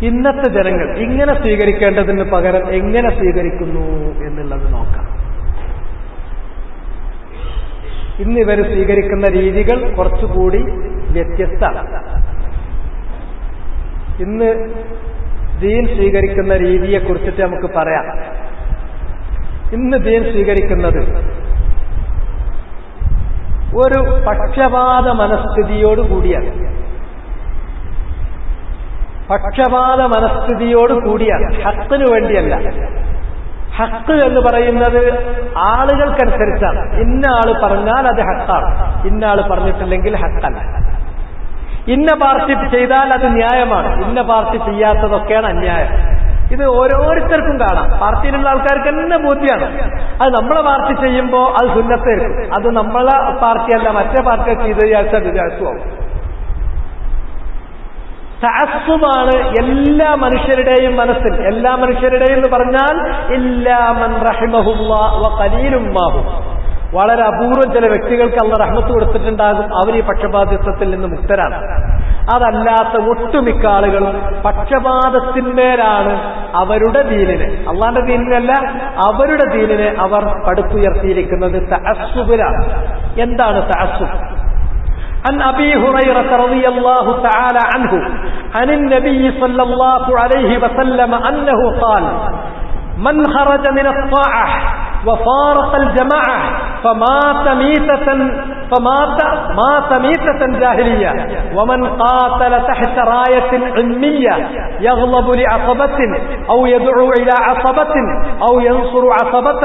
ഇന്നത്തെ ജനങ്ങൾ ഇങ്ങനെ സ്വീകരിക്കേണ്ടതിന് പകരം എങ്ങനെ സ്വീകരിക്കുന്നു എന്നുള്ളത് നോക്കാം. ഇന്ന് ഇവർ സ്വീകരിക്കുന്ന രീതികൾ കുറച്ചുകൂടി വ്യത്യസ്തമാണ്. ഇന്ന് ദീൻ സ്വീകരിക്കുന്ന രീതിയെക്കുറിച്ചിട്ട് നമുക്ക് പറയാം. ഇന്ന് ദീൻ സ്വീകരിക്കുന്നത് ഒരു പക്ഷപാത മനസ്ഥിതിയോടുകൂടിയാണ്. പക്ഷപാത മനസ്ഥിതിയോടുകൂടിയാണ്, ഹക്കിനു വേണ്ടിയല്ല. ഹക്ക് എന്ന് പറയുന്നത് ആളുകൾക്കനുസരിച്ചാണ്. ഇന്ന ആള് പറഞ്ഞാൽ അത് ഹക്കാണ്, ഇന്ന ആള് പറഞ്ഞിട്ടില്ലെങ്കിൽ ഹക്കല്ല. ഇന്ന പാർട്ടി ചെയ്താൽ അത് ന്യായമാണ്, ഇന്ന പാർട്ടി ചെയ്യാത്തതൊക്കെയാണ് അന്യായം. ഇത് ഓരോരുത്തർക്കും കാണാം. പാർട്ടിയിലുള്ള ആൾക്കാർക്ക് തന്നെ ബോധ്യമാണ് അത് നമ്മളെ പാർട്ടി ചെയ്യുമ്പോൾ അത് സുന്നത്തായിരിക്കും, അത് നമ്മളെ പാർട്ടിയല്ല മറ്റേ പാർട്ടിയെ ചെയ്ത് വിചാരിച്ചാൽ വിചാരിച്ചുമാവും. തഅസ്സുബാണ് എല്ലാ മനുഷ്യരുടെയും മനസ്സിൽ. എല്ലാ മനുഷ്യരുടെയും എന്ന് പറഞ്ഞാൽ ഇല്ലാ മൻ റഹിമഹുല്ലാഹ് വ ഖലീലും മാഹും. വളരെ അപൂർവം ചില വ്യക്തികൾക്ക് അല്ലാഹ് റഹ്മത്ത് കൊടുത്തിട്ടുണ്ടാകും, അവർ ഈ പക്ഷപാതിത്വത്തിൽ നിന്ന് മുക്തരാണ്. അതല്ലാത്ത ഒട്ടുമിക്ക ആളുകളും പക്ഷപാതത്തിന്മേലാണ് അവരുടെ ദീനിനെ, അള്ളാന്റെ ദീനിനല്ല അവരുടെ ദീനിനെ അവർ പടുത്തുയർത്തിയിരിക്കുന്നത് തഅസ്സുബിലാണ്. എന്താണ് തഅസ്സുബ്? عن أبي هريرة رضي الله تعالى عنه عن النبي صلى الله عليه وسلم أنه قال من خرج من الطاعة وفارق الجماعة فمات ميتة جاهلية ومن قاتل تحت راية علمية يغلب لعصبة أو يدعو إلى عصبة أو ينصر عصبة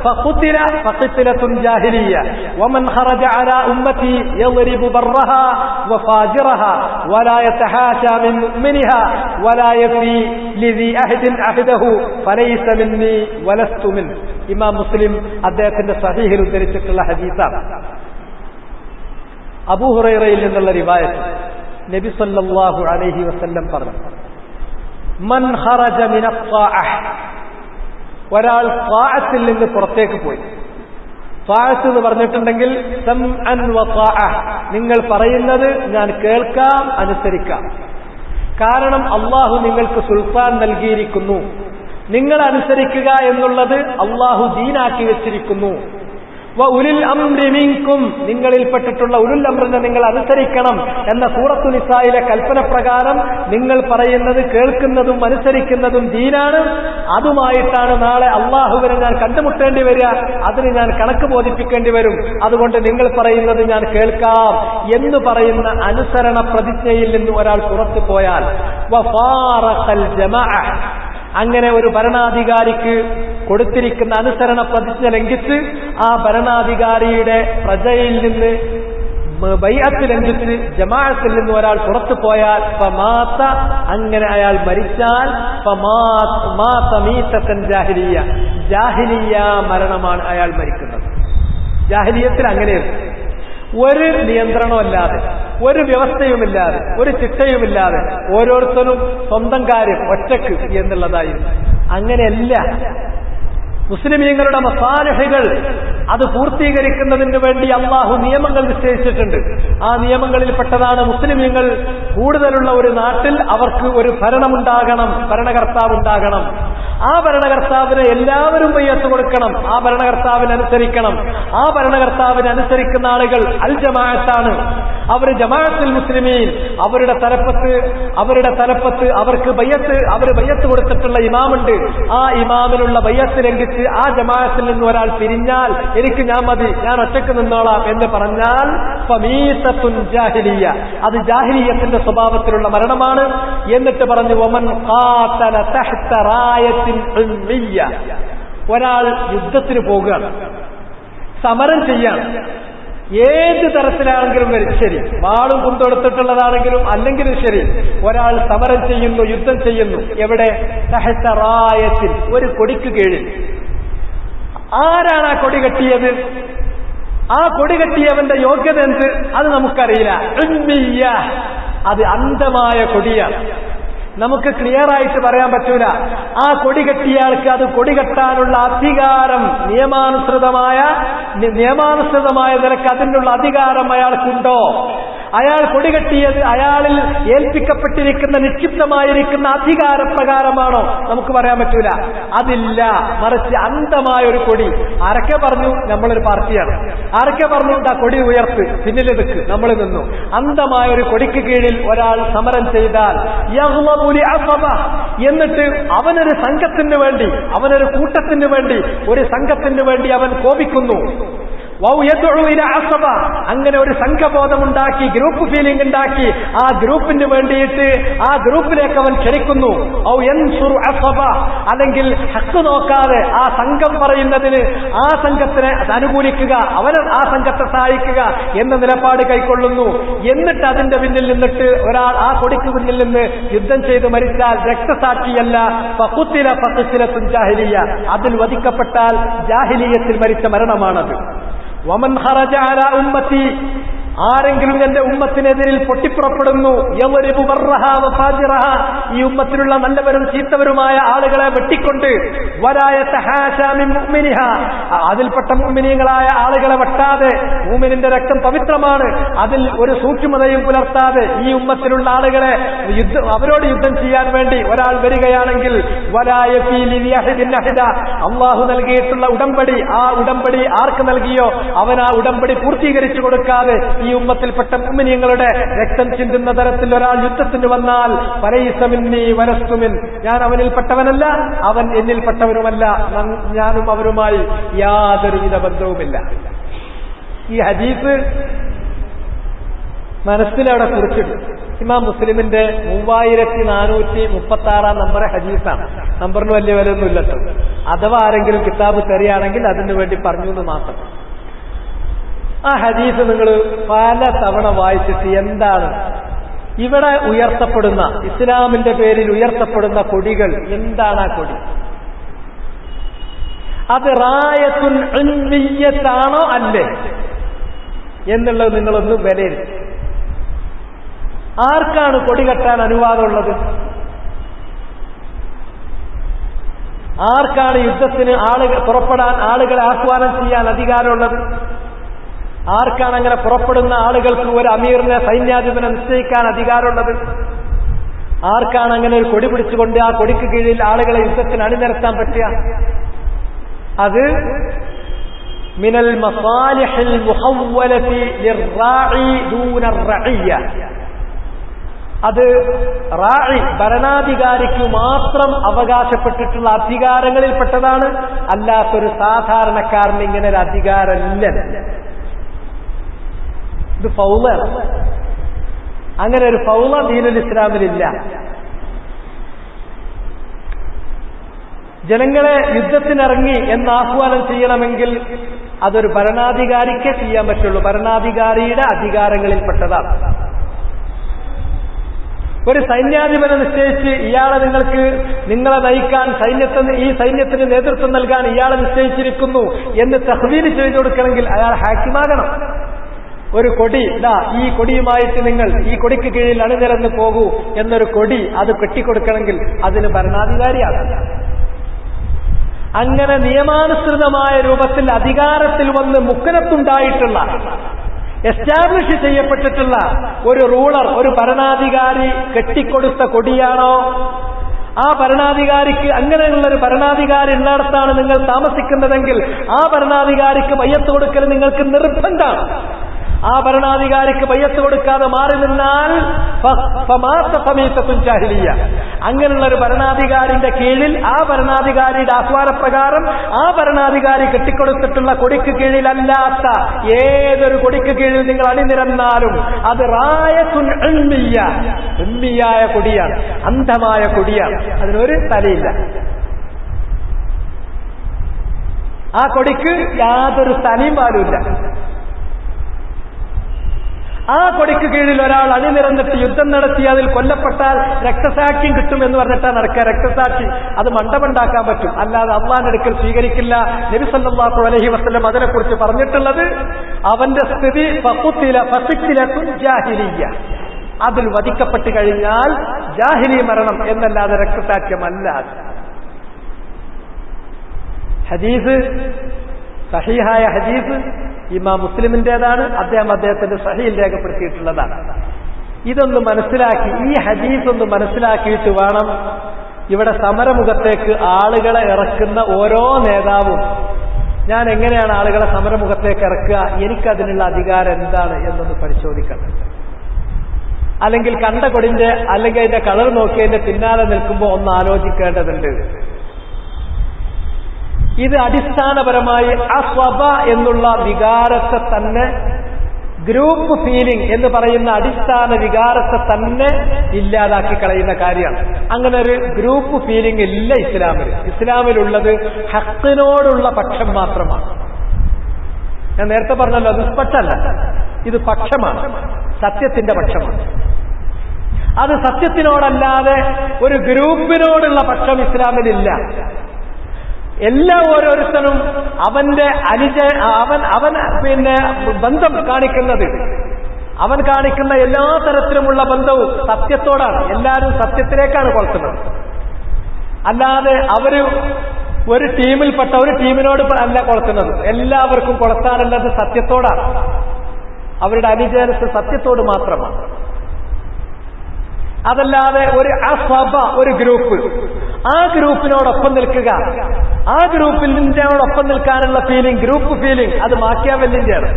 فقتل فقتلة جاهلية ومن خرج على أمتي يضرب برها وفاجرها ولا يتحاشى من مؤمنها ولا يفي لذي أهد عهده فليس مني ولست منه. ഇമാം മുസ്ലിം അദ്ദേഹത്തിന്റെ സഹീഹിൽ ഉദ്ധരിച്ചിട്ടുള്ള ഹദീസാണ്. അബൂ ഹുറൈറയിൽ നിന്നുള്ള റിവായത്ത് നബി സല്ലല്ലാഹു അലൈഹി വസല്ലം പറഞ്ഞു, മൻ ഖറജ മിനൽ ത്വാഅഹ്, ഒരാൾ ത്വാഅത്തിൽ നിന്ന് പുറത്തേക്ക് പോയി. ത്വാഅത്ത് എന്ന് പറഞ്ഞിട്ടുണ്ടെങ്കിൽ സമഅൻ വ ത്വാഅഹ്, നിങ്ങൾ പറയുന്നത് ഞാൻ കേൾക്കാം, അനുസരിക്കാം. കാരണം അല്ലാഹു നിങ്ങൾക്ക് സുൽത്താൻ നൽകിയിരിക്കുന്നു. നിങ്ങൾ അനുസരിക്കുക എന്നുള്ളത് അള്ളാഹു ദീനാക്കി വെച്ചിരിക്കുന്നു. വ ഉലുൽ അംരി മിൻകും, നിങ്ങളിൽപ്പെട്ടിട്ടുള്ള ഉലുൽ അംറിനെ നിങ്ങൾ അനുസരിക്കണം എന്ന സൂറത്തു നിസായിലെ കൽപ്പന പ്രകാരം നിങ്ങൾ പറയുന്നത് കേൾക്കുന്നതും അനുസരിക്കുന്നതും ദീനാണ്. അതുമായിട്ടാണ് നാളെ അള്ളാഹുവിനെ ഞാൻ കണ്ടുമുട്ടേണ്ടി വരിക, അതിന് ഞാൻ കണക്ക് ബോധിപ്പിക്കേണ്ടി വരും. അതുകൊണ്ട് നിങ്ങൾ പറയുന്നത് ഞാൻ കേൾക്കാം എന്ന് പറയുന്ന അനുസരണ പ്രതിജ്ഞയിൽ നിന്ന് ഒരാൾ പുറത്തു പോയാൽ വഫാറഖൽ ജമാഅ, അങ്ങനെ ഒരു ഭരണാധികാരിക്ക് കൊടുത്തിരിക്കുന്ന അനുസരണ പ്രതിജ്ഞ ലംഘിച്ച് ആ ഭരണാധികാരിയുടെ പ്രജയിൽ നിന്ന് ബൈഅത്ത് ലംഘിച്ച് ജമാഅത്തിൽ നിന്ന് ഒരാൾ പുറത്തു പോയാൽ ഫമാത, അങ്ങനെ അയാൾ മരിച്ചാൽ ഫമാത മീതത്തൻ ജാഹിലിയ, ജാഹിലിയ മരണമാണ് അയാൾ മരിക്കുന്നത്. ജാഹിലിയത്തിൽ അങ്ങനെയാണ്, ഒരു നിയന്ത്രണമല്ലാതെ, ഒരു വ്യവസ്ഥയുമില്ലാതെ, ഒരു ചിട്ടയുമില്ലാതെ ഓരോരുത്തരും സ്വന്തം കാര്യം ഒറ്റക്ക് എന്നുള്ളതായിരുന്നു. അങ്ങനെയല്ല. മുസ്ലിമീങ്ങളുടെ മസാലിഹുകൾ അത് പൂർത്തീകരിക്കുന്നതിന് വേണ്ടി അള്ളാഹു നിയമങ്ങൾ നിശ്ചയിച്ചിട്ടുണ്ട്. ആ നിയമങ്ങളിൽപ്പെട്ടതാണ് മുസ്ലിമീങ്ങൾ കൂടുതലുള്ള ഒരു നാട്ടിൽ അവർക്ക് ഒരു ഭരണമുണ്ടാകണം, ഭരണകർത്താവുണ്ടാകണം. ആ ഭരണകർത്താവിന് എല്ലാവരും ബൈഅത്ത് കൊടുക്കണം, ആ ഭരണകർത്താവിനനുസരിക്കണം. ആ ഭരണകർത്താവിനനുസരിക്കുന്ന ആളുകൾ അൽ ജമാഅത്താണ്. അവർ ജമാഅത്തുൽ മുസ്ലിമീൻ, അവരുടെ തലപ്പത്ത് അവർക്ക് ബൈഅത്ത് കൊടുത്തിട്ടുള്ള ഇമാമുണ്ട്. ആ ഇമാമിനുള്ള ബൈഅത്ത് ലംഘിച്ച് ആ ജമാഅത്തിൽ നിന്ന് ഒരാൾ പിരിഞ്ഞാൽ എനിക്ക് ഞാൻ മതി, ഞാൻ ഒറ്റക്ക് നിന്നോളാം എന്ന് പറഞ്ഞാൽ ഫമീസത്തുൻ ജാഹിലിയ, അത് ജാഹിലിയത്തിന്റെ സ്വഭാവത്തിലുള്ള മരണമാണ്. എന്നിട്ട് പറഞ്ഞു വമൻ ഖാതല തഹ്ത റായത്തിൻ ഉൽമിയ്യ, ഒരാൾ യുദ്ധത്തിന് പോകുകയാണ്, സമരം ചെയ്യാണ്, ഏത് തരത്തിലാണെങ്കിലും ശരി, വാളും കൊണ്ടെടുത്തിട്ടുള്ളതാണെങ്കിലും അല്ലെങ്കിലും ശരി, ഒരാൾ സമരം ചെയ്യുന്നു, യുദ്ധം ചെയ്യുന്നു. എവിടെ? തഹ്ത റായത്തിൽ, ഒരു കൊടിക്ക് കീഴിൽ. ആരാണ് ആ കൊടി കെട്ടിയത്? ആ കൊടി കെട്ടിയവന്റെ യോഗ്യത എന്ത്? അത് നമുക്കറിയില്ല. ഉൽമിയ്യ, അത് അന്ധമായ കൊടിയാണ്. നമുക്ക് ക്ലിയർ ആയിട്ട് പറയാൻ പറ്റൂല. ആ കൊടി കെട്ടിയയാൾക്ക് അത് കൊടി കെട്ടാനുള്ള അധികാരം നിയമാനുസൃതമായ നിലക്ക് അതിനുള്ള അധികാരം അയാൾക്കുണ്ടോ? അയാൾ കൊടികെട്ടിയത് അയാളിൽ ഏൽപ്പിക്കപ്പെട്ടിരിക്കുന്ന നിക്ഷിപ്തമായിരിക്കുന്ന അധികാരപ്രകാരമാണോ? നമുക്ക് പറയാൻ പറ്റൂല. അതില്ല. മറിച്ച് അന്ധമായ ഒരു കൊടി. ആരൊക്കെ പറഞ്ഞു നമ്മളൊരു പാർട്ടിയാണ്, ആരൊക്കെ പറഞ്ഞു ആ കൊടി ഉയർത്ത് പിന്നിൽ നിൽക്ക്, നമ്മൾ നിന്നു. അന്ധമായ ഒരു കൊടിക്ക് കീഴിൽ ഒരാൾ സമരം ചെയ്താൽ എന്നിട്ട് അവനൊരു സംഘത്തിന് വേണ്ടി, അവനൊരു കൂട്ടത്തിന് വേണ്ടി, ഒരു സംഘത്തിന് വേണ്ടി അവൻ കോപിക്കുന്നു. അങ്ങനെ ഒരു സംഘബോധമുണ്ടാക്കി, ഗ്രൂപ്പ് ഫീലിംഗ് ഉണ്ടാക്കി, ആ ഗ്രൂപ്പിന് വേണ്ടിയിട്ട് ആ ഗ്രൂപ്പിലേക്ക് അവൻ ക്ഷണിക്കുന്നു. അല്ലെങ്കിൽ ഹക്ക് നോക്കാതെ ആ സംഘം പറയുന്നതിന് ആ സംഘത്തിനെ അനുകൂലിക്കുക, അവൻ ആ സംഘത്തെ സഹായിക്കുക എന്ന നിലപാട് കൈക്കൊള്ളുന്നു. എന്നിട്ട് അതിന്റെ പിന്നിൽ നിന്നിട്ട് ഒരാൾ ആ കൊടിക്ക് പിന്നിൽ നിന്ന് യുദ്ധം ചെയ്ത് മരിച്ചാൽ രക്തസാക്ഷിയല്ല, അതിൽ വധിക്കപ്പെട്ടാൽ ജാഹിലിയത്തിൽ മരിച്ച മരണമാണത്. വമൻ ഖറജ അലാ ഉമ്മത്തി, ആരെങ്കിലും എന്റെ ഉമ്മത്തിനെതിരിൽ പൊട്ടിപ്പുറപ്പെടുന്നു, ഈ ഉമ്മത്തിലുള്ള നല്ലവരും ചീത്തവരുമായ ആളുകളെ വെട്ടിക്കൊണ്ട്, അതിൽപ്പെട്ട മുഅ്മിനീങ്ങളായ ആളുകളെ വെട്ടാതെ, മുഅ്മിനിന്റെ രക്തം പവിത്രമാണ്, അതിൽ ഒരു സൂക്ഷ്മതയും പുലർത്താതെ ഈ ഉമ്മത്തിലുള്ള ആളുകളെ അവരോട് യുദ്ധം ചെയ്യാൻ വേണ്ടി ഒരാൾ വരികയാണെങ്കിൽ, അള്ളാഹു നൽകിയിട്ടുള്ള ഉടമ്പടി, ആ ഉടമ്പടി ആർക്ക് നൽകിയോ അവൻ ആ ഉടമ്പടി പൂർത്തീകരിച്ചു കൊടുക്കാതെ ഈ ഉമ്മത്തിൽപ്പെട്ട മുഅ്മിനീങ്ങളുടെ രക്തം ചിന്തുന്ന തരത്തിൽ ഒരാൾ യുദ്ധത്തിന് വന്നാൽ, ഫലൈസ മിന്നീ വലസ്തു മിൻ, ഞാൻ അവനിൽപ്പെട്ടവനല്ല, അവൻ എന്നിൽപ്പെട്ടവനുമല്ല, ഞാനും അവരുമായി യാതൊരുവിധ ബന്ധവുമില്ല. ഈ ഹദീസ് മനസ്സിലവിടെ കുറിച്ചിട്ടു. ഇമാം മുസ്ലിമിന്റെ 3436 നമ്പർ ഹദീസാണ്. നമ്പറിന് വലിയ വിലയൊന്നും ഇല്ലട്ടോ. അഥവാ ആരെങ്കിലും കിതാബ് തെറിയാണെങ്കിൽ അതിനു വേണ്ടി പറഞ്ഞു എന്ന് മാത്രം. ആ ഹദീസ് നിങ്ങൾ പല തവണ വായിച്ചിട്ട് എന്താണ് ഇവിടെ ഉയർത്തപ്പെടുന്ന, ഇസ്ലാമിന്റെ പേരിൽ ഉയർത്തപ്പെടുന്ന കൊടികൾ എന്താണ്? ആ കൊടി അത് റായത്തുൻ ഇൽമിയ്യത്താണോ അല്ലേ എന്നുള്ളത് നിങ്ങളൊന്ന് വിലയിരുത്തി. ആർക്കാണ് കൊടി കെട്ടാൻ അനുവാദമുള്ളത്? ആർക്കാണ് യുദ്ധത്തിന് പുറപ്പെടാൻ ആളുകളെ ആഹ്വാനം ചെയ്യാൻ അധികാരമുള്ളത്? ആർക്കാണ് അങ്ങനെ പുറപ്പെടുന്ന ആളുകൾക്ക് ഒരു അമീറിനെ, സൈന്യാധിപനെ നിശ്ചയിക്കാൻ അധികാരമുള്ളത്? ആർക്കാണ് അങ്ങനെ ഒരു കൊടി പിടിച്ചുകൊണ്ട് ആ കൊടിക്ക് കീഴിൽ ആളുകളെ യുദ്ധത്തിന് അണിനിരത്താൻ പറ്റുക? അത് മിനൽ മസാലിഹിൽ മുഹവ്വലതി ലിർറാഇ ദൂന റഇയ്യ, അത് റാഇ ഭരണാധികാരിക്ക് മാത്രം അവകാശപ്പെട്ടിട്ടുള്ള അധികാരങ്ങളിൽപ്പെട്ടതാണ്. അല്ലാത്തൊരു സാധാരണക്കാരന് ഇങ്ങനെ ഒരു അധികാരമില്ല. ഇത് ഫൗളാണ്. അങ്ങനെ ഒരു ഫൗള ദീനുൽ ഇസ്ലാമിലില്ല. ജനങ്ങളെ യുദ്ധത്തിനിറങ്ങി എന്ന് ആഹ്വാനം ചെയ്യണമെങ്കിൽ അതൊരു ഭരണാധികാരിക്കേ ചെയ്യാൻ പറ്റുള്ളൂ. ഭരണാധികാരിയുടെ അധികാരങ്ങളിൽപ്പെട്ടതാണ്. ഒരു സൈന്യാധിപനെ നിശ്ചയിച്ച് ഇയാളെ നിങ്ങളെ നയിക്കാൻ, ഈ സൈന്യത്തിന് നേതൃത്വം നൽകാൻ ഇയാളെ നിശ്ചയിച്ചിരിക്കുന്നു എന്ന് തഹ്വീൽ ചെയ്തു കൊടുക്കണമെങ്കിൽ അയാൾ ഹാക്കിമാകണം. ഒരു കൊടി, ഈ കൊടിയുമായിട്ട് നിങ്ങൾ ഈ കൊടിക്ക് കീഴിൽ അണിനിരന്ന് പോകൂ എന്നൊരു കൊടി അത് കെട്ടിക്കൊടുക്കണമെങ്കിൽ അതിന് ഭരണാധികാരിയാകണം. അങ്ങനെ നിയമാനുസൃതമായ രൂപത്തിൽ അധികാരത്തിൽ വന്ന് മുക്കനത്തുണ്ടായിട്ടുള്ള, എസ്റ്റാബ്ലിഷ് ചെയ്യപ്പെട്ടിട്ടുള്ള ഒരു റൂളർ, ഒരു ഭരണാധികാരി കെട്ടിക്കൊടുത്ത കൊടിയാണോ? ആ ഭരണാധികാരിക്ക്, അങ്ങനെയുള്ള ഒരു ഭരണാധികാരി ഉള്ളിടത്താണ് നിങ്ങൾ താമസിക്കുന്നതെങ്കിൽ ആ ഭരണാധികാരിക്ക് ബയ്യത്ത് കൊടുക്കൽ നിങ്ങൾക്ക് നിർബന്ധമാണ്. ആ ഭരണാധികാരിക്ക് ബയ്യത്ത് കൊടുക്കാതെ മാറി നിന്നാൽ അങ്ങനെയുള്ള ഒരു ഭരണാധികാരിന്റെ കീഴിൽ, ആ ഭരണാധികാരിയുടെ ആഹ്വാനപ്രകാരം ആ ഭരണാധികാരി കെട്ടിക്കൊടുത്തിട്ടുള്ള കൊടിക്ക് കീഴിലല്ലാത്ത ഏതൊരു കൊടിക്ക് കീഴിൽ നിങ്ങൾ അണിനിരന്നാലും അത് റായത്തുൻ ഇൽമിയ്യ, ഇൽമിയായ കൊടിയാണ്, അന്ധമായ കൊടിയാണ്. അതിനൊരു തലയില്ല. ആ കൊടിക്ക് യാതൊരു തലയും പാലുമില്ല. ആ കൊടിക്ക് കീഴിൽ ഒരാൾ അണിനിരന്നിട്ട് യുദ്ധം നടത്തി അതിൽ കൊല്ലപ്പെട്ടാൽ രക്തസാക്ഷ്യം കിട്ടുമെന്ന് പറഞ്ഞിട്ടാ നടക്കുക. രക്തസാക്ഷി അത് മണ്ഡപമുണ്ടാക്കാൻ പറ്റും, അല്ലാതെ അള്ളാന്റെ അടുക്കൽ സ്വീകരിക്കില്ല. നബി സല്ലല്ലാഹു അലൈഹി വസല്ലം അതിനെക്കുറിച്ച് പറഞ്ഞിട്ടുള്ളത് അവന്റെ സ്ഥിതി ജാഹിലിയ്യ, അതിൽ വധിക്കപ്പെട്ട് കഴിഞ്ഞാൽ ജാഹിലി മരണം എന്നല്ലാതെ രക്തസാക്ഷ്യമല്ല. ഹദീസ്, സഹീഹായ ഹദീസ് ഇമാം മുസ്ലിമിന്റേതാണ്, അദ്ദേഹത്തിന്റെ സഹീൽ രേഖപ്പെടുത്തിയിട്ടുള്ളതാണ്. ഇതൊന്ന് മനസ്സിലാക്കി, ഈ ഹദീസ് ഒന്ന് മനസ്സിലാക്കിയിട്ട് വേണം ഇവിടെ സമരമുഖത്തേക്ക് ആളുകളെ ഇറക്കുന്ന ഓരോ നേതാവും ഞാൻ എങ്ങനെയാണ് ആളുകളെ സമരമുഖത്തേക്ക് ഇറക്കുക, എനിക്കതിനുള്ള അധികാരം എന്താണ് എന്നൊന്ന് പരിശോധിക്കണം. അല്ലെങ്കിൽ കണ്ട കൊടിന്റെ അല്ലെങ്കിൽ അതിന്റെ കളർ നോക്കിയതിന്റെ പിന്നാലെ നിൽക്കുമ്പോൾ ഒന്ന് ആലോചിക്കേണ്ടതുണ്ട്. ഇത് അടിസ്ഥാനപരമായി അസ്വബ എന്നുള്ള വികാരത്തെ തന്നെ, ഗ്രൂപ്പ് ഫീലിംഗ് എന്ന് പറയുന്ന അടിസ്ഥാന വികാരത്തെ തന്നെ ഇല്ലാതാക്കി കളയുന്ന കാര്യമാണ്. അങ്ങനെ ഒരു ഗ്രൂപ്പ് ഫീലിംഗ് ഇല്ല ഇസ്ലാമിൽ. ഇസ്ലാമിലുള്ളത് ഹക്കിനോടുള്ള പക്ഷം മാത്രമാണ്. ഞാൻ നേരത്തെ പറഞ്ഞല്ലോ, നിഷ്പക്ഷമല്ല, ഇത് പക്ഷമാണ്, സത്യത്തിന്റെ പക്ഷമാണ്. അത് സത്യത്തിനോടല്ലാതെ ഒരു ഗ്രൂപ്പിനോടുള്ള പക്ഷം ഇസ്ലാമിലില്ല. എല്ലാ ഓരോരുത്തരും അവന്റെ അവൻ ബന്ധം കാണിക്കുന്നത്, അവൻ കാണിക്കുന്ന എല്ലാ തരത്തിലുമുള്ള ബന്ധവും സത്യത്തോടാണ്. എല്ലാവരും സത്യത്തിലേക്കാണ് കൊളുത്തുന്നത്. അല്ലാതെ അവര് ഒരു ടീമിൽപ്പെട്ട ഒരു ടീമിനോട് അല്ല കൊളുത്തുന്നത്. എല്ലാവർക്കും കൊളുത്താനുള്ളത് സത്യത്തോടാണ്. അവരുടെ അനുജനസ് സത്യത്തോട് മാത്രമാണ്. അതല്ലാതെ ഒരു അസ്വബ, ഒരു ഗ്രൂപ്പ്, ആ ഗ്രൂപ്പിനോടൊപ്പം നിൽക്കുക, ആ ഗ്രൂപ്പിനോടൊപ്പം നിൽക്കാനുള്ള ഫീലിംഗ്, ഗ്രൂപ്പ് ഫീലിംഗ്, അത് മാക്കിയാവെല്ലിന്റെയാണ്.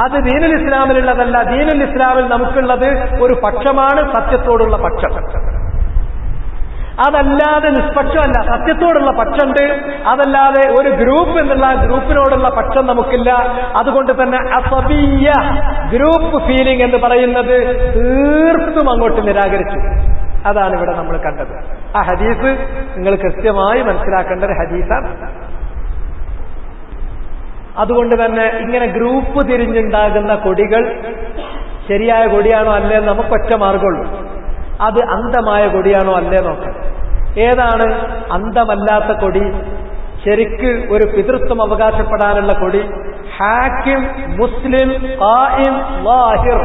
അത് ദീനുൽ ഇസ്ലാമിലുള്ളതല്ല. ദീനുൽ ഇസ്ലാമിൽ നമുക്കുള്ളത് ഒരു പക്ഷമാണ്, സത്യത്തോടുള്ള പക്ഷം. അതല്ലാതെ നിഷ്പക്ഷമല്ല, സത്യത്തോടുള്ള പക്ഷമുണ്ട്. അതല്ലാതെ ഒരു ഗ്രൂപ്പ് എന്നുള്ള ഗ്രൂപ്പിനോടുള്ള പക്ഷം നമുക്കില്ല. അതുകൊണ്ട് തന്നെ അസബിയ ഗ്രൂപ്പ് ഫീലിംഗ് എന്ന് പറയുന്നത് തീർത്തും അങ്ങോട്ട് നിരാകരിച്ചു. അതാണ് ഇവിടെ നമ്മൾ കണ്ടത്. ആ ഹദീസ് നിങ്ങൾ കൃത്യമായി മനസ്സിലാക്കേണ്ട ഒരു ഹദീസാണ്. അതുകൊണ്ട് തന്നെ ഇങ്ങനെ ഗ്രൂപ്പ് തിരിഞ്ഞുണ്ടാകുന്ന കൊടികൾ ശരിയായ കൊടിയാണോ അല്ലേ നമുക്കൊറ്റ മാർഗമുള്ളൂ. അത് അന്ധമായ കൊടിയാണോ അല്ലേ നോക്കാം. ഏതാണ് അന്ധമല്ലാത്ത കൊടി? ശരിക്ക് ഒരു പിതൃത്വം അവകാശപ്പെടാനുള്ള കൊടി. ഹാക്കിം, മുസ്ലിം, ഖായിം, ളാഹിർ,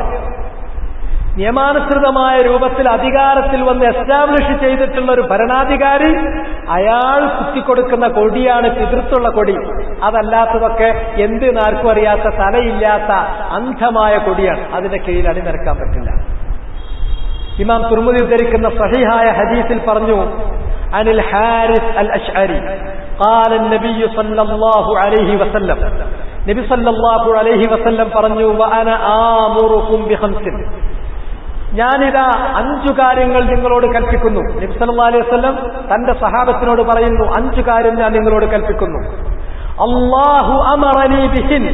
നിയമാനുസൃതമായ രൂപത്തിൽ അധികാരത്തിൽ വന്ന് എസ്റ്റാബ്ലിഷ് ചെയ്തിട്ടുള്ള ഒരു ഭരണാധികാരി, അയാൾ കുത്തിക്കൊടുക്കുന്ന കൊടിയാണ് പിതൃത്വമുള്ള കൊടി. അതല്ലാത്തതൊക്കെ എന്തിനാർക്കും അറിയാത്ത, തലയില്ലാത്ത അന്ധമായ കൊടിയാണ്. അതിന്റെ കീഴിൽ അണിനിരക്കാൻ പറ്റില്ല. ഇമാം തുർമുദി ഉദ്ധരിക്കുന്ന സഹീഹായ ഹദീസിൽ പറഞ്ഞു, അനിൽ ഹാരിസ് അൽ അശ്അരി ഖാല നബി സല്ലല്ലാഹു അലൈഹി വസല്ലം, നബി സല്ലല്ലാഹു അലൈഹി വസല്ലം പറഞ്ഞു, വഅന ആമുറുകും ബിഖംസിൻ, ഞാനിതാ 5 കാര്യങ്ങൾ നിങ്ങളോട് കൽപ്പിക്കുന്നു. നബി സല്ലല്ലാഹു അലൈഹി വസല്ലം തന്റെ സഹാബത്തിനോട് പറയുന്നു, 5 കാര്യം ഞാൻ നിങ്ങളോട് കൽപ്പിക്കുന്നു. അല്ലാഹു അമറനി ബിഹിൻ,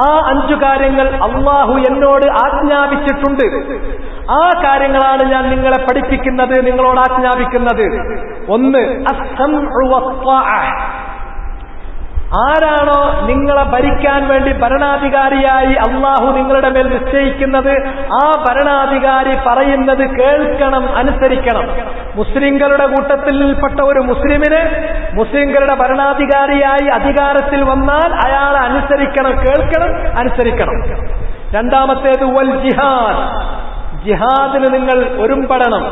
ആ 5 കാര്യങ്ങൾ അല്ലാഹു എന്നോട് ആജ്ഞാപിച്ചിട്ടുണ്ട്. ആ കാര്യങ്ങളാണ് ഞാൻ നിങ്ങളെ പഠിപ്പിക്കുന്നത്, നിങ്ങളോട് ആജ്ഞാപിക്കുന്നത്. 1, അസ്സംഉ വസ്സാഅ, ആരാണോ നിങ്ങളെ ഭരിക്കാൻ വേണ്ടി ഭരണാധികാരിയായി അള്ളാഹു നിങ്ങളുടെ മേൽ നിശ്ചയിക്കുന്നത്, ആ ഭരണാധികാരി പറയുന്നത് കേൾക്കണം, അനുസരിക്കണം. മുസ്ലിങ്ങളുടെ കൂട്ടത്തിൽപ്പെട്ട ഒരു മുസ്ലിമിന് മുസ്ലിങ്ങളുടെ ഭരണാധികാരിയായി അധികാരത്തിൽ വന്നാൽ അയാളെ അനുസരിക്കണം, കേൾക്കണം, അനുസരിക്കണം. രണ്ടാമത്തേത് വൽ ജിഹാദ്, ജിഹാദിന് നിങ്ങൾ ഒരുമ്പെടണം.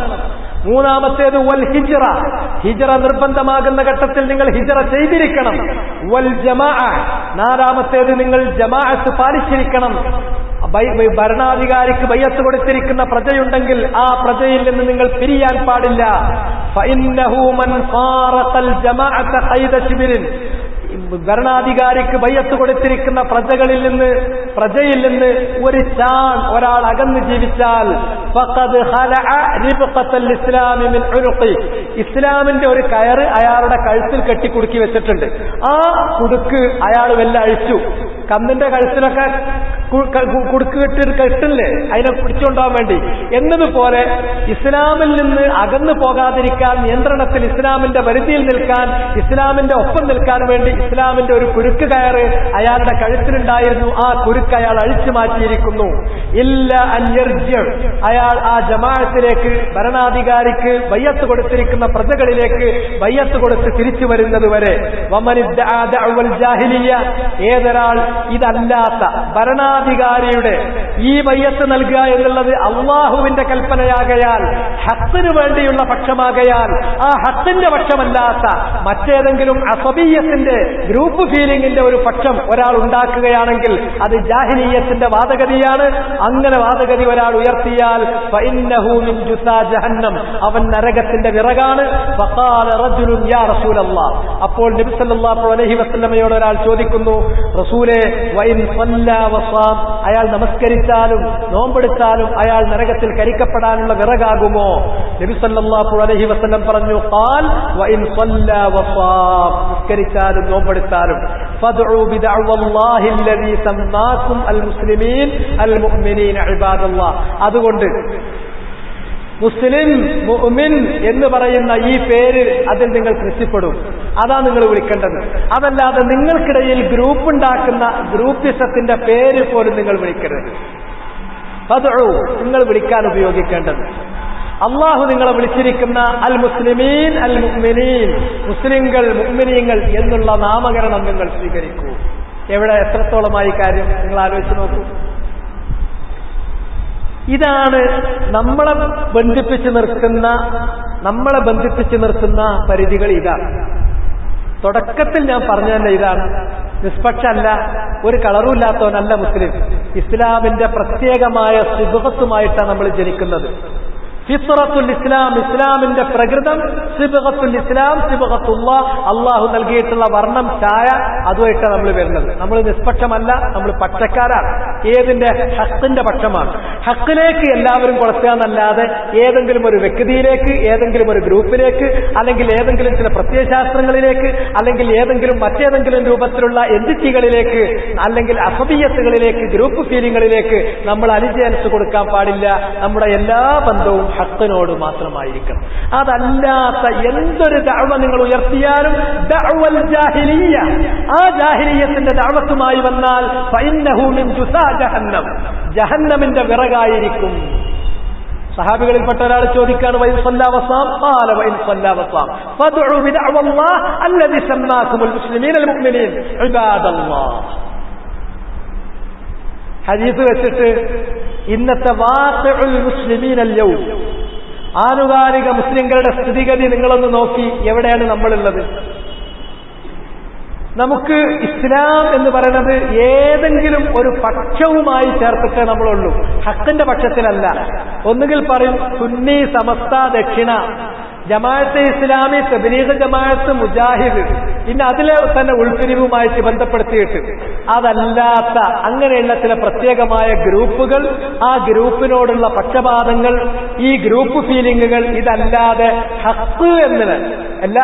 മൂന്നാമത്തേത് വൽ ഹിജ്റ, ഹിജ്റ നിർബന്ധമാകുന്ന ഘട്ടത്തിൽ നിങ്ങൾ ഹിജ്റ ചെയ്തിരിക്കണം. വൽ ജമാഅ, നാലാമത്തേത് നിങ്ങൾ ജമാഅത്ത് പാലിച്ചിരിക്കണം. ഭരണാധികാരിക്ക് ബയ്യത്ത് കൊടുത്തിരിക്കുന്ന പ്രജയുണ്ടെങ്കിൽ ആ പ്രജയിൽ നിന്ന് നിങ്ങൾ പിരിയാൻ പാടില്ല. ഫഇന്നഹു മൻ ഫാറഖൽ ജമാഅത ഖൈദ ശിബിരിൻ, ഭരണാധികാരിക്ക് ബയ്യത്ത് കൊടുത്തിരിക്കുന്ന പ്രജയിൽ നിന്ന് ഒരു ചാൺ ഒരാൾ അകന്ന് ജീവിച്ചാൽ ഫഖദ് ഖലഅ റിബ്ഖത്തൽ ഇസ്ലാമി മിൻ ഉനുഖി, ഇസ്ലാമിന്റെ ഒരു കയറ് അയാളുടെ കഴുത്തിൽ കെട്ടിക്കുടുക്കി വെച്ചിട്ടുണ്ട്. ആ കുടുക്ക് അയാൾ വല്ല അഴിച്ചു. കന്നിന്റെ കഴുത്തിലൊക്കെ കുടുക്ക് കെട്ടില്ലേ, അതിനെ പിടിച്ചുകൊണ്ടാൻ വേണ്ടി എന്നതുപോലെ ഇസ്ലാമിൽ നിന്ന് അകന്നു പോകാതിരിക്കാൻ, നിയന്ത്രണത്തിൽ ഇസ്ലാമിന്റെ പരിധിയിൽ നിൽക്കാൻ, ഇസ്ലാമിന്റെ ഒപ്പം നിൽക്കാൻ വേണ്ടി ഇസ്ലാമിന്റെ ഒരു കുരുക്ക് കയറ് അയാളുടെ കഴുത്തിലുണ്ടായിരുന്നു. ആ കുരുക്ക് അയാൾ അഴിച്ചു മാറ്റിയിരിക്കുന്നു. ഇല്ല അൻ യർജി, അയാൾ ആ ജമാഅത്തിലേക്ക്, ഭരണാധികാരിക്ക് ബയ്യത്ത് കൊടുത്തിരിക്കുന്ന പ്രജകളിലേക്ക് ബയ്യത്ത് കൊടുത്ത് തിരിച്ചു വരുന്നത് വരെ. വമനിദ്ദഅ ദഅവൽ ജാഹിലിയ്യ, ഏതൊരാൾ ഇതല്ലാത്ത ഭരണാധികാരിയുടെ ഈ ബയ്യത്ത് നൽകുക എന്നുള്ളത് അള്ളാഹുവിന്റെ കൽപ്പനയാകയാൽ ഹഖിന് വേണ്ടിയുള്ള പക്ഷമാകയാൽ ആ ഹഖിന്റെ പക്ഷമല്ലാത്ത മറ്റേതെങ്കിലും അസബിയ്യത്തിന്റെ ഗ്രൂപ്പ് ഫീലിംഗിന്റെ ഒരു പക്ഷം ഒരാൾ ഉണ്ടാക്കുകയാണെങ്കിൽ അത് ജാഹിലിയ്യത്തിന്റെ വാദഗതിയാണ്. അങ്ങനെ വാദഗതി ഒരാൾ ഉയർത്തിയാൽ ഫഇന്നഹു മിൻ ജുസാ ജഹന്നം, അവൻ നരകത്തിന്റെ വിറകാണ്. ഫഖാല റജുലുൻ യാ റസൂലല്ലാഹ്, അപ്പോൾ നബി സല്ലല്ലാഹു അലൈഹി വസല്ലമയോട് ഒരാൾ ചോദിക്കുന്നു, റസൂലേ വഇൻ സല്ലാ വസാം, അയാൾ നമസ്കരിച്ചാലും നോമ്പെടുത്താലും അയാൾ നരകത്തിൽ കരിക്കപ്പെടാനുള്ള വിറകാകുമോ? നബി സല്ലല്ലാഹു അലൈഹി വസല്ലം പറഞ്ഞു, ഖാൽ വഇൻ സല്ലാ വസാം, നമസ്കരിച്ചാലും നോമ്പെടുത്താലും ഫദ്ഉ ബിദഅവല്ലാഹി അല്ലദീ സമ്മാകും അൽ മുസ്ലിമീൻ അൽ മുഅ്മിനീന ഇബാദല്ലാഹ്. അതുകൊണ്ട് മുസ്ലിം മുഅ്മിൻ എന്ന് പറയുന്ന ഈ പേര് അതിൽ നിങ്ങൾ തൃപ്തിപ്പെടും, അതാ നിങ്ങൾ വിളിക്കേണ്ടത്. അതല്ലാതെ നിങ്ങൾക്കിടയിൽ ഗ്രൂപ്പ് ഉണ്ടാക്കുന്ന ഗ്രൂപ്പിസത്തിന്റെ പേര് പോലും നിങ്ങൾ വിളിക്കരുത്. ഫദ്ഉ, നിങ്ങൾ വിളിക്കാൻ ഉപയോഗിക്കേണ്ടത് അള്ളാഹു നിങ്ങളെ വിളിച്ചിരിക്കുന്ന അൽ മുസ്ലിമീൻ അൽ മുഅ്മിനീൻ, മുസ്ലിങ്ങൾ മുഅ്മിനീങ്ങൾ എന്നുള്ള നാമകരണം നിങ്ങൾ സ്വീകരിക്കൂ. എവിടെ എത്രത്തോളമായി കാര്യം നിങ്ങൾ ആലോചിച്ച് നോക്കൂ. ഇതാണ് നമ്മളെ ബന്ധിപ്പിച്ച് നിർത്തുന്ന പരിധികൾ. ഇതാണ് തുടക്കത്തിൽ ഞാൻ പറഞ്ഞു തന്നെ. ഇതാണ് നിഷ്പക്ഷല്ല, ഒരു കളറുമില്ലാത്തവനല്ല മുസ്ലിം. ഇസ്ലാമിന്റെ പ്രത്യേകമായ സിബഹത്തുമായിട്ടാണ് നമ്മൾ ജനിക്കുന്നത്. ഫിത്രത്തുൽ ഇസ്ലാം, ഇസ്ലാമിന്റെ പ്രകൃതം. സിബഗത്തുൽ ഇസ്ലാം, സിബഗത്തുല്ലാഹ്, അള്ളാഹു നൽകിയിട്ടുള്ള വർണ്ണം ഛായ, അതുമായിട്ടാണ് നമ്മൾ വരുന്നത്. നമ്മൾ നിഷ്പക്ഷമല്ല, നമ്മൾ പക്ഷക്കാരാണ്. ഏതിന്റെ? ഹഖിന്റെ പക്ഷമാണ്. ഹഖിലേക്ക് എല്ലാവരും കൊടുക്കുക എന്നല്ലാതെ ഏതെങ്കിലും ഒരു വ്യക്തിയിലേക്ക്, ഏതെങ്കിലും ഒരു ഗ്രൂപ്പിലേക്ക്, അല്ലെങ്കിൽ ഏതെങ്കിലും ചില പ്രത്യയശാസ്ത്രങ്ങളിലേക്ക്, അല്ലെങ്കിൽ മറ്റേതെങ്കിലും രൂപത്തിലുള്ള എൻറ്റിറ്റികളിലേക്ക്, അല്ലെങ്കിൽ അസബിയത്തുകളിലേക്ക്, ഗ്രൂപ്പ് ഫീലിംഗുകളിലേക്ക് നമ്മൾ അലിജൻസ് കൊടുക്കാൻ പാടില്ല. നമ്മുടെ എല്ലാ ബന്ധവും ഹഖിനോട് മാത്രമായിരിക്കണം. അതല്ലാത്ത എന്തൊരു ദഅവ നിങ്ങൾ ഉയർത്തിയാലും ദഅവൽ ജാഹിലിയ്യ, ആ ജാഹിലിയ്യത്തിന്റെ ദഅവത്തുമായി വന്നാൽ ഫഇന്നഹു മിൻ ജുസാ ജഹന്നം, ജഹന്നമിന്റെ വിറകായിരിക്കും. സഹാബികളിൽപ്പെട്ട ഒരാൾ ചോദിക്കാണ്, വഇൻ സല്ലാ വസാം, ഖാല വഇൻ സല്ലാ വസാം ഫദ്ഉ ബിദഅവല്ലാഹ് അല്ലദീ സമ്മാകുമുൽ മുസ്ലിമീന അൽ മുഅ്മിനീൻ ഇബാദല്ലാഹ്. ഹദീസ് വെച്ചിട്ട് ഇന്നത്തെ വാഖിഉൽ മുസ്ലിമീന അൽ-യൗം, ആനുകാലിക മുസ്ലിങ്ങളുടെ സ്ഥിതിഗതി നിങ്ങളൊന്ന് നോക്കി. എവിടെയാണ് നമ്മളുള്ളത്? നമുക്ക് ഇസ്ലാം എന്ന് പറയുന്നത് ഏതെങ്കിലും ഒരു പക്ഷവുമായി ചേർത്തിട്ടേ നമ്മളുള്ളൂ, ഹഖിന്റെ പക്ഷത്തിലല്ല. ഒന്നുകിൽ പറയും സുന്നി, സമസ്ത, ദക്ഷിണ, ജമാഅത്തെ ഇസ്ലാമി, തബ്ലീഗ് ജമാഅത്ത്, മുജാഹിദ്, പിന്നെ അതിലെ തന്നെ ഉൾപിരിവുമായിട്ട് ബന്ധപ്പെടുത്തിയിട്ട്. അതല്ലാത്ത അങ്ങനെയുള്ള ചില പ്രത്യേകമായ ഗ്രൂപ്പുകൾ, ആ ഗ്രൂപ്പിനോടുള്ള പക്ഷപാതങ്ങൾ, ഈ ഗ്രൂപ്പ് ഫീലിംഗുകൾ, ഇതല്ലാതെ ഹഖ് എന്നത് അല്ല.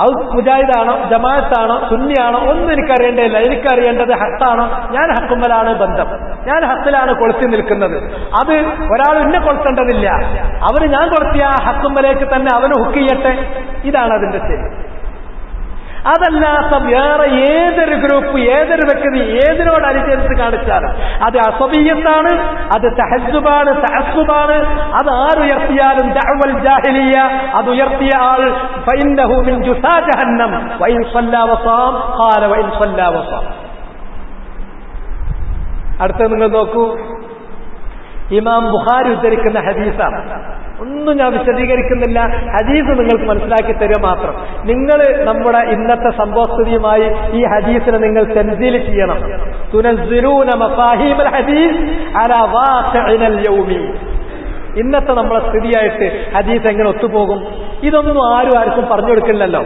അത് മുജാഹിദാണോ ജമാഅത്താണോ സുന്നിയാണോ ഒന്നും എനിക്കറിയേണ്ടതില്ല. എനിക്കറിയേണ്ടത് ഹഖാണോ, ഞാൻ ഹഖുമ്മലാണ് ബന്ധം, ഞാൻ ഹഖിലാണ് കൊളുത്തി നിൽക്കുന്നത്. അത് ഒരാൾ എന്നെ കൊളുത്തേണ്ടതില്ല. അവര് ഞാൻ കൊളുത്തിയ ഹഖുമ്മലേക്ക് തന്നെ അവന് ഹുക്ക് ചെയ്യട്ടെ. ഇതാണ് അതിന്റെ ശരി. അതല്ലാത്ത വേറെ ഏതൊരു ഗ്രൂപ്പ്, ഏതൊരു വ്യക്തി ഏതിനോട് അനുസരിച്ച് കാണിച്ചാലും അത് അസബിയ്യത്താണ്, അത് തഹസ്സുബാണ്, തഅസ്സുബാണ്. അത് ആരുയർത്തിയാലും ദഅവൽ ജാഹിലിയ്യ, അത് ഉയർത്തിയ ആൾ ഫഇന്നഹു മിൻ ജുസാ ജഹന്നം വഇൻ സല്ലാ വസാം ഖാല വഇൻ സല്ലാ വസാം. അടുത്ത നിങ്ങൾ നോക്കൂ, ഇമാം ബുഖാരി ഉദ്ധരിക്കുന്ന ഹദീസാണ്. ഒന്നും ഞാൻ വിശദീകരിക്കുന്നില്ല, ഹദീസ് നിങ്ങൾക്ക് മനസ്സിലാക്കി തരുക മാത്രം. നിങ്ങൾ നമ്മുടെ ഇന്നത്തെ സംഭവസ്ഥിതിയുമായി ഈ ഹദീസിനെ നിങ്ങൾ തൻസീൽ ചെയ്യണം. തുനസ്സിലൂന മഫാഹീമൽ ഹദീസ് അലാ വാഖിഇനൽ യൗമി. ഇന്നത്തെ നമ്മളെ സ്ഥിതിയായിട്ട് ഹദീസ് എങ്ങനെ ഒത്തുപോകും? ഇതൊന്നും ആർക്കും പറഞ്ഞു കൊടുക്കില്ലല്ലോ.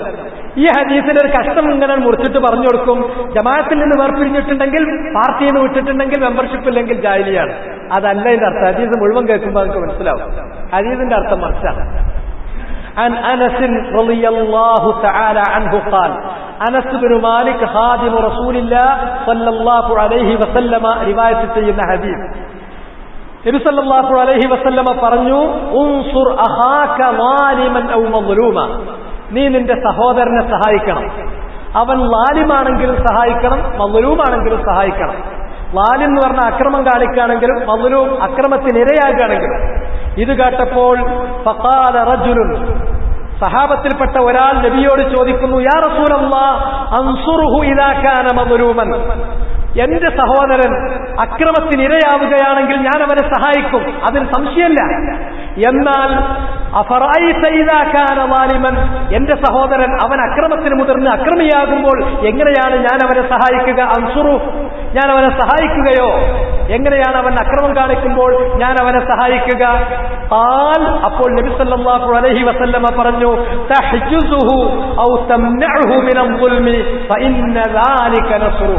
ഈ ഹദീസിന്റെ ഒരു കഷ്ടം ഇങ്ങനെ മുറിച്ചിട്ട് പറഞ്ഞു കൊടുക്കും. ജമാഅത്തിൽ നിന്ന് വേർപിരിഞ്ഞിട്ടുണ്ടെങ്കിൽ, പാർട്ടിയിൽ നിന്ന് വിട്ടിട്ടുണ്ടെങ്കിൽ, മെമ്പർഷിപ്പ് ഇല്ലെങ്കിൽ ജാഹിലിയാണ്. അതല്ല ഇതിന്റെ അർത്ഥം. ഹദീസ് മുഴുവൻ കേൾക്കുമ്പോൾ നമുക്ക് മനസ്സിലാവും ഹദീസിന്റെ അർത്ഥം മറിച്ചാണ്. عن أنس رضي الله تعالى عنه قال أنس بن مالك خادم رسول الله صلى الله عليه وسلم رواية سيدنا حديث. നബി സല്ലല്ലാഹു അലൈഹി വസല്ലമ പറഞ്ഞു, ഉൻസുർ അഖാക ളാലിമൻ ഔ മദ്ലൂമ, നീ നിന്റെ സഹോദരനെ സഹായിക്കണം. അവൻ ലാലിമാണെങ്കിലും സഹായിക്കണം, മദ്ലൂമാണെങ്കിലും സഹായിക്കണം. ലാലിം എന്ന് പറഞ്ഞാൽ അക്രമം കാണിക്കുകയാണെങ്കിലും, മദ്ലൂം അക്രമത്തിനിരയാകുകയാണെങ്കിലും. ഇത് കേട്ടപ്പോൾ ഫഖാല റജുലുൻ, സഹാബത്തിൽപ്പെട്ട ഒരാൾ നബിയോട് ചോദിക്കുന്നു, യാ റസൂലല്ലാഹ് അൻസുറുഹു ഇദാ കാന മദ്ലൂമൻ, എന്റെ സഹോദരൻ അക്രമത്തിനിരയാവുകയാണെങ്കിൽ ഞാൻ അവനെ സഹായിക്കും, അതിന് സംശയമല്ല. എന്നാൽ എന്റെ സഹോദരൻ അവൻ അക്രമത്തിന് മുതിർന്ന് അക്രമിയാകുമ്പോൾ എങ്ങനെയാണ് ഞാൻ അവനെ സഹായിക്കുക? അൻസുറു, ഞാൻ അവനെ സഹായിക്കുകയോ? എങ്ങനെയാണ് അവൻ അക്രമം കാണിക്കുമ്പോൾ ഞാൻ അവനെ സഹായിക്കുക? അപ്പോൾ നബി സല്ലല്ലാഹു അലൈഹി വസല്ലമ പറഞ്ഞു, തഹ്ജുസുഹു ഔ തംനഉഹു മിനൽ ദുൽമി ഫഇന്ന ദാലിക നസ്റു.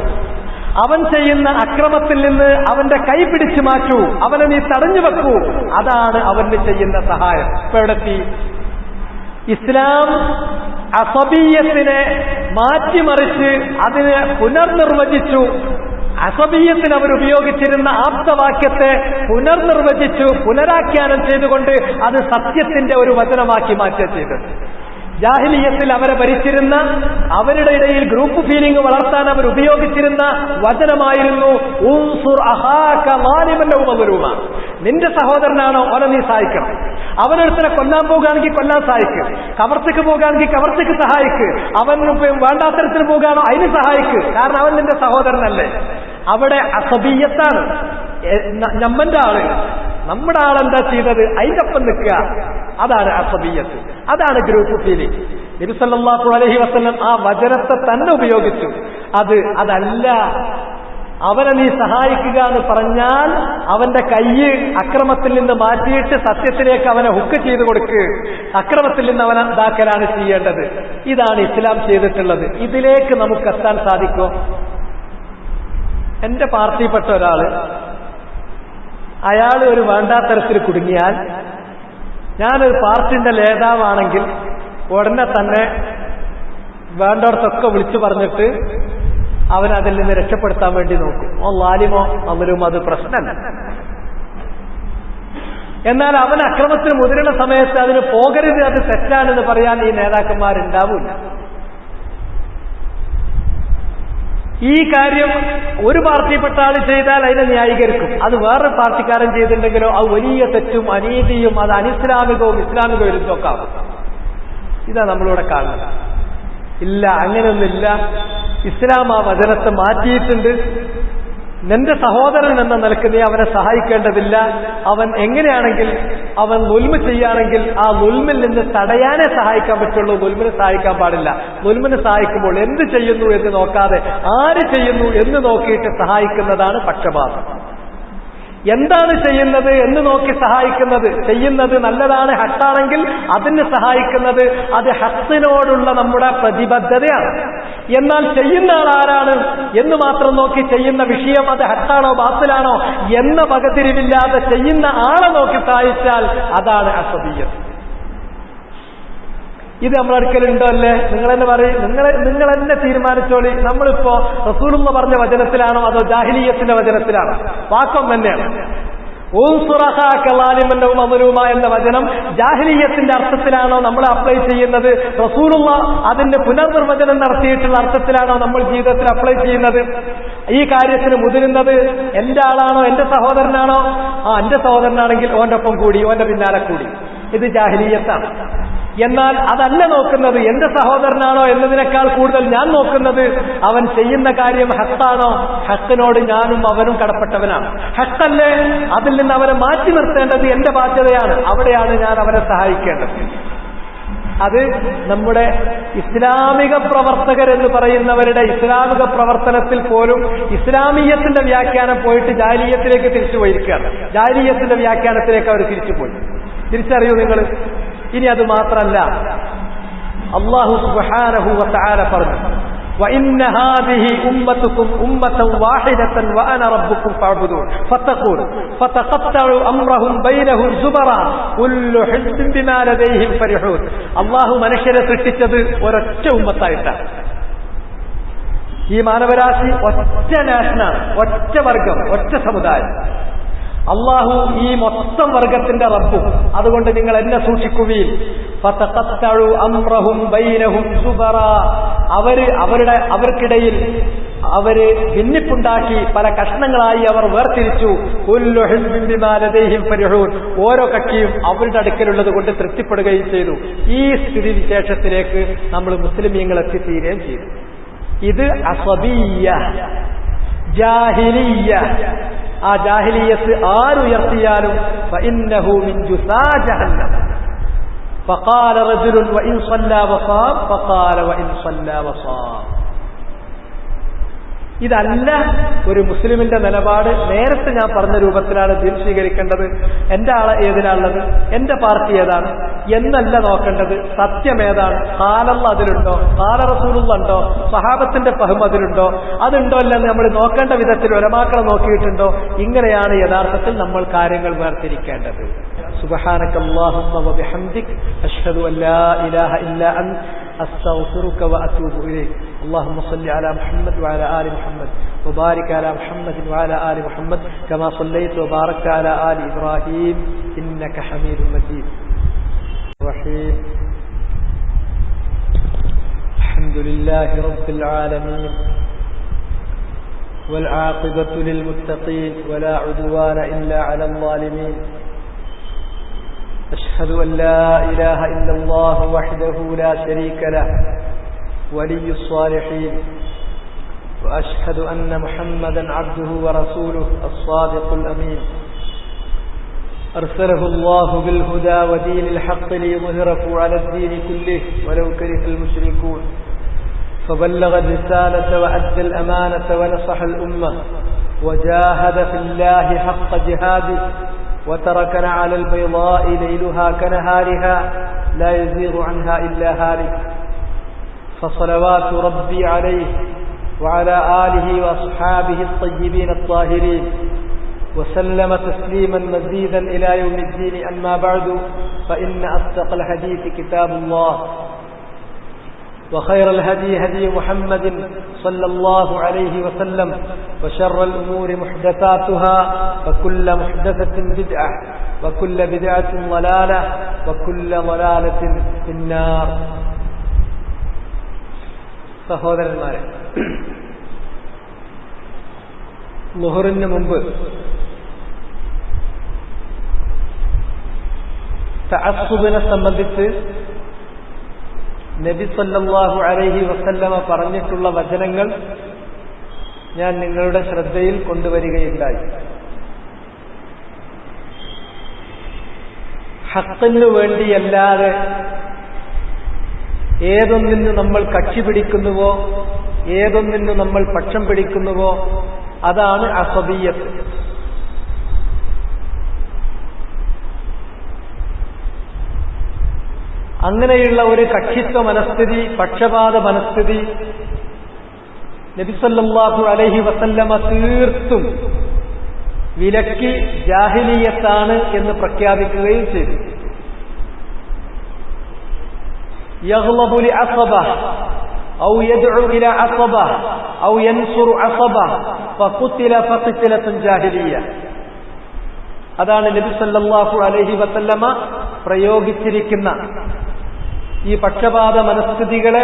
അവൻ ചെയ്യുന്ന അക്രമത്തിൽ നിന്ന് അവന്റെ കൈ പിടിച്ചു മാറ്റൂ, അവനെ നീ തടഞ്ഞു വെക്കൂ, അതാണ് അവന് ചെയ്യുന്ന സഹായം. ഇപ്പൊ എവിടെത്തി? ഇസ്ലാം അസബിയത്തിനെ മാറ്റിമറിച്ച് അതിനെ പുനർനിർവചിച്ചു. അസബിയത്തിന് അവരുപയോഗിച്ചിരുന്ന ആപ്തവാക്യത്തെ പുനർനിർവചിച്ചു, പുനരാഖ്യാനം ചെയ്തുകൊണ്ട് അത് സത്യത്തിന്റെ ഒരു വചനമാക്കി മാറ്റുക ചെയ്തത്. ജാഹിലിയത്തിൽ അവരെ ഭരിച്ചിരുന്ന, അവരുടെ ഇടയിൽ ഗ്രൂപ്പ് ഫീലിംഗ് വളർത്താൻ അവർ ഉപയോഗിച്ചിരുന്ന വചനമായിരുന്നു ഉൻസുർ അഹാക ളാലിമൻ ഔ മദ്ലൂമ. നിന്റെ സഹോദരനാണോ അവനെ നീ സഹായിക്കണം. അവനൊരുത്തനെ കൊല്ലാൻ പോകുകയാണെങ്കിൽ കൊല്ലാൻ സഹായിക്കുക, കവർച്ചയ്ക്ക് പോകുകയാണെങ്കിൽ കവർച്ചയ്ക്ക് സഹായിക്കുക, അവൻ വേണ്ടാത്തരത്തിന് പോകുകയാണോ അതിന് സഹായിക്കുക, കാരണം അവൻ നിന്റെ സഹോദരനല്ലേ. അവിടെ അസബിയത്താണ്. നമ്മന്റെ ആള്, നമ്മുടെ ആളെന്താ ചെയ്തത് അതിന്റെ ഒപ്പം നിൽക്കുക, അതാണ് അസബിയത്ത്, അതാണ് ഗ്രൂപ്പ് ഫീലിംഗ്. നബി സല്ലല്ലാഹു അലൈഹി വസല്ലം ആ വചനത്തെ തന്നെ ഉപയോഗിച്ചു. അതല്ല, അവനെ നീ സഹായിക്കുക എന്ന് പറഞ്ഞാൽ അവന്റെ കയ്യ് അക്രമത്തിൽ നിന്ന് മാറ്റിയിട്ട് സത്യത്തിലേക്ക് അവനെ ഹുക്ക് ചെയ്തു കൊടുക്കുക, അക്രമത്തിൽ നിന്ന് അവനെ ഇതാക്കലാണ് ചെയ്യേണ്ടത്. ഇതാണ് ഇസ്ലാം ചെയ്തിട്ടുള്ളത്. ഇതിലേക്ക് നമുക്ക് എത്താൻ സാധിക്കും? എന്റെ പാർട്ടിയിൽപ്പെട്ട ഒരാള്, അയാൾ ഒരു വേണ്ടാത്തരത്തിൽ കുടുങ്ങിയാൽ, ഞാനൊരു പാർട്ടിന്റെ നേതാവാണെങ്കിൽ ഉടനെ തന്നെ വേണ്ടവർക്കൊക്കെ വിളിച്ചു പറഞ്ഞിട്ട് അവനതിൽ നിന്ന് രക്ഷപ്പെടുത്താൻ വേണ്ടി നോക്കും. ലാലിമോ അവരും അത് പ്രശ്നമല്ല. എന്നാൽ അവൻ അക്രമത്തിന് മുതിരുന്ന സമയത്ത് അതിന് പോകരുത്, അത് തെറ്റാണെന്ന് പറയാൻ ഈ നേതാക്കന്മാരുണ്ടാവില്ല. ഈ കാര്യം ഒരു പാർട്ടിപ്പെട്ട ആൾ ചെയ്താൽ അതിനെ ന്യായീകരിക്കും. അത് വേറൊരു പാർട്ടിക്കാരൻ ചെയ്തിട്ടുണ്ടെങ്കിലോ അത് വലിയ തെറ്റും അനീതിയും, അത് അനിസ്ലാമികവും ഇസ്ലാമിക വിരുദ്ധമൊക്കെ ആവും. ഇതാ നമ്മളിവിടെ കാണുന്നത്. ഇല്ല, അങ്ങനെയൊന്നുമില്ല. ഇസ്ലാം ആ വചനത്തെ മാറ്റിയിട്ടുണ്ട്. നിന്റെ സഹോദരൻ എന്ന നിലക്ക് നീ അവനെ സഹായിക്കേണ്ടതില്ല. അവൻ എങ്ങനെയാണെങ്കിൽ അവൻ നുൽമ ചെയ്യുകയാണെങ്കിൽ ആ നുൽമിൽ നിന്ന് തടയാനേ സഹായിക്കാൻ പറ്റുള്ളൂ, നുൽമിനെ സഹായിക്കാൻ പാടില്ല. നുൽമിനെ സഹായിക്കുമ്പോൾ എന്ത് ചെയ്യുന്നു എന്ന് നോക്കാതെ ആര് ചെയ്യുന്നു എന്ന് നോക്കിയിട്ട് സഹായിക്കുന്നതാണ് പക്ഷപാതം. എന്താണ് ചെയ്യുന്നത് എന്ന് നോക്കി സഹായിക്കുന്നത്, ചെയ്യുന്നത് നല്ലതാണ്, ഹത്താണെങ്കിൽ അതിന് സഹായിക്കുന്നത്, അത് ഹത്തിനോടുള്ള നമ്മുടെ പ്രതിബദ്ധതയാണ്. എന്നാൽ ചെയ്യുന്ന ആൾ ആരാണ് എന്ന് മാത്രം നോക്കി ചെയ്യുന്ന വിഷയം അത് ഹത്താണോ ബാത്തിലാണോ എന്ന വകതിരിവില്ലാതെ ചെയ്യുന്ന ആളെ നോക്കി സഹായിച്ചാൽ അതാണ് അസബിയ്യത്ത്. ഇത് നമ്മളടുക്കലുണ്ടോ അല്ലേ? നിങ്ങൾ തന്നെ പറയും, നിങ്ങൾ തന്നെ തീരുമാനിച്ചോളി. നമ്മളിപ്പോ റസൂലുള്ള പറഞ്ഞ വചനത്തിലാണോ അതോ ജാഹിലിയത്തിന്റെ വചനത്തിലാണോ? വാക്കം തന്നെയാണ്. എന്ന വചനം ജാഹിലിയത്തിന്റെ അർത്ഥത്തിലാണോ നമ്മൾ അപ്ലൈ ചെയ്യുന്നത്? റസൂലുള്ള അതിന്റെ പുനർനിർവചനം നടത്തിയിട്ടുള്ള അർത്ഥത്തിലാണോ നമ്മൾ ജീവിതത്തിൽ അപ്ലൈ ചെയ്യുന്നത്? ഈ കാര്യത്തിന് മുതിരുന്നത് എന്റെ ആളാണോ എന്റെ സഹോദരനാണോ? എന്റെ സഹോദരനാണെങ്കിൽ ഓന്റെ ഒപ്പം കൂടി, ഓന്റെ പിന്നാലെ കൂടി. ഇത് ജാഹിലിയത്താണ്. എന്നാൽ അതല്ല നോക്കുന്നത്, എന്റെ സഹോദരനാണോ എന്നതിനേക്കാൾ കൂടുതൽ ഞാൻ നോക്കുന്നത് അവൻ ചെയ്യുന്ന കാര്യം ഹത്താണോ, ഹത്തിനോട് ഞാനും അവനും കടപ്പെട്ടവനാണ്. ഹത്തല്ലേ, അതിൽ നിന്ന് അവനെ മാറ്റി നിർത്തേണ്ടത് എന്റെ ബാധ്യതയാണ്. അവിടെയാണ് ഞാൻ അവനെ സഹായിക്കേണ്ടത്. അത് നമ്മുടെ ഇസ്ലാമിക പ്രവർത്തകരെന്ന് പറയുന്നവരുടെ ഇസ്ലാമിക പ്രവർത്തനത്തിൽ പോലും ഇസ്ലാമീയത്തിന്റെ വ്യാഖ്യാനം പോയിട്ട് ജാഹിലിയത്തിലേക്ക് തിരിച്ചു പോയിരിക്കുകയാണ്. ജാഹിലിയത്തിന്റെ വ്യാഖ്യാനത്തിലേക്ക് അവർ തിരിച്ചുപോയി. തിരിച്ചറിയൂ നിങ്ങൾ. ഇനി അത് മാത്രമല്ല, അല്ലാഹു സുബ്ഹാനഹു വ തആല പറഞ്ഞു, وَإِنَّ هَذِهِ أُمَّتُكُمْ أُمَّةً وَاحِدَةً وَأَنَا رَبُّكُمْ فَاعْبُدُونِ فَتَقَطَّعُوا أَمْرَهُم بَيْنَهُمْ زُبَرًا كُلُّ حِزْبٍ بِمَا لَدَيْهِمْ فَرِحُونَ. അല്ലാഹു മനുഷ്യരെ സൃഷ്ടിച്ചത് ഒരൊറ്റ ഉമ്മത്തായിട്ടാണ്. ഈ മാനവരാശി ഒറ്റ നാഷനാണ്, ഒറ്റ വർഗം, ഒറ്റ സമുദായം. അള്ളാഹു ഈ മൊത്തം വർഗത്തിന്റെ റബ്ബും. അതുകൊണ്ട് നിങ്ങൾ എന്നെ സൂക്ഷിക്കുകയും ഫതഖത്തഉ അംറഹും ബൈനഹും സുബറാ, അവർക്കിടയിൽ അവര് ഭിന്നിപ്പുണ്ടാക്കി പല കഷ്ണങ്ങളായി അവർ വേർതിരിച്ചു. കുല്ലു ഹിസ്ബിൻ ബിമാ ലദൈഹിം ഫരിഹൂൻ, ഓരോ കക്ഷിയും അവരുടെ അടുക്കലുള്ളത് കൊണ്ട് തൃപ്തിപ്പെടുകയും ചെയ്തു. ഈ സ്ഥിതിവിശേഷത്തിലേക്ക് നമ്മൾ മുസ്ലിമീങ്ങൾ എത്തിത്തീരുകയും ചെയ്തു. ഇത് അസബിയ്യ, ജാഹിലിയ്യ, ആ ജാഹിലിയത്ത് ആരുയർത്തിയാലും ഫഇന്നഹു മിൻ ജുസാ ജഹന്നം. ഫഖാല റജുലുൻ വഇൻ സ്വല്ലാ വസാം ഫഖാല വഇൻ സ്വല്ലാ വസാം. ഇതല്ല ഒരു മുസ്ലിമിന്റെ നിലപാട്. നേരത്തെ ഞാൻ പറഞ്ഞ രൂപത്തിലാണ് ദീൻ സ്വീകരിക്കേണ്ടത്. എന്റെ ആളെ ഏതിനാണുള്ളത്, എന്റെ പാർട്ടി ഏതാണ് എന്നല്ല നോക്കേണ്ടത്. സത്യം ഏതാണ്? ഖാലല്ലാഹ് അതിലുണ്ടോ, ഖാല റസൂലുള്ളാഹ് ഉണ്ടോ, സഹാബത്തിന്റെ ഫഹം അതിലുണ്ടോ, അതുണ്ടോ അല്ലെന്ന് നമ്മൾ നോക്കേണ്ട വിധത്തിൽ ഉലമാക്കളെ നോക്കിയിട്ടുണ്ടോ? ഇങ്ങനെയാണ് യഥാർത്ഥത്തിൽ നമ്മൾ കാര്യങ്ങൾ വേർതിരിക്കേണ്ടത്. സുബ്ഹാനകല്ലാഹുമ്മ വബിഹംദിക അഷ്ഹദു അൻ ലാ ഇലാഹ ഇല്ലാ അൻത അസ്തഗ്ഫിറുക വഅതൂബു ഇലൈക്. اللهم صل على محمد وعلى آل محمد وبارك على محمد وعلى آل محمد كما صليت وباركت على آل إبراهيم إنك حميد مجيد. الرحيم. الحمد لله رب العالمين والعاقبة للمتقين ولا عدوان إلا على الظالمين. أشهد أن لا إله إلا الله وحده لا شريك له ولي الصالحين، وأشهد أن محمدا عبده ورسوله الصادق الأمين، أرسله الله بالهدى ودين الحق ليظهره على الدين كله ولو كره المشركون، فبلغ الرسالة وأدى الأمانة ونصح الأمة وجاهد في الله حق جهاده وتركنا على البيضاء ليلها كنهارها لا يزيغ عنها إلا هالك، فصلوات ربي عليه وعلى آله وأصحابه الطيبين الطاهرين وسلم تسليما مزيدا إلى يوم الدين. أما بعد، فإن أصدق الحديث كتاب الله وخير الهدي هدي محمد صلى الله عليه وسلم وشر الأمور محدثاتها وكل محدثة بدعة وكل بدعة ضلالة وكل ضلالة في النار. സഹോദരന്മാരെ, ളുഹറിന് മുമ്പ് തഅസ്സുബിനെ സംബന്ധിച്ച് നബി സല്ലല്ലാഹു അലൈഹി വസല്ലമ പറഞ്ഞിട്ടുള്ള വചനങ്ങൾ ഞാൻ നിങ്ങളുടെ ശ്രദ്ധയിൽ കൊണ്ടുവരികയുണ്ടായി. ഹഖിനു വേണ്ടിയല്ലാതെ ഏതൊന്നിന് നമ്മൾ കക്ഷി പിടിക്കുന്നുവോ, ഏതൊന്നിന് നമ്മൾ പക്ഷം പിടിക്കുന്നുവോ, അതാണ് അസബിയ്യത്ത്. അങ്ങനെയുള്ള ഒരു കക്ഷിത്വ മനസ്ഥിതി, പക്ഷപാത മനസ്ഥിതി നബി സല്ലല്ലാഹു അലൈഹി വസല്ലമ തീർത്തും വിലക്കി ജാഹിലിയത്താണ് എന്ന് പ്രഖ്യാപിക്കുകയും ചെയ്തു. يغلب لعصبة أو يدعو إلى عصبة أو ينصر عصبة فقتل فقتلة جاهلية. അതാണ് നബി സല്ലല്ലാഹു അലൈഹി വസല്ലമ പ്രയോഗിച്ചിരിക്കുന്ന ഈ പക്ഷപാത മനസ്ഥിതികളെ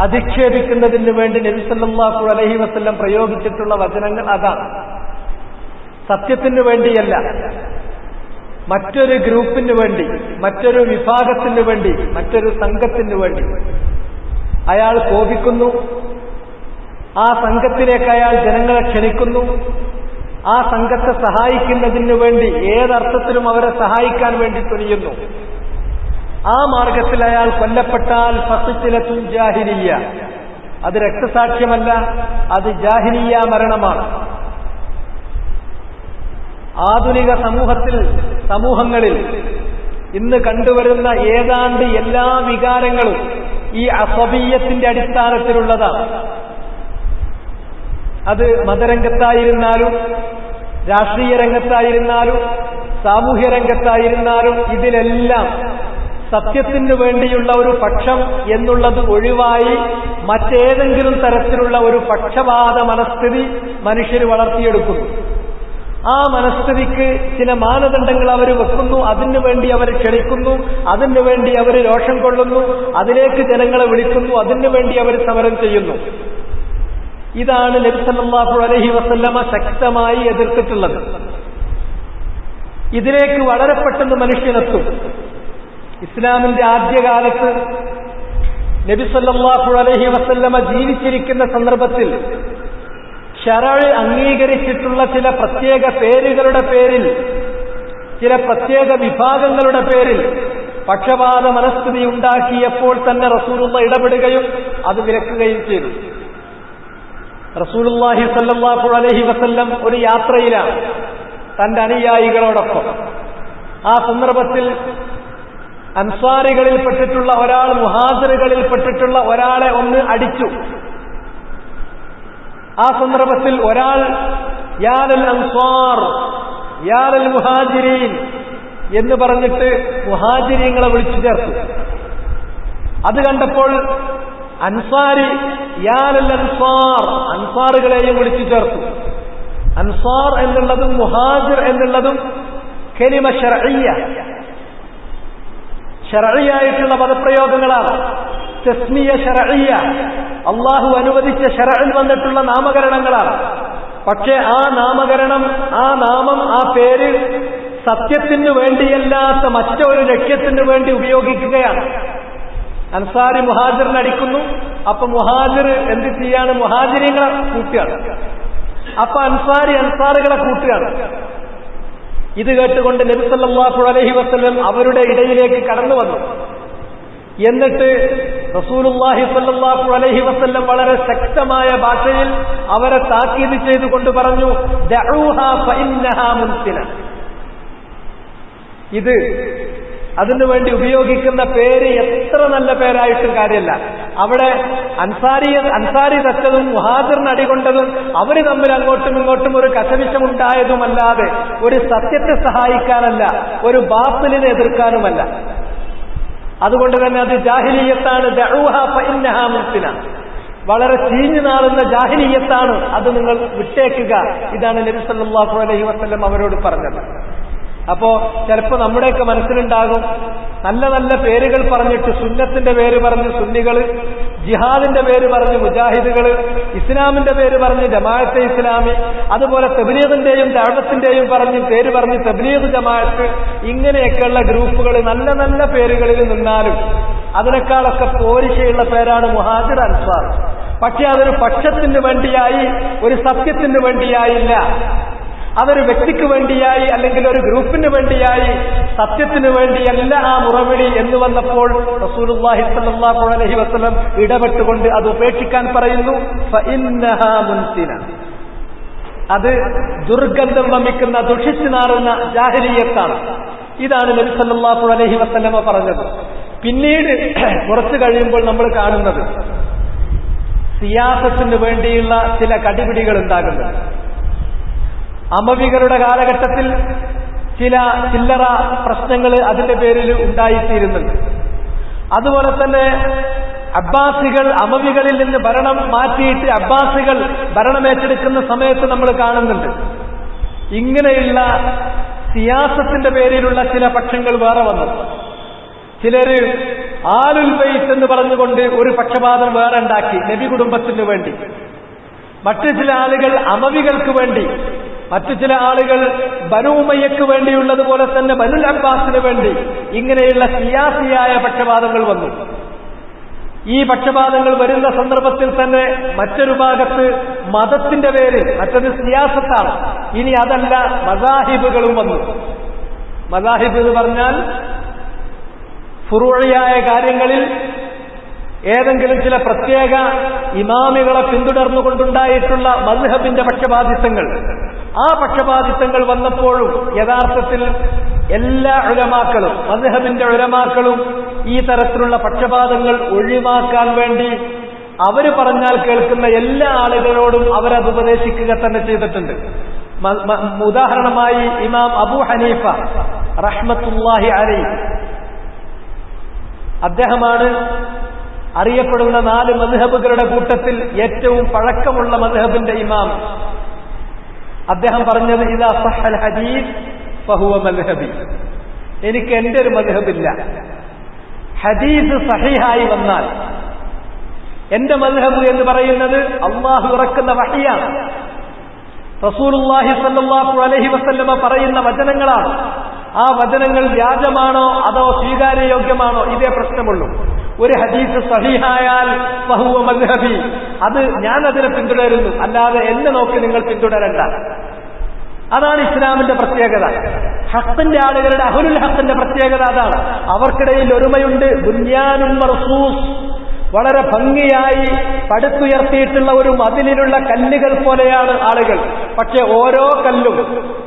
അധിക്ഷേപിക്കുന്നതിന് വേണ്ടി നബി സല്ലല്ലാഹു അലൈഹി വസല്ലം പ്രയോഗിച്ചിട്ടുള്ള വചനങ്ങൾ അതാണ്. സത്യത്തിന് വേണ്ടിയല്ല, മറ്റൊരു ഗ്രൂപ്പിന് വേണ്ടി, മറ്റൊരു വിഭാഗത്തിന് വേണ്ടി, മറ്റൊരു സംഘത്തിന് വേണ്ടി അയാൾ കോപിക്കുന്നു. ആ സംഘത്തിലേക്ക് അയാൾ ജനങ്ങളെ ക്ഷണിക്കുന്നു. ആ സംഘത്തെ സഹായിക്കുന്നതിന് വേണ്ടി ഏതർത്ഥത്തിലും അവരെ സഹായിക്കാൻ വേണ്ടി തുനിയുന്നു. ആ മാർഗത്തിൽ അയാൾ കൊല്ലപ്പെട്ടാൽ ഫഖിലത്തുൻ ജാഹിലിയ്യ, അത് രക്തസാക്ഷ്യമല്ല, അത് ജാഹിലിയ്യ മരണമാണ്. ആധുനിക സമൂഹങ്ങളിൽ ഇന്ന് കണ്ടുവരുന്ന ഏതാണ്ട് എല്ലാ വികാരങ്ങളും ഈ അസബിയ്യത്തിന്റെ അടിസ്ഥാനത്തിലുള്ളതാണ്. അത് മതരംഗത്തായിരുന്നാലും രാഷ്ട്രീയ രംഗത്തായിരുന്നാലും സാമൂഹ്യ രംഗത്തായിരുന്നാലും ഇതിലെല്ലാം സത്യത്തിനു വേണ്ടിയുള്ള ഒരു പക്ഷം എന്നുള്ളത് ഒഴിവായി മറ്റേതെങ്കിലും തരത്തിലുള്ള ഒരു പക്ഷപാത മനസ്ഥിതി മനുഷ്യർ വളർത്തിയെടുക്കുന്നു. ആ മനസ്ഥിതിക്ക് ചില മാനദണ്ഡങ്ങൾ അവർ വെക്കുന്നു, അതിനു വേണ്ടി അവർ ക്ഷണിക്കുന്നു, അതിനു വേണ്ടി അവർ രോഷം കൊള്ളുന്നു, അതിലേക്ക് ജനങ്ങളെ വിളിക്കുന്നു, അതിനു വേണ്ടി അവർ സമരം ചെയ്യുന്നു. ഇതാണ് നബി സല്ലല്ലാഹു അലൈഹി വസല്ലമ ശക്തമായി എതിർത്തിട്ടുള്ളത്. ഇതിലേക്ക് വളരെ പെട്ടെന്ന് മനുഷ്യനെത്തും. ഇസ്ലാമിന്റെ ആദ്യകാലത്ത് നബി സല്ലല്ലാഹു അലൈഹി വസല്ലമ ജീവിച്ചിരിക്കുന്ന സന്ദർഭത്തിൽ ശറഅ് അംഗീകരിച്ചിട്ടുള്ള ചില പ്രത്യേക പേരുകളുടെ പേരിൽ, ചില പ്രത്യേക വിഭാഗങ്ങളുടെ പേരിൽ പക്ഷപാത മനസ്ഥിതി ഉണ്ടാക്കിയപ്പോൾ തന്നെ റസൂലുള്ളാഹി ഇടപെടുകയും അത് വിലക്കുകയും ചെയ്തു. റസൂലുള്ളാഹി സ്വല്ലല്ലാഹു അലൈഹി വസല്ലം ഒരു യാത്രയിലാണ് തന്റെ അനുയായികളോടൊപ്പം. ആ സന്ദർഭത്തിൽ അൻസാരികളിൽപ്പെട്ടിട്ടുള്ള ഒരാൾ മുഹാജിറുകളിൽപ്പെട്ടിട്ടുള്ള ഒരാളെ ഒന്ന് അടിച്ചു. ആ സന്ദർഭത്തിൽ ഒരാൾ യാലൽ അൻസാർ യാലൽ മുഹാജിരീൻ എന്ന് പറഞ്ഞിട്ട് മുഹാജിരീങ്ങളെ വിളിച്ചു ചേർത്തു. അത് കണ്ടപ്പോൾ അൻസാരി യാലൽ അൻസാർ അൻസാറുകളെയും വിളിച്ചു ചേർത്തു. അൻസാർ എന്നുള്ളതും മുഹാജിർ എന്നുള്ളതും കലിമ ശർഇയ്യ, ശർഇയ്യായിട്ടുള്ള പദപ്രയോഗങ്ങളാണ്. തസ്മിയ ശർഇയ്യ, അള്ളാഹു അനുവദിച്ച ശർഇൽ വന്നിട്ടുള്ള നാമകരണങ്ങളാണ്. പക്ഷേ ആ നാമകരണം, ആ നാമം, ആ പേര് സത്യത്തിന് വേണ്ടിയല്ലാത്ത മറ്റൊരു ലക്ഷ്യത്തിന് വേണ്ടി ഉപയോഗിക്കുകയാണ്. അൻസാരി മുഹാജിറിനെ അടിക്കുന്നു. അപ്പൊ മുഹാജിർ എന്ത് ചെയ്യാണ്? മുഹാജിരിങ്ങളെ കൂട്ടുകയാണ്. അപ്പൊ അൻസാരി അൻസാറുകളെ കൂട്ടുകയാണ്. ഇത് കേട്ടുകൊണ്ട് നബി സല്ലല്ലാഹു അലൈഹി വസല്ലം അവരുടെ ഇടയിലേക്ക് കടന്നു വന്നു. എന്നിട്ട് റസൂലുള്ളാഹി സ്വല്ലല്ലാഹു അലൈഹി വസല്ലം വളരെ ശക്തമായ ഭാഷയിൽ അവരെ താക്കീത് ചെയ്തുകൊണ്ട് പറഞ്ഞു, ദഊഹാ ഫഇന്നഹാ മുൻസിന. ഇത് അതിനുവേണ്ടി ഉപയോഗിക്കുന്ന പേര് എത്ര നല്ല പേരായിട്ടും കാര്യമല്ല. അവിടെ അൻസാരി തച്ചതും മുഹാജിറിന് അടികൊണ്ടതും അവര് തമ്മിൽ അങ്ങോട്ടും ഇങ്ങോട്ടും ഒരു കശവിശമുണ്ടായതുമല്ലാതെ ഒരു സത്യത്തെ സഹായിക്കാനല്ല, ഒരു ബാത്തിലിനെ എതിർക്കാനുമല്ല. അതുകൊണ്ട് തന്നെ അത് ജാഹിലിയ്യത്താണ്. ദഊഹാ ഫഇന്നഹാ മുൻസിന, വളരെ ചീഞ്ഞു നാളുന്ന ജാഹിലിയ്യത്താണ്, അത് നിങ്ങൾ വിട്ടേക്കുക. ഇതാണ് നബി സല്ലല്ലാഹു അലൈഹി വസല്ലം അവരോട് പറഞ്ഞത്. അപ്പോ ചിലപ്പോ നമ്മുടെയൊക്കെ മനസ്സിലുണ്ടാകും, നല്ല നല്ല പേരുകൾ പറഞ്ഞിട്ട് സുന്നത്തിന്റെ പേര് പറഞ്ഞ് സുന്നികള്, ജിഹാദിന്റെ പേര് പറഞ്ഞ് മുജാഹിദുകള്, ഇസ്ലാമിന്റെ പേര് പറഞ്ഞ് ജമാഅത്തെ ഇസ്ലാമി, അതുപോലെ തബ്ലീഗിന്റെയും ദഅവത്തിന്റെയും പേര് പറഞ്ഞ് തബ്ലീഗ് ജമാഅത്ത്, ഇങ്ങനെയൊക്കെയുള്ള ഗ്രൂപ്പുകൾ നല്ല നല്ല പേരുകളിൽ നിന്നാലും അതിനേക്കാളൊക്കെ പോരിശയുള്ള പേരാണ് മുഹാജിർ അൻസാർ. പക്ഷെ അതൊരു പക്ഷത്തിന് വേണ്ടിയായി, ഒരു സത്യത്തിന് വേണ്ടിയായില്ല. അതൊരു വ്യക്തിക്ക് വേണ്ടിയായി അല്ലെങ്കിൽ ഒരു ഗ്രൂപ്പിന് വേണ്ടിയായി, സത്യത്തിന് വേണ്ടിയല്ല ആ മുറവിളി എന്ന് വന്നപ്പോൾ റസൂലുള്ളാഹി സ്വല്ലല്ലാഹു അലൈഹി വസല്ലം ഇടപെട്ടുകൊണ്ട് അത് ഉപേക്ഷിക്കാൻ പറയുന്നു. ഫഇന്നഹാ മുൻസിന, അത് ദുർഗന്ധം വമിക്കുന്ന, ദുഷിച്ചു നാറുന്ന ജാഹിലിയ്യത്താണ്. ഇതാണ് നബി സല്ലല്ലാഹു അലൈഹി വസല്ലമ പറഞ്ഞത്. പിന്നീട് കുറച്ചു കഴിയുമ്പോൾ നമ്മൾ കാണുന്നത് സിയാസത്തിന് വേണ്ടിയുള്ള ചില കടിപിടികൾ ഉണ്ടാകുന്നത്. അമവികളുടെ കാലഘട്ടത്തിൽ ചില ചില്ലറ പ്രശ്നങ്ങൾ അതിന്റെ പേരിൽ ഉണ്ടായിത്തീരുന്നുണ്ട്. അതുപോലെ തന്നെ അബ്ബാസികൾ അമവികളിൽ നിന്ന് ഭരണം മാറ്റിയിട്ട് അബ്ബാസികൾ ഭരണമേറ്റെടുക്കുന്ന സമയത്ത് നമ്മൾ കാണുന്നുണ്ട്. ഇങ്ങനെയുള്ള സിയാസത്തിന്റെ പേരിലുള്ള ചില പക്ഷങ്ങൾ വേറെ വന്നു. ചിലര് ആലുൽ ബൈത്ത് എന്ന് പറഞ്ഞുകൊണ്ട് ഒരു പക്ഷപാതം വേറെ ഉണ്ടാക്കി നബി കുടുംബത്തിന് വേണ്ടി. മറ്റു ചില ആളുകൾ അമവികൾക്ക് വേണ്ടി, മറ്റു ചില ആളുകൾ ബനൂ ഉമയ്യക്ക് വേണ്ടിയുള്ളതുപോലെ തന്നെ ബനുൽ അബ്ബാസിന് വേണ്ടി, ഇങ്ങനെയുള്ള സിയാസിയായ പക്ഷപാതങ്ങൾ വന്നു. ഈ പക്ഷപാതങ്ങൾ വരുന്ന സന്ദർഭത്തിൽ തന്നെ മറ്റൊരു ഭാഗത്ത് മതത്തിന്റെ പേരിൽ, മറ്റൊരു സിയാസത്താണ്. ഇനി അതല്ല, മസാഹിബുകളും വന്നു. മസാഹിബ് എന്ന് പറഞ്ഞാൽ ഫുറൂഇയായ കാര്യങ്ങളിൽ ഏതെങ്കിലും ചില പ്രത്യേക ഇമാമികളെ പിന്തുടർന്നുകൊണ്ടുണ്ടായിട്ടുള്ള മദ്ഹബിന്റെ പക്ഷപാതിത്വങ്ങൾ. ആ പക്ഷപാതിത്വങ്ങൾ വന്നപ്പോഴും യഥാർത്ഥത്തിൽ എല്ലാ ഉലമാക്കളും, മദ്ഹബിന്റെ ഉലമാക്കളും ഈ തരത്തിലുള്ള പക്ഷപാതങ്ങൾ ഒഴിവാക്കാൻ വേണ്ടി അവര് പറഞ്ഞാൽ കേൾക്കുന്ന എല്ലാ ആളുകളോടും അവരത് ഉപദേശിക്കുക തന്നെ ചെയ്തിട്ടുണ്ട്. ഉദാഹരണമായി ഇമാം അബൂ ഹനീഫ റഹ്മത്തുള്ളാഹി അലൈഹി, അദ്ദേഹമാണ് അറിയപ്പെടുന്ന 4 മദ്ഹബുകളുടെ കൂട്ടത്തിൽ ഏറ്റവും പഴക്കമുള്ള മദ്ഹബിന്റെ ഇമാം. അദ്ദേഹം പറഞ്ഞത്, ഇദാ സഹൽ ഹദീസ് ഫഹുവ മദ്ഹബി, എനിക്ക് എന്റെ ഒരു മദ്ഹബില്ല. ഹദീസ് സഹീഹായി വന്നാൽ എന്റെ മദ്ഹബ് എന്ന് പറയുന്നത് അള്ളാഹു ഇറക്കുന്ന വഹിയാണ്, റസൂലുള്ളാഹി സ്വല്ലല്ലാഹു അലൈഹി വസല്ലമ പറയുന്ന വചനങ്ങളാണ്. ആ വചനങ്ങൾ വ്യാജമാണോ അതോ സ്വീകാര്യയോഗ്യമാണോ, ഇതേ പ്രശ്നമുള്ളൂ. ഒരു ഹദീസ് സഹീഹായാൽ ഫഹുവ മദ്ഹബി, അത് ഞാൻ അതിനെ പിന്തുടരുന്നു, അല്ലാതെ എന്നെ നോക്കി നിങ്ങൾ പിന്തുടരണ്ട. അതാണ് ഇസ്ലാമിന്റെ പ്രത്യേകത. ഹഖിന്റെ ആളുകളുടെ, അഹ്ലുൽ ഹഖിന്റെ പ്രത്യേകത അതാണ്. അവർക്കിടയിൽ ഒരുമയുണ്ട്. ബുന്യാനുൻ മർസൂസ്, വളരെ ഭംഗിയായി പടുത്തുയർത്തിയിട്ടുള്ള ഒരു മതിലിലുള്ള കല്ലുകൾ പോലെയാണ് ആളുകൾ. പക്ഷെ ഓരോ കല്ലും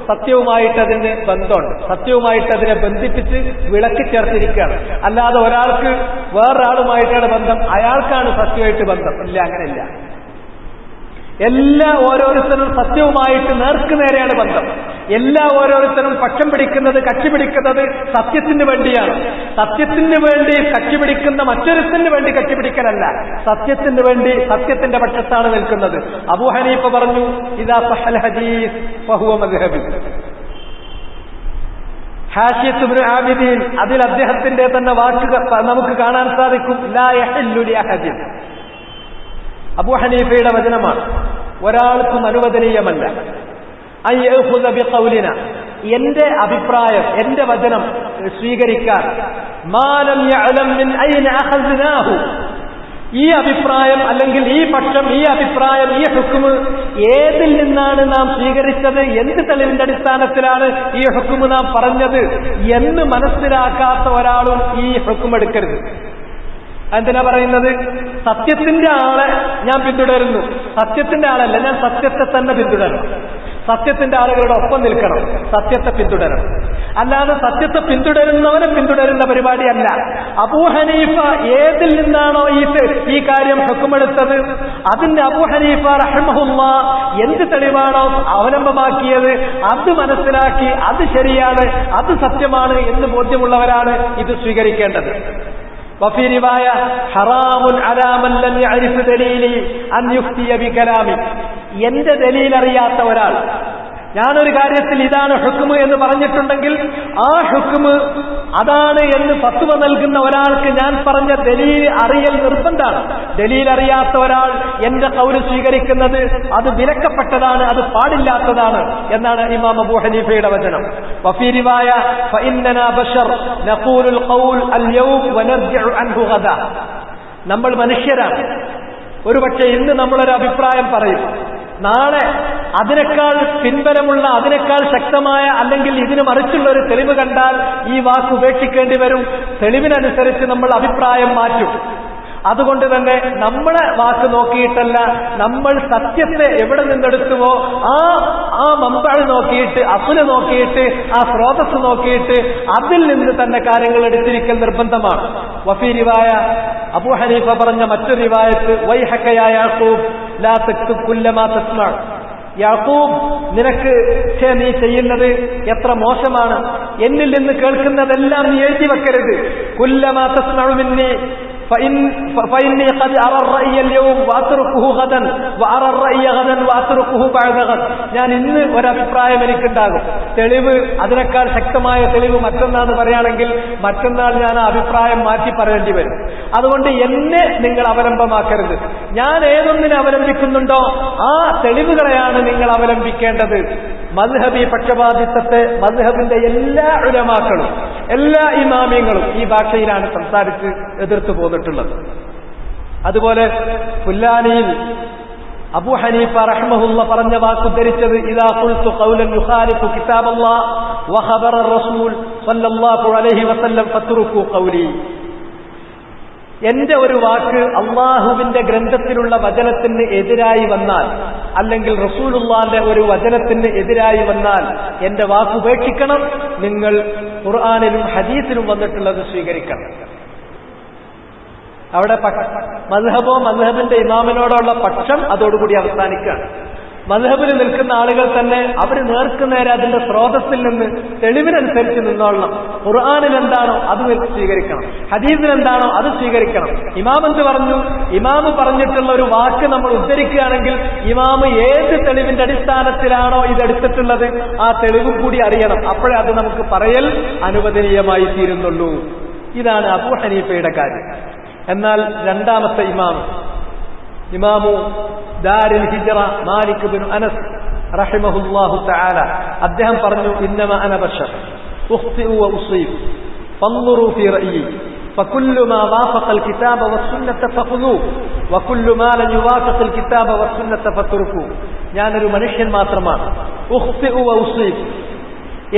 സത്യവുമായിട്ടതിന് ബന്ധമുണ്ട്, സത്യവുമായിട്ടതിനെ ബന്ധിപ്പിച്ച് വിളക്കി ചേർത്തിരിക്കുകയാണ്. അല്ലാതെ ഒരാൾക്ക് വേറൊരാളുമായിട്ടാണ് ബന്ധം, അയാൾക്കാണ് സത്യമായിട്ട് ബന്ധം, ഇല്ല, അങ്ങനെയില്ല. ഓരോരുത്തരും സത്യവുമായിട്ട് നേർക്കുനേരെയാണ് ബന്ധം. ഓരോരുത്തരും പക്ഷം പിടിക്കുന്നത്, കക്ഷി പിടിക്കുന്നത് സത്യത്തിന് വേണ്ടിയാണ്. സത്യത്തിന് വേണ്ടി കക്ഷി പിടിക്കുന്ന മറ്റൊരുത്തിന് വേണ്ടി കക്ഷി പിടിക്കലല്ല, സത്യത്തിന് വേണ്ടി സത്യത്തിന്റെ പക്ഷത്താണ് നിൽക്കുന്നത്. അബൂ ഹനീഫ പറഞ്ഞു, ഇദാ സഹൽ ഹദീസ് ഫഹുവ മദ്ഹബി. ഹാശിയത്ത് ഇബ്നു ആബിദീൻ, അതിൽ അദ്ദേഹത്തിന്റെ തന്നെ വാക്കുകൾ നമുക്ക് കാണാൻ സാധിക്കും. ലാ യഹില്ലു ലി അഹദിൻ, അബൂ ഹനീഫയുടെ വചനമാണ്, ഒരാൾക്കും അനുവദനീയമല്ല. അയ്യഖുദ ബിഖൗലിന, എന്റെ അഭിപ്രായം, എന്റെ വചനം സ്വീകരിക്കാൻ, മാ ലം യഅലം മിൻ ഐന അഖദ്നാഹു, ഈ അഭിപ്രായം അല്ലെങ്കിൽ ഈ പക്ഷം, ഈ അഭിപ്രായം, ഈ ഹുക്മ് ഏതിൽ നിന്നാണ് നാം സ്വീകരിച്ചത്, എന്ത് തെളിവിന്റെ അടിസ്ഥാനത്തിലാണ് ഈ ഹുക്മ് നാം പറഞ്ഞത് എന്ന് മനസ്സിലാക്കാത്ത ഒരാളും ഈ ഹുക്മ് എടുക്കരുത്. എന്തിനാ പറയുന്നത്? സത്യത്തിന്റെ ആളെ ഞാൻ പിന്തുടരുന്നു, സത്യത്തിന്റെ ആളല്ല, ഞാൻ സത്യത്തെ തന്നെ പിന്തുടരണം, സത്യത്തിന്റെ ആളുകളുടെ ഒപ്പം നിൽക്കണം, സത്യത്തെ പിന്തുടരണം. അല്ലാതെ സത്യത്തെ പിന്തുടരുന്നവനെ പിന്തുടരുന്ന പരിപാടിയല്ല. അബൂ ഹനീഫ ഏതിൽ നിന്നാണോ ഈ കാര്യം ഹുക്മെടുത്തത്, അതിന്റെ അബൂ ഹനീഫ റഹ്മഹുല്ലാഹ് എന്ത് തെളിവാണോ അവലംബമാക്കിയത് അത് മനസ്സിലാക്കി അത് ശരിയാണ്, അത് സത്യമാണ് എന്ന് ബോധ്യമുള്ളവരാണ് ഇത് സ്വീകരിക്കേണ്ടത്. وفي رواية حرام على من لم يعرف دليلي أن يفتي بكلامي, എന്റെ ദലീൽ അറിയാത്ത ഒരാൾ ഞാനൊരു കാര്യത്തിൽ ഇതാണ് ഹുക്മ് എന്ന് പറഞ്ഞിട്ടുണ്ടെങ്കിൽ ആ ഹുക്മ് അതാണ് എന്ന് ഫത്വ നൽകുന്ന ഒരാൾക്ക് ഞാൻ പറഞ്ഞ ദലീൽ അറിയൽ നിർബന്ധമാണ്. ദലീൽ അറിയാത്ത ഒരാൾ എന്റെ ഖൗൽ സ്വീകരിക്കുന്നത് അത് വിലക്കപ്പെട്ടതാണ്, അത് പാടില്ലാത്തതാണ് എന്നാണ് ഇമാം അബൂ ഹനീഫയുടെ വചനം. വഫീ റിവായ ഫഇന്നനാ ബശർ നഖൂലുൽ ഖൗൽ അൽയൗം വനർജിഉ അൻഹു ഗദാ, നമ്മൾ മനുഷ്യരാണ്, ഒരുപക്ഷെ ഇന്ന് നമ്മളൊരു അഭിപ്രായം പറയും, നാളെ അതിനേക്കാൾ പിൻബലമുള്ള, അതിനേക്കാൾ ശക്തമായ അല്ലെങ്കിൽ ഇതിന് മറിച്ചുള്ള ഒരു തെളിവ് കണ്ടാൽ ഈ വാക്ക് ഉപേക്ഷിക്കേണ്ടി വരും. തെളിവിനനുസരിച്ച് നമ്മൾ അഭിപ്രായം മാറ്റും. അതുകൊണ്ട് തന്നെ നമ്മളെ വാക്ക് നോക്കിയിട്ടല്ല, നമ്മൾ സത്യത്തെ എവിടെ നിന്നെടുത്തുവോ ആ മമ്പഴ നോക്കിയിട്ട്, അസുല നോക്കിയിട്ട്, ആ സ്രോതസ് നോക്കിയിട്ട് അതിൽ നിന്ന് തന്നെ കാര്യങ്ങൾ എടുത്തിരിക്കൽ നിർബന്ധമാണ്. വഫീ റിവായ, അബൂ ഹനീഫ പറഞ്ഞ മറ്റൊരു റിവായത്ത്, വൈഹക യാ യാഖൂബ് ലാ തക്തുബ് കുല്ലമാ തസ്മഅ, യാഖൂബ് നിനക്ക് നീ ചെയ്യുന്നത് എത്ര മോശമാണ്, എന്നിൽ നിന്ന് കേൾക്കുന്നതെല്ലാം നീ എഴുതി വെക്കരുത്. കുല്ലമാ തസ്മഉ മിന്നി فإني قد أرى الرأي اليوم وأتركه غدا وأرى الرأي غدا وأتركه بعد غد, ഞാൻ ഇന്ന് ഒരഭിപ്രായം എനിക്കുണ്ടാകും, തെളിവ് അതിനേക്കാൾ ശക്തമായ തെളിവ് മറ്റൊന്നാന്ന് പറയുകയാണെങ്കിൽ മറ്റന്നാൾ ഞാൻ ആ അഭിപ്രായം മാറ്റി പറയേണ്ടി വരും. അതുകൊണ്ട് എന്നെ നിങ്ങൾ അവലംബമാക്കരുത്. ഞാൻ ഏതൊന്നിനെ അവലംബിക്കുന്നുണ്ടോ ആ തെളിവുകളെയാണ് നിങ്ങൾ അവലംബിക്കേണ്ടത്. മദ്ഹബി പക്ഷപാതിത്വത്തെ മദ്ഹബിന്റെ എല്ലാ ഉലമാക്കളും എല്ലാ ഇമാമിയങ്ങളും ഈ ഭാഷയിലാണ് സംസാരിച്ച് എതിർത്തു പോന്നിട്ടുള്ളത്. അതുപോലെ ഫുല്ലാനിയിൽ അബൂ ഹനീഫ റഹ്മഹുല്ല പറഞ്ഞ വാക്കുദ്ധരിച്ചത്, ഇദാ ഖുൽതു ഖൗലൻ യുഖാലിഫു കിതാബല്ലാഹ് വഖബറ റസൂൽ സല്ലല്ലാഹു അലൈഹി വസല്ലം ഫത്റുകു ഖൗലി, എന്റെ ഒരു വാക്ക് അള്ളാഹുവിന്റെ ഗ്രന്ഥത്തിലുള്ള വചനത്തിന് എതിരായി വന്നാൽ, അല്ലെങ്കിൽ റസൂലുള്ളാഹിന്റെ ഒരു വചനത്തിന് എതിരായി വന്നാൽ എന്റെ വാക്ക് ഉപേക്ഷിക്കണം, നിങ്ങൾ ഖുർആനിലും ഹദീസിലും വന്നിട്ടുള്ളത് സ്വീകരിക്കണം. അവിടെ മദ്ഹബോ മദ്ഹബിന്റെ ഇമാമിനോടുള്ള പക്ഷം അതോടുകൂടി അവസാനിക്കുകയാണ്. മദ്ഹബിൽ നിൽക്കുന്ന ആളുകൾ തന്നെ അവർ നേർക്കുനേരെ അതിന്റെ സ്രോതസ്സിൽ നിന്ന് തെളിവിനനുസരിച്ച് നിന്നോളണം. ഖുർആനിൽ എന്താണോ അത് സ്വീകരിക്കണം, ഹദീസിൽ എന്താണോ അത് സ്വീകരിക്കണം. ഇമാം എന്ത് പറഞ്ഞു, ഇമാമ് പറഞ്ഞിട്ടുള്ള ഒരു വാക്ക് നമ്മൾ ഉദ്ധരിക്കുകയാണെങ്കിൽ ഇമാമ് ഏത് തെളിവിന്റെ അടിസ്ഥാനത്തിലാണോ ഇതെടുത്തിട്ടുള്ളത് ആ തെളിവ് കൂടി അറിയണം. അപ്പോഴേ അത് നമുക്ക് പറയൽ അനുവദനീയമായി തീരുന്നുള്ളൂ. ഇതാണ് അബൂ ഹനീഫയുടെ കാര്യം. എന്നാൽ രണ്ടാമത്തെ ഇമാമു ദാരുൽ ഹിജ്റ മാലിക് ഇബ്നു അനസ് റഹിമഹുല്ലാഹു തആല അദ്ദേഹം പറഞ്ഞു, ഇന്നമാ അന ബശർ أخطئ وأصيب فانظروا في رأيي فكل ما وافق الكتاب والسنة فخذوه وكل ما لم يوافق الكتاب والسنة فاتركوه. ഞാനൊരു മനുഷ്യൻ മാത്രമാണ്. ഉഖ്തിഉ വഉസീബ്,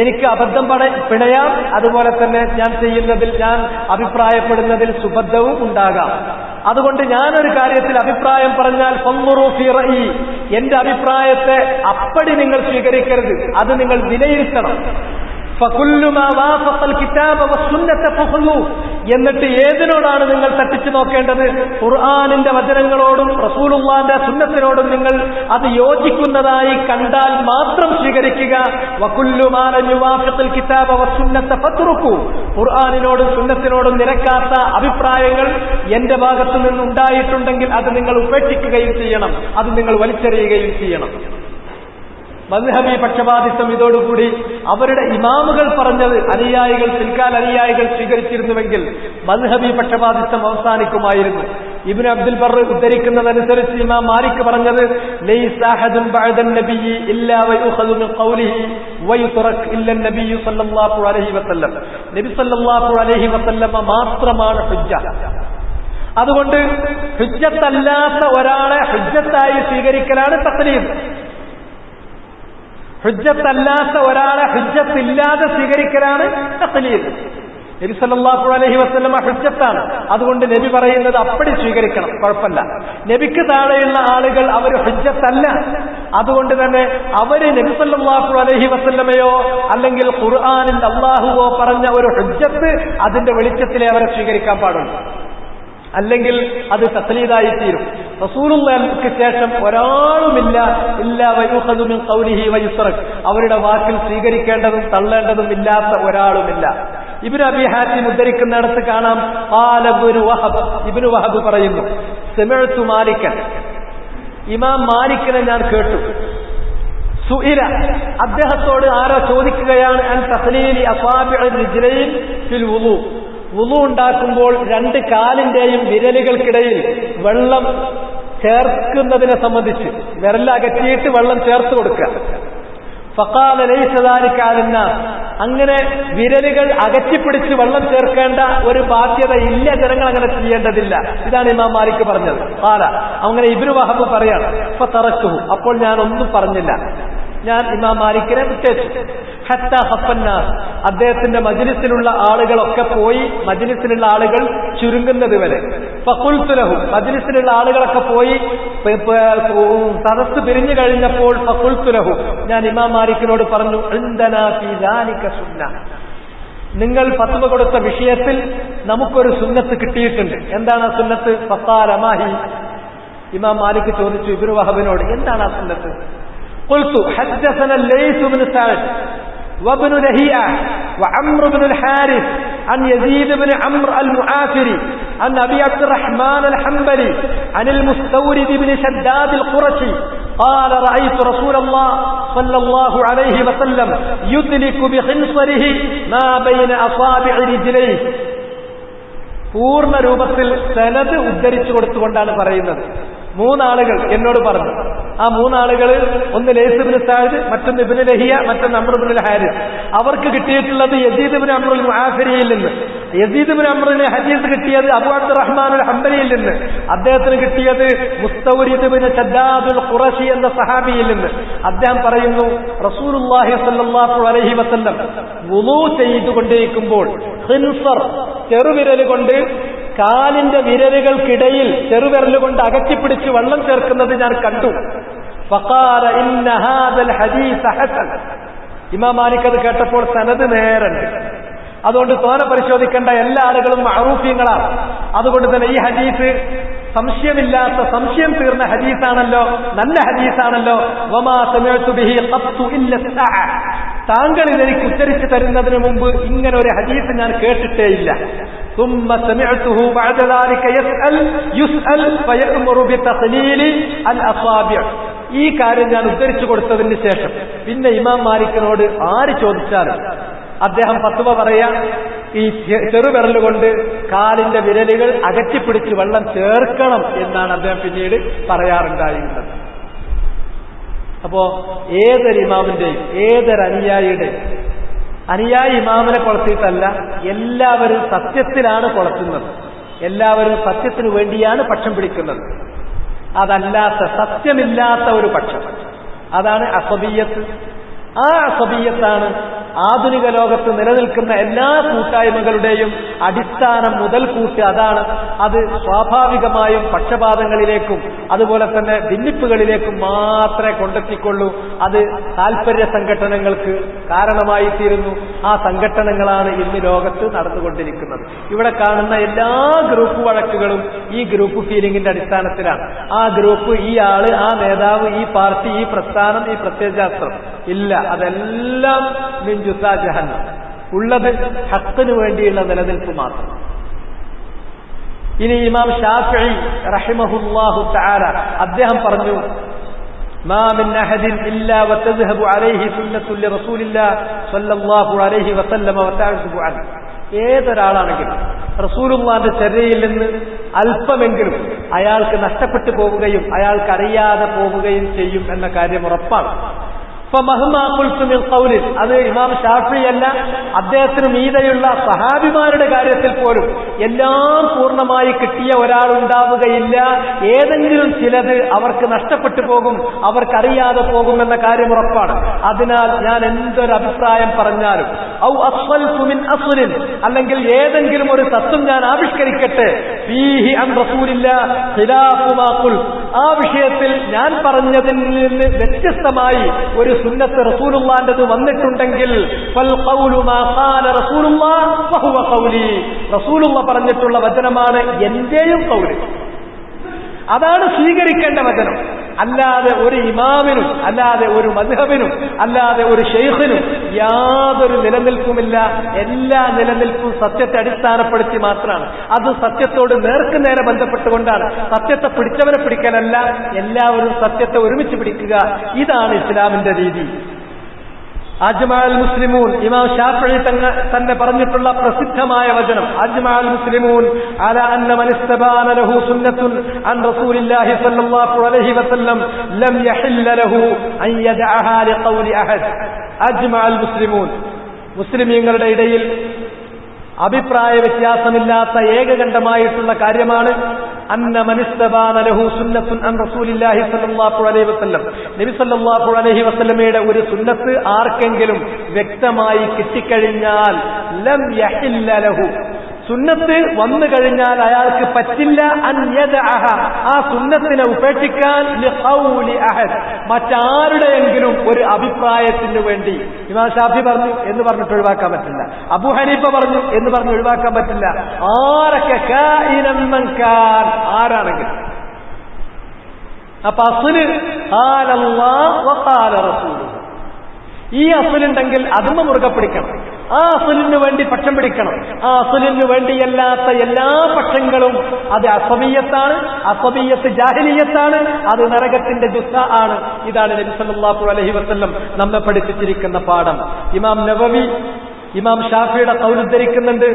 എനിക്ക് അബദ്ധം പിണയാം, അതുപോലെ തന്നെ ഞാൻ ചെയ്യുന്നതിൽ, ഞാൻ അഭിപ്രായപ്പെടുന്നതിൽ സുബദ്ധവും ഉണ്ടാകാം. അതുകൊണ്ട് ഞാനൊരു കാര്യത്തിൽ അഭിപ്രായം പറഞ്ഞാൽ ഫൻദുറൂ ഫീ റഅയി, എന്റെ അഭിപ്രായത്തെ അപ്പടി നിങ്ങൾ സ്വീകരിക്കരുത്, അത് നിങ്ങൾ വിലയിരുത്തണം. ഫകുല്ലു മാ വാഫഖൽ കിതാബ വസ്സുന്നത ഫഖുദൂ, എന്നിട്ട് ഏതിനോടാണ് നിങ്ങൾ തട്ടിച്ചു നോക്കേണ്ടത്? ഖുർആനിന്റെ വചനങ്ങളോടും റസൂലുള്ളാഹിന്റെ സുന്നത്തിനോടും നിങ്ങൾ അത് യോജിക്കുന്നതായി കണ്ടാൽ മാത്രം സ്വീകരിക്കുക. വകുല്ലു മാ ലം യുവാഫിഖൽ കിതാബ വസ്സുന്നത ഫത്റുകൂ, ഖുർആനിനോടും സുന്നത്തിനോടും നിരക്കാത്ത അഭിപ്രായങ്ങൾ എന്റെ ഭാഗത്തു നിന്നുണ്ടായിട്ടുണ്ടെങ്കിൽ അത് നിങ്ങൾ ഉപേക്ഷിക്കുകയും ചെയ്യണം, അത് നിങ്ങൾ വലിച്ചെറിയുകയും ചെയ്യണം. മദ്ഹബി പക്ഷപാതിത്വം ഇതോടുകൂടി അവരുടെ ഇമാമുകൾ പറഞ്ഞത് അനുയായികൾ, പിൽക്കാല അനുയായികൾ സ്വീകരിച്ചിരുന്നുവെങ്കിൽ മദ്ഹബി പക്ഷപാതിത്വം അവസാനിക്കുമായിരുന്നു. ഇബ്നു അബ്ദുൽ ബർ ഉദ്ധരിക്കുന്നതനുസരിച്ച് ഇമാം മാലിക് പറഞ്ഞത് ലൈസ അഹദുൻ ബഅദൻ നബിയ്യി ഇല്ലാ വയുഖദു മിൻ ഖൗലിഹി വയുതറക് ഇല്ല നബിയ്യു സല്ലല്ലാഹു അലൈഹി വസല്ലം, നബി സല്ലല്ലാഹു അലൈഹി വസല്ലം മാത്രമാണ് ഹുജ്ജ. അതുകൊണ്ട് ഹുജ്ജത്തല്ലാത്ത ഒരാളെ ഹുജ്ജത്തായി സ്വീകരിക്കലാണ് തഖ്ലീദ്. ഹുജ്ജത്തല്ലാത്ത ഒരാളെ ഹുജ്ജത്തില്ലാതെ സ്വീകരിക്കലാണ് തഖ്ലീദ്. നബി സല്ലല്ലാഹു അലൈഹി വസല്ലമ ഹുജ്ജത്താണ്, അതുകൊണ്ട് നബി പറയുന്നത് അപ്പടി സ്വീകരിക്കണം, കുഴപ്പമില്ല. നബിക്ക് താഴെയുള്ള ആളുകൾ അവർ ഹുജ്ജത്തല്ല, അതുകൊണ്ട് തന്നെ അവര് നബി സല്ലല്ലാഹു അലൈഹി വസല്ലമയോ അല്ലെങ്കിൽ ഖുർആനിൽ അല്ലാഹുവോ പറഞ്ഞ ഒരു ഹുജ്ജത്ത് അതിന്റെ വെളിച്ചത്തിലേ അവരെ സ്വീകരിക്കാൻ പാടുള്ളൂ, അല്ലെങ്കിൽ അത് തഖ്ലീദായി തീരും. റസൂലുള്ളാഹിക്ക് ശേഷം ഒരാളുമില്ല ഇല്ലാ വയുഖദു മിൻ ഖൗലിഹി വയുസ്റക്, അവരുടെ വാക്കിൽ സ്വീകരിക്കേണ്ടതും തള്ളേണ്ടതും ഇല്ലാത്ത ഒരാളുമില്ല. ഇബ്നു അബീ ഹാത്തിം ഉദ്ധരിക്കുന്നിടത്ത് കാണാം ഖാല ഇബ്നു വഹബ് പറയുന്നു സമിഅ്തു മാലികൻ, ഇമാം മാലിക്കിനെ ഞാൻ കേട്ടു. സുഇല, അദ്ദേഹത്തോട് ആരോ ചോദിക്കുകയാണ് അൻ തഖ്ലീലി അസാബിഉ റിജ്ലൈൻ ഫിൽ വുളു, വുളു ഉണ്ടാക്കുമ്പോൾ രണ്ട് കാലിന്റെയും വിരലുകൾക്കിടയിൽ വെള്ളം ചേർക്കുന്നതിനെ സംബന്ധിച്ച് വിരലകറ്റിയിട്ട് വെള്ളം ചേർത്ത് കൊടുക്കുക. ഫഖാല ലൈസ ദാലിക അലന്നാസ്, അങ്ങനെ വിരലുകൾ അകറ്റിപ്പിടിച്ച് വെള്ളം ചേർക്കേണ്ട ഒരു ബാധ്യത ഇല്ല, ജനങ്ങൾ അങ്ങനെ ചെയ്യേണ്ടതില്ല. ഇതാണ് ഇമാം മാലിക് പറഞ്ഞത്. ഖാല, അങ്ങനെ ഇബ്നു വഹബ് പറയാണ് ഫതറക്കുഹു, അപ്പോൾ ഞാൻ ഒന്നും പറഞ്ഞില്ല, ഞാൻ ഇമാം മാലിക്കിനെ വിട്ടേച്ചു. ഹത്താ ഖഫന്നാസ്, അദ്ദേഹത്തിന്റെ മജ്ലിസിലുള്ള ആളുകളൊക്കെ പോയി, മജ്ലിസിലുള്ള ആളുകൾ ചുരുങ്ങുന്നത് വരെ. ഫഖുൽതു ലഹു, മജ്ലിസിലുള്ള ആളുകളൊക്കെ പോയി സദസ്സ് പിരിഞ്ഞു കഴിഞ്ഞപ്പോൾ ഫഖുൽതു ലഹു, ഞാൻ ഇമാം മാലിക്കിനോട് പറഞ്ഞു ഇൻദനാ ഫീ ദാലിക സുന്ന, നിങ്ങൾ ഫത്വ കൊടുത്ത വിഷയത്തിൽ നമുക്കൊരു സുന്നത്ത് കിട്ടിയിട്ടുണ്ട്. എന്താണ് ആ സുന്നത്ത്? ഫഖാല മാഹി, ഇമാം മാലിക് ചോദിച്ചു ഇബ്നു വഹബിനോട്, എന്താണ് ആ സുന്നത്ത്? قلت حدثنا الليث بن سعد وابن لهيعة وعمرو بن الحارث عن يزيد بن عمرو المعافري عن أبي عبد الرحمن الحنبلي عن المستورد بن شداد القرشي قال رأيت رسول الله صلى الله عليه وسلم يدلك بخنصره ما بين أصابع رجليه. പൂർണ്ണ രൂപത്തിൽ സനദ് ഉദ്ധരിച്ചു കൊടുത്തുകൊണ്ടാണ് പറയുന്നത്. മൂന്നാളുകൾ എന്നോട് പറഞ്ഞു. ആ മൂന്നാളുകൾ, ഒന്ന് ലൈസ് ഇബ്നു സഅദ്, മറ്റൊന്ന് ഇബ്നു ലഹിയ, മറ്റൊന്ന് അംർ ഇബ്നുൽ ഹാരിസ്. അവർക്ക് കിട്ടിയിട്ടുള്ളത് യസീദ് ഇബ്നു അംറുൽ മുആഫിരിയിൽ നിന്ന്. യസീദ് ഇബ്നു അംറിന് ഹദീസ് കിട്ടിയത് അബൂ അബ്ദുറഹ്മാൻ അൽ ഹംബലിയിൽ നിന്ന്. അദ്ദേഹത്തിന് കിട്ടിയത് മുസ്തൗരിദ് ഇബ്നു ശദ്ദാദുൽ ഖുറശി എന്ന സഹാബിയിൽ നിന്ന്. അദ്ദേഹം പറയുന്നു റസൂലുള്ളാഹി സ്വല്ലല്ലാഹു അലൈഹി വസല്ലം വുളൂ ചെയ്തുകൊണ്ടിരിക്കുമ്പോൾ ഖിൻസർ, ചെറുവിരൽ കൊണ്ട് കാലിന്റെ വിരലുകൾക്കിടയിൽ ചെറുവിരലുകൊണ്ട് അകറ്റിപ്പിടിച്ച് വെള്ളം ചേർക്കുന്നത് ഞാൻ കണ്ടു. ഫഖാല ഇന്ന ഹാദൽ ഹദീസ ഹസൻ, ഇമാം മാലിക് അത് കേട്ടപ്പോൾ സനദ് നേരുണ്ട്, അതുകൊണ്ട് തോനെ പരിശോധിക്കേണ്ട, എല്ലാ ആളുകളും മഅറൂഫീങ്ങളാണ്. അതുകൊണ്ട് തന്നെ ഈ ഹദീസ് സംശയമില്ലാത്ത, സംശയം തീർന്ന ഹദീസാണല്ലോ, നല്ല ഹദീസാണല്ലോ. വമാ സമിഅ്തു ബിഹി ഖത്തു ഇല്ല സഅ, താങ്കൾ ഇതെനിക്ക് ഉച്ചരിച്ചു തരുന്നതിന് മുമ്പ് ഇങ്ങനെ ഒരു ഹദീസ് ഞാൻ കേട്ടിട്ടേയില്ല. ثم سمعته بعد ذلك يسأل فيأمر بتقليل الأصابع. ഈ കാര്യം ഞാൻ ഉദ്ധരിച്ചു കൊടുത്തതിന് ശേഷം പിന്നെ ഇമാം മാലിക്കിനോട് ആര് ചോദിച്ചാലും അദ്ദേഹം ഫത്വ പറയാ, ഈ ചെറുവിരലുകൊണ്ട് കാലിന്റെ വിരലുകൾ അകറ്റിപ്പിടിച്ച് വെള്ളം ചേർക്കണം എന്നാണ് അദ്ദേഹം പിന്നീട് പറയാറുണ്ടായിരുന്നത്. അപ്പോ ഏതൊരു ഇമാമിന്റെയും ഏതൊരു അനുയായിയുടെയും അനുയായി ഇമാമിനെ കൊളത്തിയിട്ടല്ല, എല്ലാവരും സത്യത്തിലാണ് കൊളത്തുന്നത്, എല്ലാവരും സത്യത്തിനു വേണ്ടിയാണ് പക്ഷം പിടിക്കുന്നത്. അതല്ലാത്ത സത്യമില്ലാത്ത ഒരു പക്ഷം, അതാണ് അസബിയത്ത്. ആ അസബിയത്താണ് ആധുനിക ലോകത്ത് നിലനിൽക്കുന്ന എല്ലാ കൂട്ടായ്മകളുടെയും അടിസ്ഥാനം, മുതൽക്കൂട്ട് അതാണ്. അത് സ്വാഭാവികമായും പക്ഷപാതങ്ങളിലേക്കും അതുപോലെ തന്നെ ഭിന്നിപ്പുകളിലേക്കും മാത്രമേ കൊണ്ടെത്തിക്കൊള്ളൂ. അത് താൽപര്യ സംഘടനകൾക്ക് കാരണമായി തീരുന്നു. ആ സംഘടനകളാണ് ഇന്ന് ലോകത്ത് നടന്നുകൊണ്ടിരിക്കുന്നത്. ഇവിടെ കാണുന്ന എല്ലാ ഗ്രൂപ്പ് വഴക്കുകളും ഈ ഗ്രൂപ്പ് ഫീലിംഗിന്റെ അടിസ്ഥാനത്തിലാണ്. ആ ഗ്രൂപ്പ്, ഈ ആള്, ആ നേതാവ്, ഈ പാർട്ടി, ഈ പ്രസ്ഥാനം, ഈ പ്രത്യയശാസ്ത്രം ഇല്ല. അതെല്ലാം ജഹന്നം. ഉള്ളത് ഹക്കിനു വേണ്ടിയുള്ള നിലനിൽപ്പ് മാത്രം. ഇനി ഇമാം ഷാഫിഈ റഹിമഹുല്ലാഹു തആല അദ്ദേഹം പറഞ്ഞു, മാ മിൻ അഹദിൻ ഇല്ലാ വതദ്ഹബു അലൈഹി സുന്നത്തു ലിറസൂലില്ലാഹി സ്വല്ലല്ലാഹു അലൈഹി വസല്ലം വതഅസുബു അൻ. ഏതൊരാളാണെങ്കിലും റസൂലുള്ളാഹിന്റെ ചര്യയിൽ നിന്ന് അല്പമെങ്കിലും അയാൾക്ക് നഷ്ടപ്പെട്ടു പോവുകയും അയാൾക്ക് അറിയാതെ പോവുകയും ചെയ്യും എന്ന കാര്യം ഉറപ്പാണ്. അത് ഇമാം ഷാഫിഈ അല്ല, അദ്ദേഹത്തിന് മീതെയുള്ള സഹാബിമാരുടെ കാര്യത്തിൽ പോലും എല്ലാം പൂർണ്ണമായി കിട്ടിയ ഒരാളുണ്ടാവുകയില്ല. ഏതെങ്കിലും ചിലത് അവർക്ക് നഷ്ടപ്പെട്ടു പോകും, അവർക്കറിയാതെ പോകുമെന്ന കാര്യം ഉറപ്പാണ്. അതിനാൽ ഞാൻ എന്തൊരു അഭിപ്രായം പറഞ്ഞാലും ഔ അസ്വൽതു മിൻ അസ്ലിൻ, അല്ലെങ്കിൽ ഏതെങ്കിലും ഒരു തത്വം ഞാൻ ആവിഷ്കരിക്കട്ടെ, ഫീഹി അൻ റസൂലില്ലാഹി ഖിലാഫു മാ ഖുൽ, ആ വിഷയത്തിൽ ഞാൻ പറഞ്ഞതിൽ നിന്ന് വ്യത്യസ്തമായി ഒരു സുന്നത്ത് റസൂലുള്ളാഹിന്റേത് വന്നിട്ടുണ്ടെങ്കിൽ ഫൽ ഖൗലു മാ ഖാല റസൂലുള്ളാഹി വഹുവ ഖൗലി, റസൂലുള്ളാഹി പറഞ്ഞിട്ടുള്ള വചനമാണ് എന്റെയും ഖൗല്. അതാണ് സ്വീകരിക്കേണ്ട വചനം. അല്ലാതെ ഒരു ഇമാമിനും അല്ലാതെ ഒരു മദ്ഹബിനും അല്ലാതെ ഒരു ശൈഖിനും യാതൊരു നിലനിൽപ്പുമില്ല. എല്ലാ നിലനിൽപ്പും സത്യത്തെ അടിസ്ഥാനപ്പെടുത്തി മാത്രമാണ്. അത് സത്യത്തോട് നേർക്കുനേരെ ബന്ധപ്പെട്ടുകൊണ്ടാണ്. സത്യത്തെ പിടിച്ചവരെ പിടിക്കലല്ല, എല്ലാവരും സത്യത്തെ ഒരുമിച്ച് പിടിക്കുക. ഇതാണ് ഇസ്ലാമിന്റെ രീതി. അജ്മഅൽ മുസ്ലിമൂൻ, ഇമാം ഷാഫിഈ തന്നെ പറഞ്ഞിട്ടുള്ള പ്രസിദ്ധമായ വചനം, അജ്മഅൽ മുസ്ലിമൂൻ അലാ അന്ന മൻ ഇസ്തബാന ലഹു സുന്നത്തുൻ അൻ റസൂലില്ലാഹി സ്വല്ലല്ലാഹു അലൈഹി വസല്ലം ലം യഹില്ല ലഹു അൻ യദഅഹാ ലിഖൗലി അഹദ്. അജ്മഅൽ മുസ്ലിമൂൻ, മുസ്ലിമീങ്ങളുടെ ഇടയിൽ അഭിപ്രായ വ്യത്യാസമില്ലാത്ത ഏകകണ്ഠമായിട്ടുള്ള കാര്യമാണ് അന്ന മൻ ഇസ്തബാന ലഹു സുന്നത്തുൻ അൻ റസൂലില്ലാഹി സ്വല്ലല്ലാഹു അലൈഹി വസല്ലം, നബി സ്വല്ലല്ലാഹു അലൈഹി വസല്ലമയുടെ ഒരു സുന്നത്ത് ആർക്കെങ്കിലും വ്യക്തമായി കിട്ടിക്കഴിഞ്ഞാൽ ലം യഹില്ല ലഹു, സുന്നത്ത് വന്നു കഴിഞ്ഞാൽ അയാൾക്ക് പറ്റില്ല അൻ യദഅഹ, ആ സുന്നത്തിനെ ഉപേക്ഷിക്കാൻ ലിഖൗലി അഹദ്, മറ്റാരുടെയെങ്കിലും ഒരു അഭിപ്രായത്തിന് വേണ്ടി. ഇമാം ഷാഫി പറഞ്ഞു എന്ന് പറഞ്ഞിട്ട് ഒഴിവാക്കാൻ പറ്റില്ല, അബൂ ഹനീഫ പറഞ്ഞു എന്ന് പറഞ്ഞ് ഒഴിവാക്കാൻ പറ്റില്ല. ആരൊക്കെ കാഇനൻ മൻ കാൻ, ആരാണെങ്കിലും. അപ്പൊ അസ്ല് ഖാലല്ലാഹു വഖാല റസൂലുഹു, ഈ അസ്ലുണ്ടെങ്കിൽ അതും മുറുകെ പിടിക്കണം. ആ അസ്ലിന് വേണ്ടി പക്ഷം പിടിക്കണം. ആ അസ്ലിന് വേണ്ടിയല്ലാത്ത എല്ലാ പക്ഷങ്ങളും അത് അസബിയത്താണ്, അസബിയത്ത് ജാഹിലിയത്താണ്, അത് നരകത്തിന്റെ ജുസ്സ ആണ്. ഇതാണ് നബി സല്ലല്ലാഹു അലൈഹി വസല്ലം നമ്മെ പഠിപ്പിച്ചിരിക്കുന്ന പാഠം. ഇമാം നവവി ഇമാം ഷാഫിയുടെ ഖൗൽ ഉദ്ധരിക്കുന്നുണ്ട്,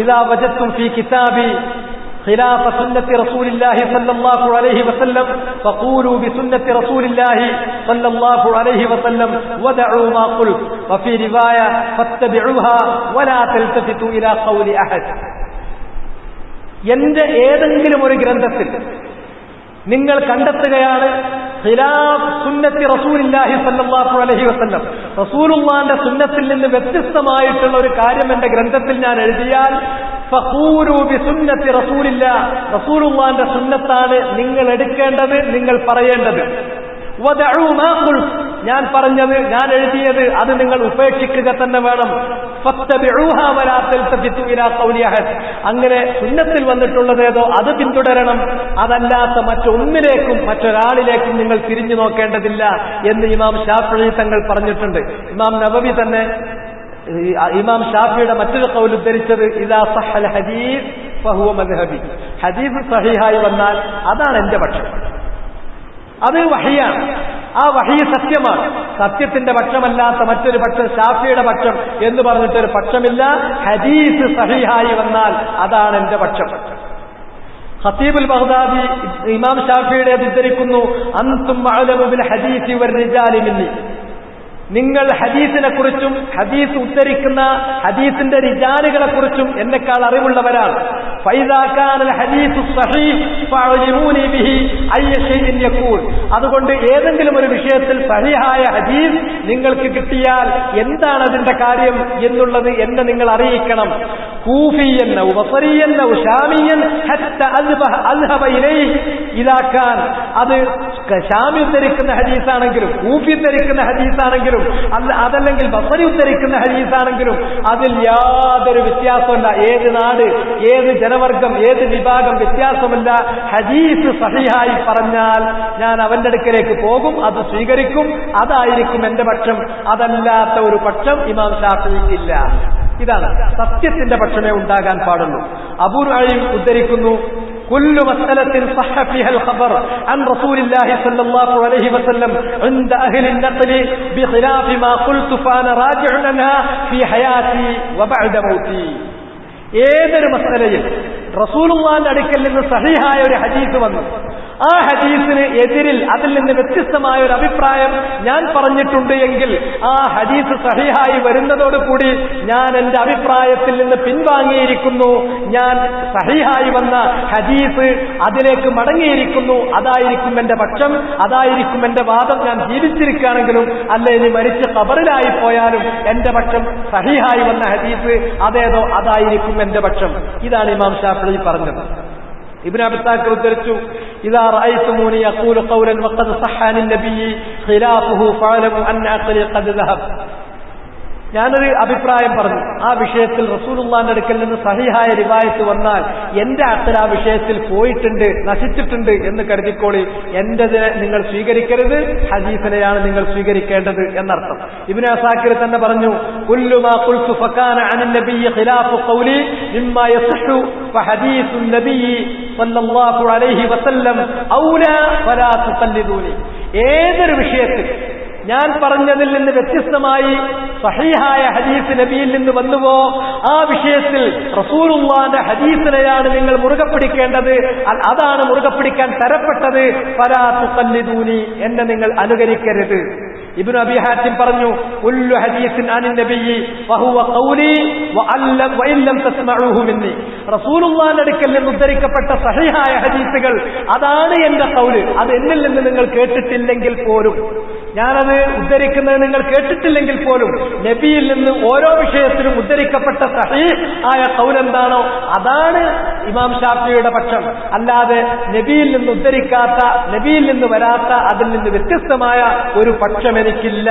ഇദാ വജത്തും ഫീ കിതാബി خلاف سنة رسول الله صلى الله عليه وسلم فقولوا بسنة رسول الله صلى الله عليه وسلم ودعوا ما قلت, وفي رواية فاتبعوها ولا تلتفتوا إلى قول أحد. എന്റെ ഏതെങ്കിലും ഒരു ഗ്രന്ഥത്തിൽ നിങ്ങൾ കണ്ടെത്തുകയാണ് ഖിലാഫ് സുന്നത്തി റസൂലില്ലാഹി സ്വല്ലല്ലാഹു അലൈഹി വസല്ലം, റസൂലുള്ളാഹിന്റെ സുന്നത്തിൽ നിന്ന് വ്യത്യസ്തമായിട്ടുള്ള ഒരു കാര്യം എന്റെ ഗ്രന്ഥത്തിൽ ഞാൻ എഴുതിയാൽ ഫഖൂലു ബിസുന്നത്തി റസൂലില്ലാഹ്, റസൂലുള്ളാഹിന്റെ സുന്നത്താണ് നിങ്ങൾ എടുക്കേണ്ടത്, നിങ്ങൾ പറയേണ്ടത്. വദഉ മാ ഖുൽത്, ഞാൻ പറഞ്ഞത്, ഞാൻ എഴുതിയത് അത് നിങ്ങൾ ഉപേക്ഷിക്കുക തന്നെ വേണം. ഫത്തബിഊഹാ വലാ തൽതഫിതു ഇലാ ഖൗലി അഹദ്, അങ്ങനെ സുന്നത്തിൽ വന്നിട്ടുള്ളത് ഏതോ അത് പിന്തുടരണം, അതല്ലാത്ത മറ്റൊന്നിലേക്കും മറ്റൊരാളിലേക്കും നിങ്ങൾ തിരിഞ്ഞു നോക്കേണ്ടതില്ല എന്ന് ഇമാം ഷാഫിഈ തങ്ങൾ പറഞ്ഞിട്ടുണ്ട്. ഇമാം നവവി തന്നെ ഇമാം ഷാഫിയുടെ മറ്റൊരു ഖൗൽ ഉദ്ധരിച്ചത്, ഇദാ സഹൽ ഹദീസ് ഫഹുവ മദ്ഹബി, ഹദീസ് സഹീഹായി വന്നാൽ അതാണ് എന്റെ പക്ഷം, അത് വഹിയാണ്, ആ വഹി സത്യമാണ്. സത്യത്തിന്റെ പക്ഷമല്ലാത്ത മറ്റൊരു പക്ഷം, ഷാഫിയുടെ പക്ഷം എന്ന് പറഞ്ഞിട്ടൊരു പക്ഷമില്ല. ഹദീസ് സഹീഹായി വന്നാൽ അതാണ് എന്റെ പക്ഷം. ഖതീബുൽ ബഗ്ദാദി ഇമാം ഷാഫിയുടെ ഉദ്ധരിക്കുന്നു, അൻതും അഅലമു ബിൽ ഹദീസി വർ റിജാലി മിന്നി, നിങ്ങൾ ഹദീസിനെ കുറിച്ചും ഹദീസ് ഉദ്ധരിക്കുന്ന ഹദീസിന്റെ റിജാലുകളെ കുറിച്ചും എന്നെക്കാൾ അറിവുള്ളവരാണ്. അതുകൊണ്ട് ഏതെങ്കിലും ഒരു വിഷയത്തിൽ സഹിഹായ ഹദീസ് നിങ്ങൾക്ക് കിട്ടിയാൽ എന്താണ് അതിന്റെ കാര്യം എന്നുള്ളത് എന്നെ നിങ്ങൾ അറിയിക്കണം. കൂഫിയൻ ഔ ബസറിയൻ ഔ ശാമിയൻ ഹത്താ അദ്ഹബ ഇലൈഹി ഇദാ കാൻ, അത് ശാമി ഉദ്ധരിക്കുന്ന ഹദീസാണെങ്കിലും കൂഫി ഉദ്ധരിക്കുന്ന ഹദീസാണെങ്കിലും അതല്ലെങ്കിൽ ബസറി ഉദ്ധരിക്കുന്ന ഹദീസാണെങ്കിലും അതിൽ യാതൊരു വ്യത്യാസമല്ല. ഏത് നാട്, ഏത് ജനവർഗം, ഏത് വിഭാഗം വ്യത്യാസമല്ല. ഹദീസ് സഹിഹായി പറഞ്ഞാൽ ഞാൻ അവന്റെ അടുക്കലേക്ക് പോകും, അത് സ്വീകരിക്കും, അതായിരിക്കും എന്റെ പക്ഷം. അതല്ലാത്ത ഒരു പക്ഷം ഇമാം ശാഫിഈക്കില്ല. ഇതാണ് സത്യത്തിന്റെ പക്ഷമേ ഉണ്ടാകാൻ പാടുള്ളൂ. അബൂ നുഈം ഉദ്ധരിക്കുന്നു, كل مسألة صح فيها الخبر عن رسول الله صلى الله عليه وسلم عند أهل النقل بخلاف ما قلت فأنا راجع عنها في حياتي وبعد موتي. ഏതൊരു മസലയിൽ റസൂലുള്ളാഹിന്റെ അടുക്കൽ നിന്ന് സഹീഹായ ഒരു ഹദീസ് വന്നു, ആ ഹദീസിന് എതിരിൽ അതിൽ നിന്ന് വ്യത്യസ്തമായ ഒരു അഭിപ്രായം ഞാൻ പറഞ്ഞിട്ടുണ്ട് എങ്കിൽ ആ ഹദീസ് സഹീഹായി വരുന്നതോടുകൂടി ഞാൻ എന്റെ അഭിപ്രായത്തിൽ നിന്ന് പിൻവാങ്ങിയിരിക്കുന്നു. ഞാൻ സഹീഹായി വന്ന ഹദീസ് അതിലേക്ക് മടങ്ങിയിരിക്കുന്നു. അതായിരിക്കും എന്റെ പക്ഷം, അതായിരിക്കും എന്റെ വാദം. ഞാൻ ജീവിച്ചിരിക്കുകയാണെങ്കിലും അല്ല ഇനി മരിച്ച് ഖബറിലായി പോയാലും എന്റെ പക്ഷം സഹീഹായി വന്ന ഹദീസ് അതേതോ അതായിരിക്കും എന്റെ പക്ഷം. ഇതാണ് ഇമാം ശാഫിഈ പറഞ്ഞത്. ഇബ്നു അബ്ബാസ് ഉദ്ധരിച്ചു, ഇദാ റഅയ്തുമൂനി യഖൂലു ഖൗലൻ വഖദ് സഹഹ അൻ നബിയ്യി ഖിലാഫുഹു ഫഅലമു അന്ന അഖ്ലി ഖദ് ദഹബ. ഞാനൊരു അഭിപ്രായം പറഞ്ഞു, ആ വിഷയത്തിൽ റസൂലുള്ളാഹിന്റെ അടുക്കൽ നിന്ന് സഹീഹായ റിവായത്ത് വന്നാൽ എന്റെ അഖൽ ആ വിഷയത്തിൽ പോയിട്ടുണ്ട്, നശിച്ചിട്ടുണ്ട് എന്ന് കരുതിക്കോളി. എന്റേതിനെ നിങ്ങൾ സ്വീകരിക്കരുത്, ഹദീസിനെയാണ് നിങ്ങൾ സ്വീകരിക്കേണ്ടത് എന്നർത്ഥം. ഇബ്നു അസാക്കിർ തന്നെ പറഞ്ഞു, കുല്ലു മാ ഖുൽതു ഫകാന അൻ നബിയ്യി ഖിലാഫു ഖൗലി മിമ്മാ യസ്ഹു ഫഹദീസു നബിയ്യി സല്ലല്ലാഹു അലൈഹി വസല്ലം ഔലാ ഫലാ തുഖല്ലിദൂനി. ഏതൊരു വിഷയത്തിൽ ഞാൻ പറഞ്ഞതിൽ നിന്ന് വ്യത്യസ്തമായി സഹീഹായ ഹദീസ് നബിയിൽ നിന്ന് വന്നുവോ ആ വിഷയത്തിൽ റസൂലുള്ളാഹിന്റെ ഹദീസിനെയാണ് നിങ്ങൾ മുറുകെ പിടിക്കേണ്ടത്, അതാണ് മുറുകെ പിടിക്കാൻ തരപ്പെട്ടത്. ഫലാ തുഖല്ലിദൂനി, എന്നെ നിങ്ങൾ അനുകരിക്കരുത്. ഇബ്നു അബീ ഹാത്തിം പറഞ്ഞു, കുല്ലു ഹദീസിൻ അനിൻ നബിയ്യി ഫഹുവ ഖൗലി വഇൻ ലം തസ്മഊഹു മിന്നി. റസൂലുള്ളാഹിന്റെ അടുക്കൽ നിന്ന് ഉദ്ധരിക്കപ്പെട്ട സഹീഹായ ഹദീസുകൾ അതാണ് എന്റെ ഖൗല്, അത് എന്നിൽ നിന്ന് നിങ്ങൾ കേട്ടിട്ടില്ലെങ്കിൽ പോലും, ഞാനത് ഉദ്ധരിക്കുന്നത് നിങ്ങൾ കേട്ടിട്ടില്ലെങ്കിൽ പോലും നബിയിൽ നിന്ന് ഓരോ വിഷയത്തിലും ഉദ്ധരിക്കപ്പെട്ട സഹീഹ് ആയ ഖൗൽ എന്താണോ അതാണ് ഇമാം ശാഫിഈയുടെ പക്ഷം. അല്ലാതെ നബിയിൽ നിന്ന് ഉദ്ധരിക്കാത്ത, നബിയിൽ നിന്ന് വരാത്ത, അതിൽ നിന്ന് വ്യത്യസ്തമായ ഒരു പക്ഷം എനിക്കില്ല.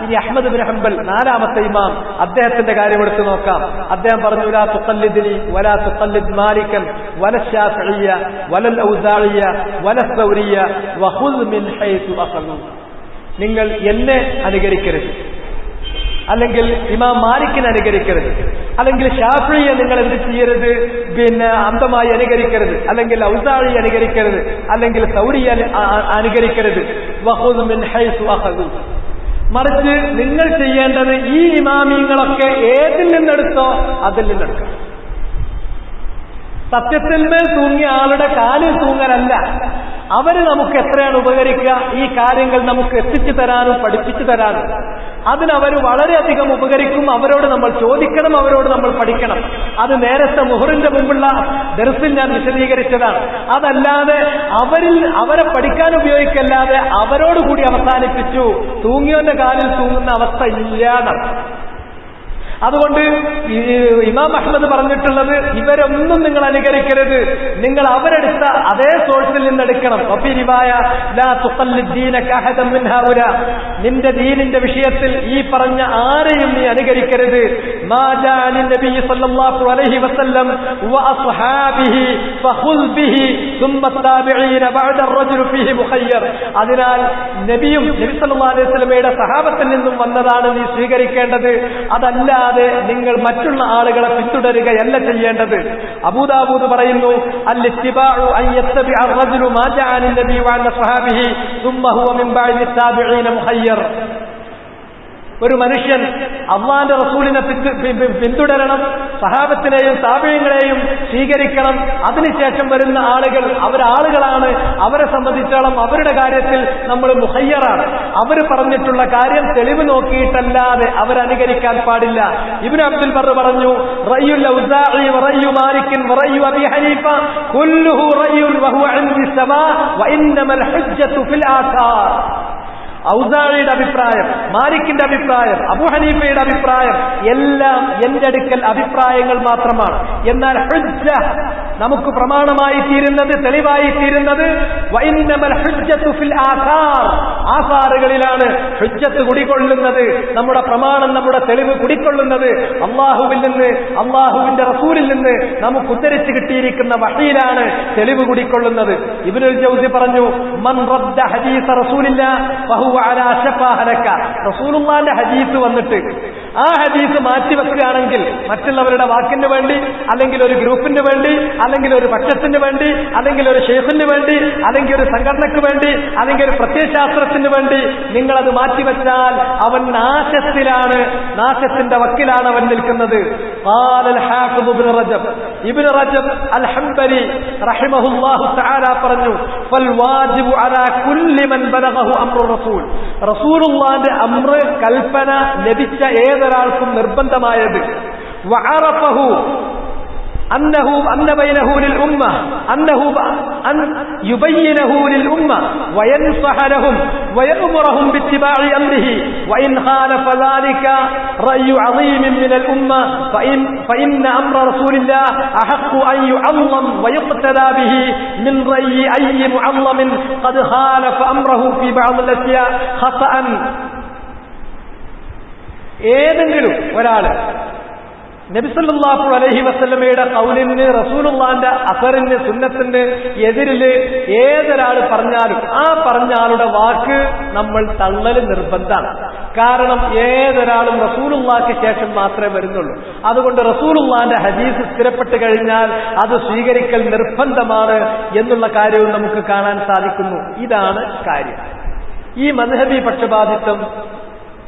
ഇനി അഹ്മദ് ബിൻ ഹംബൽ, നാലാമത്തെ ഇമാം, അദ്ദേഹത്തിന്റെ കാര്യം എടുത്തു നോക്കാം. അദ്ദേഹം പറഞ്ഞു, ലാ തുഖല്ലിദ്നി വലാ തുഖല്ലിദ് മാലികൻ വല ശാഫിഈയ വലൽ ഔസാഇയ വല സൗരിയ വഖുദ് മിൻ ഹൈതു അഖലു. നിങ്ങൾ എന്നെ അനുകരിക്കരുത്, അല്ലെങ്കിൽ ഇമാം മാലിക്കിനെ അനുകരിക്കരുത്, അല്ലെങ്കിൽ ഷാഫിഈയെ നിങ്ങൾ എന്ത് ചെയ്യരുത്, അന്ധമായി അനുകരിക്കരുത്, അല്ലെങ്കിൽ ഔസാഇ അനുകരിക്കരുത്, അല്ലെങ്കിൽ സൗരിയെ അനുകരിക്കരുത്. വഖുദ് മിൻ ഹൈസു അഖദു. മറിച്ച് നിങ്ങൾ ചെയ്യേണ്ടത് ഈ ഇമാമിങ്ങളൊക്കെ ഏതിൽ നിന്നെടുത്തോ അതിൽ നിന്നെടുക്കണം. സത്യത്തിന്മേൽ തൂങ്ങിയ ആളുടെ കാലിൽ തൂങ്ങലല്ല. അവര് നമുക്ക് എത്രയാണ് ഉപകരിക്കുക, ഈ കാര്യങ്ങൾ നമുക്ക് എത്തിച്ചു തരാനും പഠിപ്പിച്ചു തരാനും അതിനവർ വളരെയധികം ഉപകരിക്കും. അവരോട് നമ്മൾ ചോദിക്കണം, അവരോട് നമ്മൾ പഠിക്കണം. അത് നേരത്തെ മുഹറിന്റെ മുമ്പുള്ള ദർസിൽ ഞാൻ വിശദീകരിച്ചതാണ്. അതല്ലാതെ അവരെ പഠിക്കാൻ ഉപയോഗിക്കല്ലാതെ അവരോടുകൂടി അവസാനിപ്പിച്ചു. തൂങ്ങിയവന്റെ കാലിൽ തൂങ്ങുന്ന അവസ്ഥ ഇല്ലാതാണ്. അതുകൊണ്ട് ഇമാം അഹ്മദ് പറഞ്ഞിട്ടുള്ളത്, ഇവരൊന്നും നിങ്ങൾ അനുകരിക്കരുത്, നിങ്ങൾ അവരെടുത്ത അതേ സോഴ്സിൽ നിന്നെടുക്കണം. നിന്റെ ദീനിന്റെ വിഷയത്തിൽ ഈ പറഞ്ഞ ആരെയും നീ അനുകരിക്കരുത്. അതിനാൽ നബിയും നബി സല്ലല്ലാഹു അലൈഹി വസല്ലമയുടെ സഹാബത്തിൽ നിന്നും വന്നതാണ് നീ സ്വീകരിക്കേണ്ടത്. അതല്ല നിങ്ങൾ മറ്റുള്ള ആളുകളെ പിന്തുടരുകയല്ല ചെയ്യേണ്ടത്. അബൂദാവൂദ് പറയുന്നു, അൽ-ഇത്തിബാഉ അൻ യത്തബിഅ അർ-റജുലു മാ ജാഅ അൻ-നബി വ അൻ സ്വഹാബിഹി സുമ്മ ഹുവ മിൻ ബഅദി താബിഈന മുഖയ്യർ. ഒരു മനുഷ്യൻ അള്ളാന്റെ റസൂലിനെ പിന്തുടരണം, സഹാബത്തിനെയും താബിഈങ്ങളെയും സ്വീകരിക്കണം. അതിനുശേഷം വരുന്ന ആളുകൾ അവരാളുകളാണ്, അവരെ സംബന്ധിച്ചോളം അവരുടെ കാര്യത്തിൽ നമ്മൾ മുഖയ്യറാണ്. അവർ പറഞ്ഞിട്ടുള്ള കാര്യം തെളിവ് നോക്കിയിട്ടല്ലാതെ അവരനുകരിക്കാൻ പാടില്ല. ഇബ്നു അബ്ദുൽ ബർ പറഞ്ഞു, റയ്യുൽ ഔസാഇ വറയ്യു മാലിക് വറയ്യു അബി ഹനീഫ കുല്ലുഹു റയ്യുൻ വഹുവ ഇൻദി സവാ വഇന്നമൽ ഹുജ്ജതു ഫിൽ ആസാർ. ഔസാഇയുടെ അഭിപ്രായം, മാലിക്കിന്റെ അഭിപ്രായം, അബൂ ഹനീഫയുടെ അഭിപ്രായം എല്ലാം എന്റെ അടുക്കൽ അഭിപ്രായങ്ങൾ മാത്രമാണ്. എന്നാൽ ഹുജ്ജ നമുക്ക് പ്രമാണമായി തീരുന്നത്, തെളിവായി തീരുന്നത് വഇന്നമൽ ഹുജ്ജതു ഫിൽ ആസാർ, ആസാറുകളിലാണ് ഹുജ്ജത്ത് കുടികൊള്ളുന്നത്. നമ്മുടെ പ്രമാണം, നമ്മുടെ തെളിവ് കുടികൊള്ളുന്നത് അള്ളാഹുവിൽ നിന്ന്, അള്ളാഹുവിന്റെ റസൂലിൽ നിന്ന് നമുക്ക് ഉദ്ധരിച്ച് കിട്ടിയിരിക്കുന്ന വഹയിലാണ് തെളിവ് കുടികൊള്ളുന്നത്. ഇബ്നുൽ ജൗസി പറഞ്ഞു, മൻ റദ്ദ ഹദീസ റസൂലില്ലാഹ് ഫഹുവ അലാ ശഫാ ഹലക. റസൂലുള്ളാഹിന്റെ ഹദീസ് വന്നിട്ട് ആ ഹദീസ് മാറ്റിവെക്കുകയാണെങ്കിൽ മറ്റുള്ളവരുടെ വാക്കിന് വേണ്ടി, അല്ലെങ്കിൽ ഒരു ഗ്രൂപ്പിന് വേണ്ടി, അല്ലെങ്കിൽ ഒരു പക്ഷത്തിന് വേണ്ടി, അല്ലെങ്കിൽ ഒരു ഷെയ്ഖിന് വേണ്ടി, അല്ലെങ്കിൽ ഒരു സംഘടനയ്ക്ക് വേണ്ടി, അല്ലെങ്കിൽ ഒരു പ്രത്യയശാസ്ത്രത്തിന് വേണ്ടി നിങ്ങളത് മാറ്റിവെച്ചാൽ അവൻ നാശത്തിലാണ്, നാശത്തിന്റെ വക്കിലാണ് അവൻ നിൽക്കുന്നത്. ഇബ്നു റജബ് അൽ ഹംബലി റഹിമഹുല്ലാഹു തആല പറഞ്ഞു, ഫൽ വാജിബു അലാ കുല്ലി മൻ ബലഗഹു അംറു റസൂൽ. റസൂലുള്ളാഹിന്റെ അംർ, കൽപ്പന ലഭിച്ച ഏതൊരാൾക്കും നിർബന്ധമായത് വഅറഫഹു أن بينه للأمة أنه أن يبينه للأمة وينصح لهم ويأمرهم باتباع أمره وإن خالف ذلك رأي عظيم من الأمة فإن أمر رسول الله أحق أن يعظم ويقتدى به من رأي أي معظم قد خالف أمره في بعض الأشياء خطأ. ഏതെങ്കിലും ഒരാൾ നബി സല്ലല്ലാഹു അലൈഹി വസല്ലമയുടെ ഖൗലിന്, റസൂലുള്ളാഹിന്റെ അസറിന്, സുന്നത്തിന് എതിരില് ഏതൊരാൾ പറഞ്ഞാലും ആ പറഞ്ഞ ആളുടെ വാക്ക് നമ്മൾ തള്ളൽ നിർബന്ധമാണ്. കാരണം ഏതൊരാളും റസൂലുള്ളാഹിക്ക് ശേഷം മാത്രമേ വരുന്നുള്ളൂ. അതുകൊണ്ട് റസൂലുള്ളാഹിന്റെ ഹദീസ് സ്ഥിരപ്പെട്ട് കഴിഞ്ഞാൽ അത് സ്വീകരിക്കൽ നിർബന്ധമാണ് എന്നുള്ള കാര്യവും നമുക്ക് കാണാൻ സാധിക്കുന്നു. ഇതാണ് കാര്യം. ഈ മദ്ഹബി പക്ഷപാതിത്വം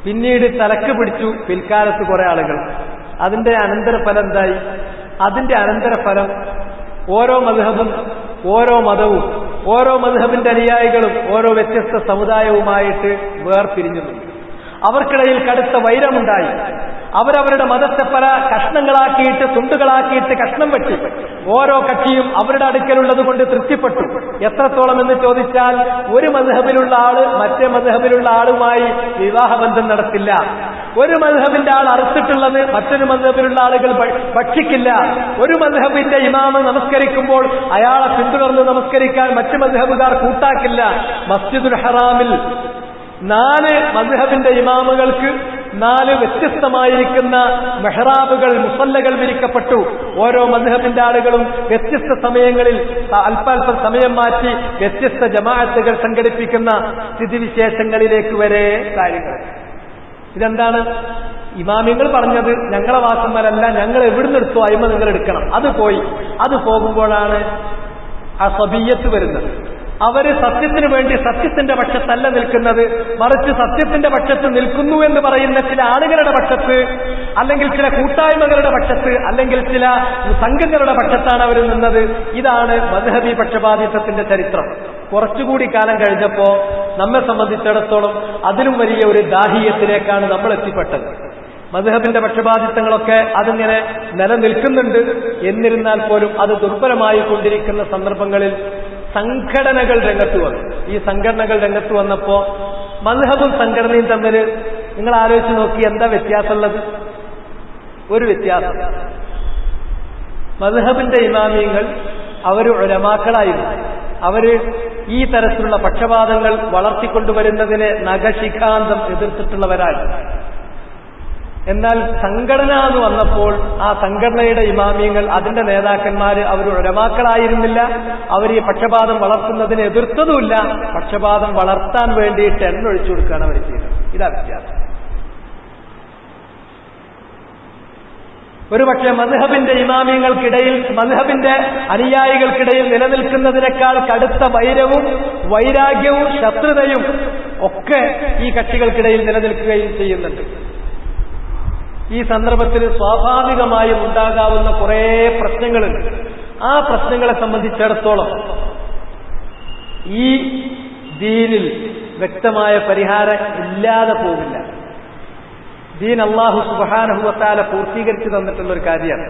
പിന്നീട് തലക്ക് പിടിച്ചു പിൽക്കാലത്ത് കുറെ ആളുകൾ. അതിന്റെ അനന്തരഫലം എന്തായി? അതിന്റെ അനന്തരഫലം ഓരോ മദ്ഹബും, ഓരോ മതവും, ഓരോ മദ്ഹബിന്റെ അനുയായികളും ഓരോ വ്യത്യസ്ത സമുദായവുമായിട്ട് വേർപിരിഞ്ഞുണ്ട്. അവർക്കിടയിൽ കടുത്ത വൈരമുണ്ടായി. അവരവരുടെ മതത്തെ പല കഷ്ണങ്ങളാക്കിയിട്ട്, തുണ്ടുകളാക്കിയിട്ട് കഷ്ണം വെട്ടി ഓരോ കക്ഷിയും അവരുടെ അടുക്കലുള്ളത് കൊണ്ട് തൃപ്തിപ്പെട്ടു. എത്രത്തോളം എന്ന് ചോദിച്ചാൽ, ഒരു മദ്ഹബിലുള്ള ആള് മറ്റേ മദ്ഹബിലുള്ള ആളുമായി വിവാഹബന്ധം നടത്തില്ല. ഒരു മദ്ഹബിന്റെ ആൾ അറുത്തിട്ടുള്ളത് മറ്റൊരു മദ്ഹബിലുള്ള ആളുകൾ ഭക്ഷിക്കില്ല. ഒരു മദ്ഹബിന്റെ ഇമാമ് നമസ്കരിക്കുമ്പോൾ അയാളെ പിന്തുടർന്ന് നമസ്കരിക്കാൻ മറ്റു മദ്ഹബുകാർ കൂട്ടാക്കില്ല. മസ്ജിദുൽ ഹറാമിൽ 4 മദ്ഹബിന്റെ ഇമാമുകൾക്ക് 4 വ്യത്യസ്തമായിരിക്കുന്ന മെഹ്റാബുകൾ, മുസല്ലകൾ വിരിക്കപ്പെട്ടു. ഓരോ മദ്ഹബിന്റെ ആളുകളും വ്യത്യസ്ത സമയങ്ങളിൽ അല്പാൽപ്പം സമയം മാറ്റി വ്യത്യസ്ത ജമാഅത്തുകൾ സംഘടിപ്പിക്കുന്ന സ്ഥിതിവിശേഷങ്ങളിലേക്ക് വരെ കാര്യങ്ങൾ. ഇതെന്താണ്? ഇമാമിങ്ങൾ പറഞ്ഞത് ഞങ്ങളെ വാസന്മാരല്ല, ഞങ്ങൾ എവിടുന്ന് എടുത്തോ അയിമ നിങ്ങൾ എടുക്കണം. അത് പോയി. അത് പോകുമ്പോഴാണ് അസബിയ്യത്ത് വരുന്നത്. അവര് സത്യത്തിന് വേണ്ടി സത്യത്തിന്റെ പക്ഷത്തല്ല നിൽക്കുന്നത്, മറിച്ച് സത്യത്തിന്റെ പക്ഷത്ത് നിൽക്കുന്നു എന്ന് പറയുന്ന ചില ആളുകളുടെ പക്ഷത്ത്, അല്ലെങ്കിൽ ചില കൂട്ടായ്മകളുടെ പക്ഷത്ത്, അല്ലെങ്കിൽ ചില സംഘങ്ങളുടെ പക്ഷത്താണ് അവർ നിന്നത്. ഇതാണ് മദ്ഹബി പക്ഷപാതിത്വത്തിന്റെ ചരിത്രം. കുറച്ചുകൂടി കാലം കഴിഞ്ഞപ്പോ നമ്മെ സംബന്ധിച്ചിടത്തോളം അതിലും വലിയ ഒരു ദാഹീയത്തിലേക്കാണ് നമ്മൾ എത്തിപ്പെട്ടത്. മദ്ഹബിന്റെ പക്ഷപാതിത്വങ്ങളൊക്കെ അതിങ്ങനെ നിലനിൽക്കുന്നുണ്ട്. എന്നിരുന്നാൽ പോലും അത് ദുർബലമായി കൊണ്ടിരിക്കുന്ന സന്ദർഭങ്ങളിൽ സംഘടനകൾ രംഗത്ത് വന്നു. ഈ സംഘടനകൾ രംഗത്ത് വന്നപ്പോ മദ്ഹബും സംഘടനയും തമ്മിൽ നിങ്ങൾ ആലോചിച്ച് നോക്കി എന്താ വ്യത്യാസമുള്ളത്? ഒരു വ്യത്യാസം. മദ്ഹബിന്റെ ഇമാമിയങ്ങൾ അവര് ഉലമാക്കളായിരുന്നു. അവര് ഈ തരത്തിലുള്ള പക്ഷപാതങ്ങൾ വളർത്തിക്കൊണ്ടുവരുന്നതിനെ നഖശിഖാന്തം എതിർത്തിട്ടുള്ളവരാണ്. എന്നാൽ സംഘടന എന്ന് വന്നപ്പോൾ ആ സംഘടനയുടെ ഇമാമിയങ്ങൾ, അതിന്റെ നേതാക്കന്മാര് അവർ ഉലമാക്കളായിരുന്നില്ല. അവർ ഈ പക്ഷപാതം വളർത്തുന്നതിനെ എതിർത്തതുമില്ല. പക്ഷപാതം വളർത്താൻ വേണ്ടിയിട്ട് എണ്ണൊഴിച്ചു കൊടുക്കുകയാണ് അവർ ചെയ്തത്. ഇതാ വ്യത്യാസം. ഒരുപക്ഷെ മദ്ഹബിന്റെ ഇമാമിയങ്ങൾക്കിടയിൽ, മദ്ഹബിന്റെ അനുയായികൾക്കിടയിൽ നിലനിൽക്കുന്നതിനേക്കാൾ കടുത്ത വൈരവും വൈരാഗ്യവും ശത്രുതയും ഒക്കെ ഈ കക്ഷികൾക്കിടയിൽ നിലനിൽക്കുകയും ചെയ്യുന്നുണ്ട്. ഈ സന്ദർഭത്തിൽ സ്വാഭാവികമായും ഉണ്ടാകാവുന്ന കുറേ പ്രശ്നങ്ങളുണ്ട്. ആ പ്രശ്നങ്ങളെ സംബന്ധിച്ചിടത്തോളം ഈ ദീനിൽ വ്യക്തമായ പരിഹാരം ഇല്ലാതെ പോകില്ല. ദീൻ അല്ലാഹു സുബ്ഹാനഹു വ തആല പൂർത്തീകരിച്ചു തന്നിട്ടുള്ള ഒരു കാര്യമാണ്.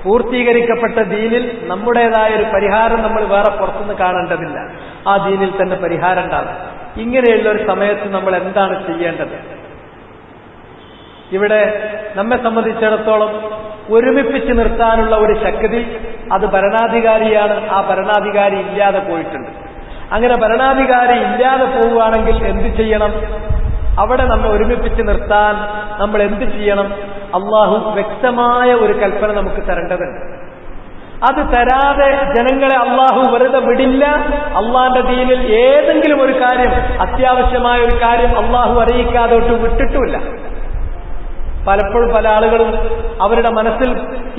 പൂർത്തീകരിക്കപ്പെട്ട ദീനിൽ നമ്മുടേതായ ഒരു പരിഹാരം നമ്മൾ വേറെ പുറത്തുനിന്ന് കാണേണ്ടതില്ല. ആ ദീനിൽ തന്നെ പരിഹാരം ഉണ്ടാകും. ഇങ്ങനെയുള്ള ഒരു സമയത്ത് നമ്മൾ എന്താണ് ചെയ്യേണ്ടത്? ഇവിടെ നമ്മെ സംബന്ധിച്ചിടത്തോളം ഒരുമിപ്പിച്ച് നിർത്താനുള്ള ഒരു ശക്തി അത് ഭരണാധികാരിയാണ്. ആ ഭരണാധികാരി ഇല്ലാതെ പോയിട്ടുണ്ട്. അങ്ങനെ ഭരണാധികാരി ഇല്ലാതെ പോവുകയാണെങ്കിൽ എന്ത് ചെയ്യണം? അവിടെ നമ്മെ ഒരുമിപ്പിച്ച് നിർത്താൻ നമ്മൾ എന്ത് ചെയ്യണം? അള്ളാഹു വ്യക്തമായ ഒരു കൽപ്പന നമുക്ക് തരേണ്ടതുണ്ട്. അത് തരാതെ ജനങ്ങളെ അള്ളാഹു വെറുതെ വിടില്ല. അള്ളാന്റെ ദീനിൽ ഏതെങ്കിലും ഒരു കാര്യം, അത്യാവശ്യമായ ഒരു കാര്യം അള്ളാഹു അറിയിക്കാതെ വിട്ടിട്ടുമില്ല. പലപ്പോഴും പല ആളുകളും അവരുടെ മനസ്സിൽ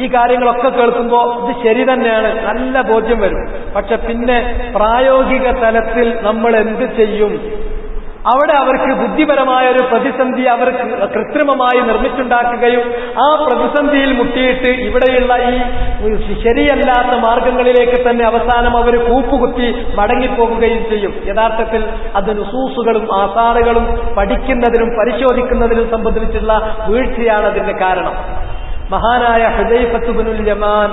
ഈ കാര്യങ്ങളൊക്കെ കേൾക്കുമ്പോൾ ഇത് ശരി തന്നെയാണ്, നല്ല ബോധ്യം വരും. പക്ഷെ പിന്നെ പ്രായോഗിക തലത്തിൽ നമ്മൾ എന്ത് ചെയ്യും? അവിടെ അവർക്ക് ബുദ്ധിപരമായ ഒരു പ്രതിസന്ധി അവർ കൃത്രിമമായി നിർമ്മിച്ചുണ്ടാക്കുകയും ആ പ്രതിസന്ധിയിൽ മുട്ടിയിട്ട് ഇവിടെയുള്ള ഈ ശരിയല്ലാത്ത മാർഗങ്ങളിലേക്ക് തന്നെ അവസാനം അവർ കൂപ്പുകുത്തി മടങ്ങിപ്പോകുകയും ചെയ്യും. യഥാർത്ഥത്തിൽ അത് നുസൂസുകളും ആസാറുകളും പഠിക്കുന്നതിനും പരിശോധിക്കുന്നതിനും സംബന്ധിച്ചുള്ള വീഴ്ചയാണ് അതിന്റെ കാരണം. മഹാനായ ഹുദൈഫത്ത് ഇബ്നുൽ യമാൻ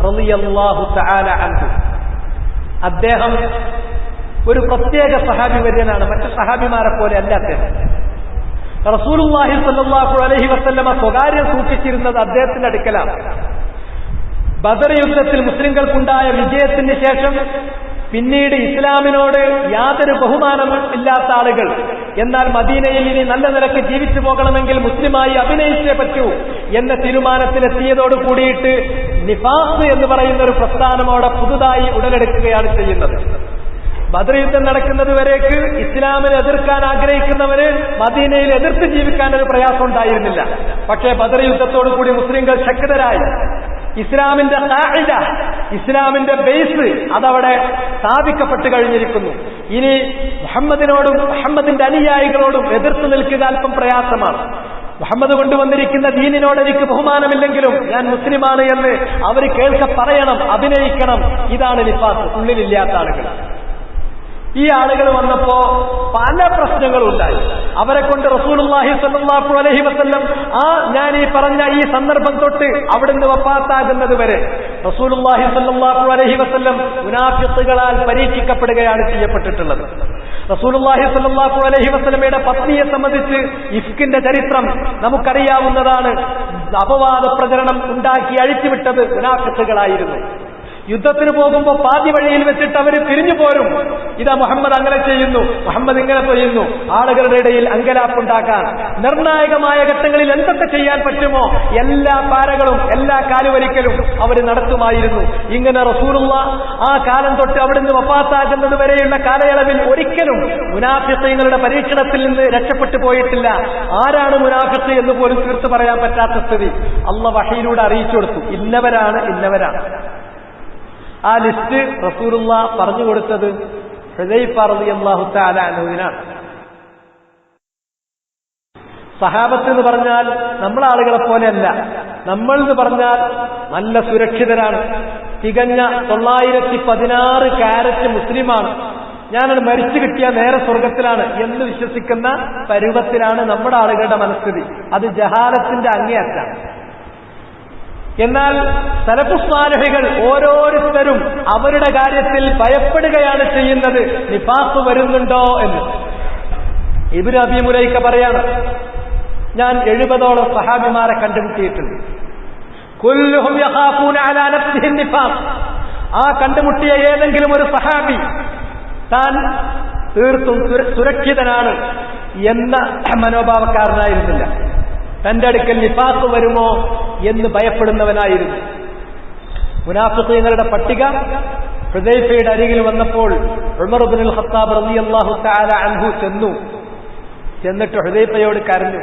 റളിയല്ലാഹു തആല അൻഹു, അദ്ദേഹം ഒരു പ്രത്യേക സഹാബി വര്യനാണ്. മറ്റു സഹാബിമാരെ പോലെ അല്ല അദ്ദേഹം. റസൂലുള്ളാഹി സ്വല്ലല്ലാഹു അലൈഹി വസല്ലമ സ്വകാര്യം സൂക്ഷിച്ചിരുന്നത് അദ്ദേഹത്തിന്റെ അടുക്കലാണ്. ബദർ യുദ്ധത്തിൽ മുസ്ലിംകൾക്കുണ്ടായ വിജയത്തിന് ശേഷം പിന്നീട് ഇസ്ലാമിനോട് യാതൊരു ബഹുമാനവും ഇല്ലാത്ത ആളുകൾ, എന്നാൽ മദീനയിൽ ഇനി നല്ല നിലക്ക് ജീവിച്ചു പോകണമെങ്കിൽ മുസ്ലിമായി അഭിനയിച്ചേ പറ്റൂ എന്ന തീരുമാനത്തിലെത്തിയതോട് കൂടിയിട്ട് നിഫാഖ് എന്ന് പറയുന്ന ഒരു പ്രസ്ഥാനമോടെ പുതുതായി ഉടലെടുക്കുകയാണ് ചെയ്യുന്നത്. ബദർ യുദ്ധം നടക്കുന്നത് വരേക്ക് ഇസ്ലാമിനെ എതിർക്കാൻ ആഗ്രഹിക്കുന്നവര് മദീനയിൽ എതിർത്ത് ജീവിക്കാൻ ഒരു പ്രയാസം ഉണ്ടായിരുന്നില്ല. പക്ഷേ ബദർ യുദ്ധത്തോടുകൂടി മുസ്ലിംകൾ ശക്തരായി. ഇസ്ലാമിന്റെ ഖാഇദ, ഇസ്ലാമിന്റെ ബേസ് അതവിടെ സ്ഥാപിക്കപ്പെട്ട് കഴിഞ്ഞിരിക്കുന്നു. ഇനി മുഹമ്മദിനോടും മുഹമ്മദിന്റെ അനുയായികളോടും എതിർത്ത് നിൽക്കുക അല്പം പ്രയാസമാണ്. മുഹമ്മദ് കൊണ്ടുവന്നിരിക്കുന്ന ദീനിനോട് എനിക്ക് ബഹുമാനമില്ലെങ്കിലും ഞാൻ മുസ്ലിമാണ് എന്ന് അവർ കേൾക്ക പറയണം, അഭിനയിക്കണം. ഇതാണ് നിഫാഖ്, ഉള്ളിലില്ലാത്ത ആളുകൾ. ഈ ആളുകൾ വന്നപ്പോ പല പ്രശ്നങ്ങളും ഉണ്ടായി. അവരെ കൊണ്ട് റസൂലുള്ളാഹി സ്വല്ലല്ലാഹു അലൈഹി വസല്ലം ഞാൻ ഈ പറഞ്ഞ ഈ സന്ദർഭം തൊട്ട് അവിടുന്ന് വഫാത്താകുന്നത് വരെ റസൂലുള്ളാഹി സ്വല്ലല്ലാഹു അലൈഹി വസല്ലം മുനാഫിഖുകളാൽ പരീക്ഷിക്കപ്പെടുകയാണ് ചെയ്യപ്പെട്ടിട്ടുള്ളത്. റസൂലുള്ളാഹി സ്വല്ലല്ലാഹു അലൈഹി വസല്ലമയുടെ പത്നിയെ സംബന്ധിച്ച് ഇഫ്കിന്റെ ചരിത്രം നമുക്കറിയാവുന്നതാണ്. അപവാദ പ്രചരണം ഉണ്ടാക്കി അഴിച്ചുവിട്ടത് മുനാഫിഖുകളായിരുന്നു. യുദ്ധത്തിന് പോകുമ്പോൾ പാതി വഴിയിൽ വെച്ചിട്ട് അവർ തിരിഞ്ഞു പോരും. ഇതാ മുഹമ്മദ് അങ്ങനെ ചെയ്യുന്നു, മുഹമ്മദ് ഇങ്ങനെ ചെയ്യുന്നു. ആളുകളുടെ ഇടയിൽ അങ്കലാപ്പുണ്ടാക്കാൻ നിർണായകമായ ഘട്ടങ്ങളിൽ എന്തൊക്കെ ചെയ്യാൻ പറ്റുമോ എല്ലാ പാരകളും എല്ലാ കാലുവലിക്കലും അവർ നടത്തുമായിരുന്നു. ഇങ്ങനെ റസൂലുള്ളാഹി ആ കാലം തൊട്ട് അവിടുന്ന് വഫാത്താകുന്നത് വരെയുള്ള കാലയളവിൽ ഒരിക്കലും മുനാഫിഖീങ്ങളുടെ പരീക്ഷണത്തിൽ നിന്ന് രക്ഷപ്പെട്ടു പോയിട്ടില്ല. ആരാണ് മുനാഫിഖ് എന്ന് പോലും തീർത്തു പറയാൻ പറ്റാത്ത സ്ഥിതി അല്ലാഹു വഹയിലൂടെ അറിയിച്ചു കൊടുത്തു. ഇന്നവരാണ്. ആ ലിസ്റ്റ് റസൂലുള്ളാഹി പറഞ്ഞു കൊടുത്തത് ഹുദൈഫ റളിയല്ലാഹു തആല അൻഹുവിനാണ്. സഹാബത്ത് എന്ന് പറഞ്ഞാൽ നമ്മളെ ആളുകളെ പോലെയല്ല. നമ്മൾ എന്ന് പറഞ്ഞാൽ നല്ല സുരക്ഷിതരാണ്. തികഞ്ഞ 916 കാരറ്റ് മുസ്ലിമാണ്. ഞാനത് മരിച്ചു കിട്ടിയാൽ നേരെ സ്വർഗത്തിലാണ് എന്ന് വിശ്വസിക്കുന്ന പരുവത്തിലാണ് നമ്മുടെ ആളുകളുടെ മനസ്ഥിതി. അത് ജഹാലത്തിന്റെ അങ്ങേയറ്റാണ്. എന്നാൽ സലഫുസ് സാലിഹുകൾ ഓരോരുത്തരും അവരുടെ കാര്യത്തിൽ ഭയപ്പെടുകയാണ് ചെയ്യുന്നത്, നിഫാഖ് വരുന്നുണ്ടോ എന്ന്. ഇബ്നു അബീ മുലൈക പറയാണ്, ഞാൻ 70ഓളം സഹാബിമാരെ കണ്ടുമുട്ടിയിട്ടുണ്ട്. കുല്ലുഹും യഖാഫൂന അലാ നഫ്സിഹി നിഫാഖ്. ആ കണ്ടുമുട്ടിയ ഏതെങ്കിലും ഒരു സഹാബി താൻ തീർത്തും സുരക്ഷിതനാണ് എന്ന മനോഭാവക്കാരനായിരുന്നില്ല. തന്റെ അടുക്കൽ നിഫാഖ് വരുമോ എന്ന് ഭയപ്പെടുന്നവനായിരുന്നു. മുനാഫിഖീങ്ങളുടെ പട്ടിക ഹുദൈഫയുടെ അരികിൽ വന്നപ്പോൾ ഉമർ ഇബ്നുൽ ഖത്താബ് റളിയല്ലാഹു തആല അൻഹു ചെന്നിട്ട് ഹുദൈഫയോട് കരഞ്ഞു.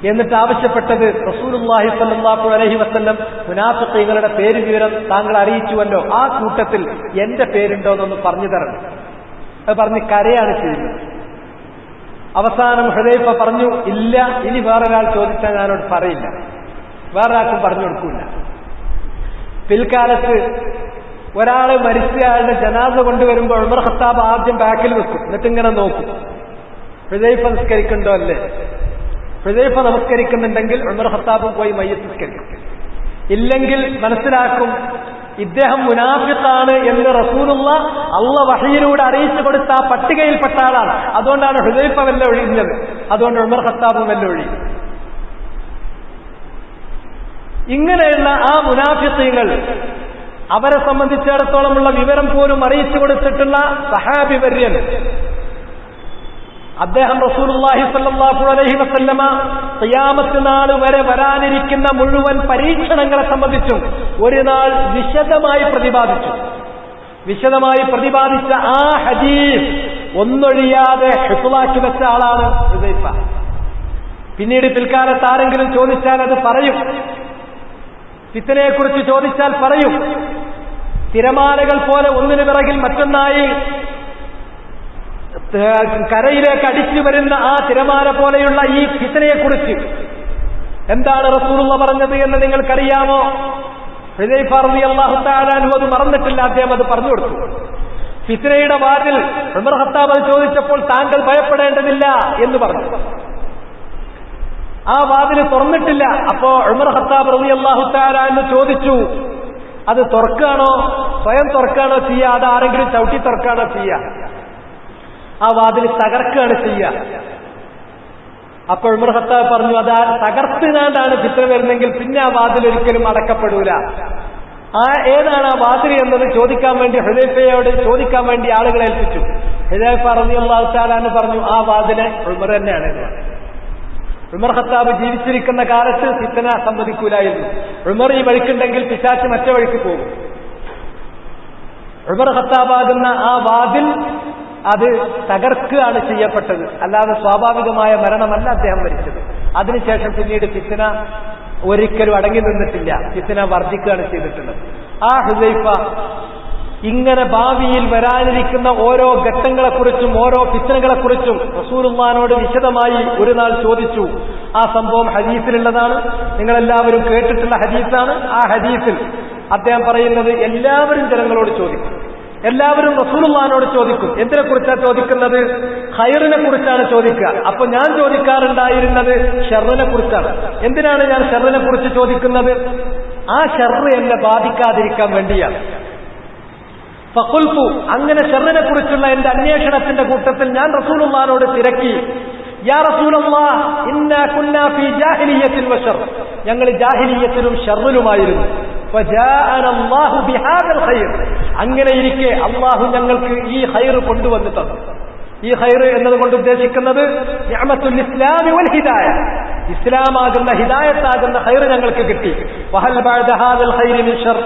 എന്നിട്ട് ആവശ്യപ്പെട്ടത്, റസൂലുള്ളാഹി സ്വല്ലല്ലാഹു അലൈഹി വസല്ലം മുനാഫിഖീങ്ങളുടെ പേര് വിവരം താങ്കൾ അറിയിച്ചുവല്ലോ, ആ കൂട്ടത്തിൽ എന്റെ പേരുണ്ടോ എന്നൊന്ന് പറഞ്ഞു തരണം. അത് പറഞ്ഞ് കരയാണ് ചെയ്യുന്നത്. അവസാനം ഹുദൈഫ പറഞ്ഞു, ഇല്ല, ഇനി വേറൊരാൾ ചോദിച്ചാൽ ഞാനോട് പറയില്ല, വേറൊരാൾക്കും പറഞ്ഞു കൊടുക്കൂല. പിൽക്കാലത്ത് ഒരാള് മരിച്ചയാളുടെ ജനാസ കൊണ്ടുവരുമ്പോൾ ഉമർ ഖത്താബ് ആദ്യം ബാക്കിൽ വെക്കും, എന്നിട്ടിങ്ങനെ നോക്കും ഹുദൈഫ നിസ്കരിക്കണ്ടോ അല്ലേ. ഹുദൈഫ നമസ്കരിക്കുന്നുണ്ടെങ്കിൽ ഉമർ ഖത്താബ് പോയി മയ്യത്ത് നിസ്കരിക്കും. ഇല്ലെങ്കിൽ മനസ്സിലാക്കും ഇദ്ദേഹം മുനാഫിഖാണ് എന്ന് റസൂലുള്ള അള്ളാഹ് വഹയിലൂടെ അറിയിച്ചു കൊടുത്ത ആ പട്ടികയിൽപ്പെട്ട ആളാണ്. അതുകൊണ്ടാണ് ഹുദൈഫ വല്ല ഒഴിഞ്ഞത്, അതുകൊണ്ട് ഉമർ ഖത്താബും വല്ല ഒഴി. ഇങ്ങനെയുള്ള ആ മുനാഫിഖീങ്ങൾ അവരെ സംബന്ധിച്ചിടത്തോളമുള്ള വിവരം പോലും അറിയിച്ചു കൊടുത്തിട്ടുള്ള സഹാബി വര്യൻ അദ്ദേഹം റസൂലുള്ളാഹി സ്വല്ലല്ലാഹു അലൈഹി വസല്ലമ ഖിയാമത്ത് നാൾ വരെ വരാനിരിക്കുന്ന മുഴുവൻ പരീക്ഷണങ്ങളെ സംബന്ധിച്ചും ഒരു നാൾ വിശദമായി പ്രതിപാദിച്ച ആ ഹദീസ് ഒന്നൊഴിയാതെ ഹിഫ്ളാക്കി വെച്ച ആളാണ് ഹുദൈഫ. പിന്നീട് പിൽക്കാലത്ത് ആരെങ്കിലും ചോദിച്ചാൽ അത് പറയും, ഫിത്നയെക്കുറിച്ച് ചോദിച്ചാൽ പറയും. തിരമാലകൾ പോലെ ഒന്നിനു പിറകിൽ മറ്റൊന്നായി കരയിലേക്ക് അടിച്ചു വരുന്ന ആ തിരമാല പോലെയുള്ള ഈ ഫിത്നയെക്കുറിച്ച് എന്താണ് റസൂലുള്ള പറഞ്ഞത് എന്ന് നിങ്ങൾക്കറിയാമോ? ഹുദൈഫ റളിയല്ലാഹു തആല അൻഹു അത് മറന്നിട്ടില്ല, അദ്ദേഹം അത് പറഞ്ഞു കൊടുത്തു. ഫിത്നയുടെ വാതിൽ ഉമർ ഖത്താബ് അത് ചോദിച്ചപ്പോൾ താങ്കൾ ഭയപ്പെടേണ്ടതില്ല എന്ന് പറഞ്ഞു. ആ വാതിൽ തുറന്നിട്ടില്ല. അപ്പോ ഉമർ ഖത്താബ് റളിയല്ലാഹു തആല അൻഹു ചോദിച്ചു, അത് തുറക്കാണോ, സ്വയം തുറക്കാണോ ചെയ്യുക, അത് ആരെങ്കിലും ചവിട്ടി തുറക്കാണോ ചെയ്യുക? ആ വാതിൽ തകർക്കുകയാണ് ചെയ്യുക. അപ്പോൾ ഉമർ ഖത്താബ് പറഞ്ഞു, അത് തകർത്തിനാണ്ടാണ് ഫിത്ന വരുന്നെങ്കിൽ പിന്നെ ആ വാതിൽ ഒരിക്കലും അടക്കപ്പെടൂല. ഏതാണ് ആ വാതിൽ എന്നത് ചോദിക്കാൻ വേണ്ടി ഹുദൈഫയോട് ചോദിക്കാൻ വേണ്ടി ആളുകളെ ഏൽപ്പിച്ചു. ഹുദൈഫ റളിയല്ലാഹു തആല അൻഹു പറഞ്ഞു, ആ വാതില് ഉമർ തന്നെയാണ്. ഉമർ ഖത്താബ് ജീവിച്ചിരിക്കുന്ന കാലത്ത് ഫിത്ന സമ്മതിക്കൂലായിരുന്നു. ഉമർ ഈ വഴിക്കുണ്ടെങ്കിൽ പിശാച് മറ്റേ വഴിക്ക് പോകും. ഉമർ ഖത്താബാകുന്ന ആ വാതിൽ അത് തകർക്കുകയാണ് ചെയ്യപ്പെട്ടത്, അല്ലാതെ സ്വാഭാവികമായ മരണമല്ല അദ്ദേഹം മരിച്ചത്. അതിനുശേഷം പിന്നീട് ഫിത്ന ഒരിക്കലും അടങ്ങി നിന്നിട്ടില്ല, ഫിത്ന വർദ്ധിക്കുകയാണ് ചെയ്തിട്ടുള്ളത്. ആ ഹുദൈഫ ഇങ്ങനെ ഭാവിയിൽ വരാനിരിക്കുന്ന ഓരോ ഘട്ടങ്ങളെക്കുറിച്ചും ഓരോ ഫിത്നകളെക്കുറിച്ചും റസൂലുള്ളാഹിനോട് വിശദമായി ഒരു നാൾ ചോദിച്ചു. ആ സംഭവം ഹദീസിലുള്ളതാണ്, നിങ്ങളെല്ലാവരും കേട്ടിട്ടുള്ള ഹദീസാണ്. ആ ഹദീസിൽ അദ്ദേഹം പറയുന്നത് എല്ലാവരും ജനങ്ങളോട് ചോദിക്കും, എല്ലാവരും റസൂലുള്ളാഹിനോട് ചോദിക്കും. എന്തിനെക്കുറിച്ചാണ് ചോദിക്കുന്നത്? ഖൈറിനെ കുറിച്ചാണ് ചോദിക്കുക. അപ്പൊ ഞാൻ ചോദിക്കാറുണ്ടായിരുന്നത് ഷർറിനെ കുറിച്ചാണ്. എന്തിനാണ് ഞാൻ ഷർറിനെ കുറിച്ച് ചോദിക്കുന്നത്? ആ ഷർറ് എന്നെ ബാധിക്കാതിരിക്കാൻ വേണ്ടിയാണ്. ഫഖുൽതു, അങ്ങനെ ഷർറിനെ കുറിച്ചുള്ള എന്റെ അന്വേഷണത്തിന്റെ കൂട്ടത്തിൽ ഞാൻ റസൂലുള്ളാഹിനോട് തിരക്കി, യാ റസൂലല്ലാഹ് ഇന്നാ കുന്നാ ഫീ ജാഹിലിയ്യത്തിൻ വശർ, ഞങ്ങൾ ജാഹിലിയ്യത്തിലും ഷർറിലുമായിരുന്നു. ഫജാഅന അല്ലാഹു ബിഹാദൽ ഖൈർ, അങ്ങനെ ഇരിക്കെ അല്ലാഹു ഞങ്ങൾക്ക് ഈ ഖൈർ കൊണ്ടുവന്നു തന്നു. ഈ ഖൈർ എന്നതുകൊണ്ട് ഉദ്ദേശിക്കുന്നത് നിഅമത്തുൽ ഇസ്ലാമി വൽ ഹിദായ, ഇസ്ലാമാകുന്ന ഹിദായത്താകുന്ന ഖൈർ ഞങ്ങൾക്ക് കിട്ടി. വഹൽ ബഅദ ഹാദൽ ഖൈരി മിൻ ഷർ,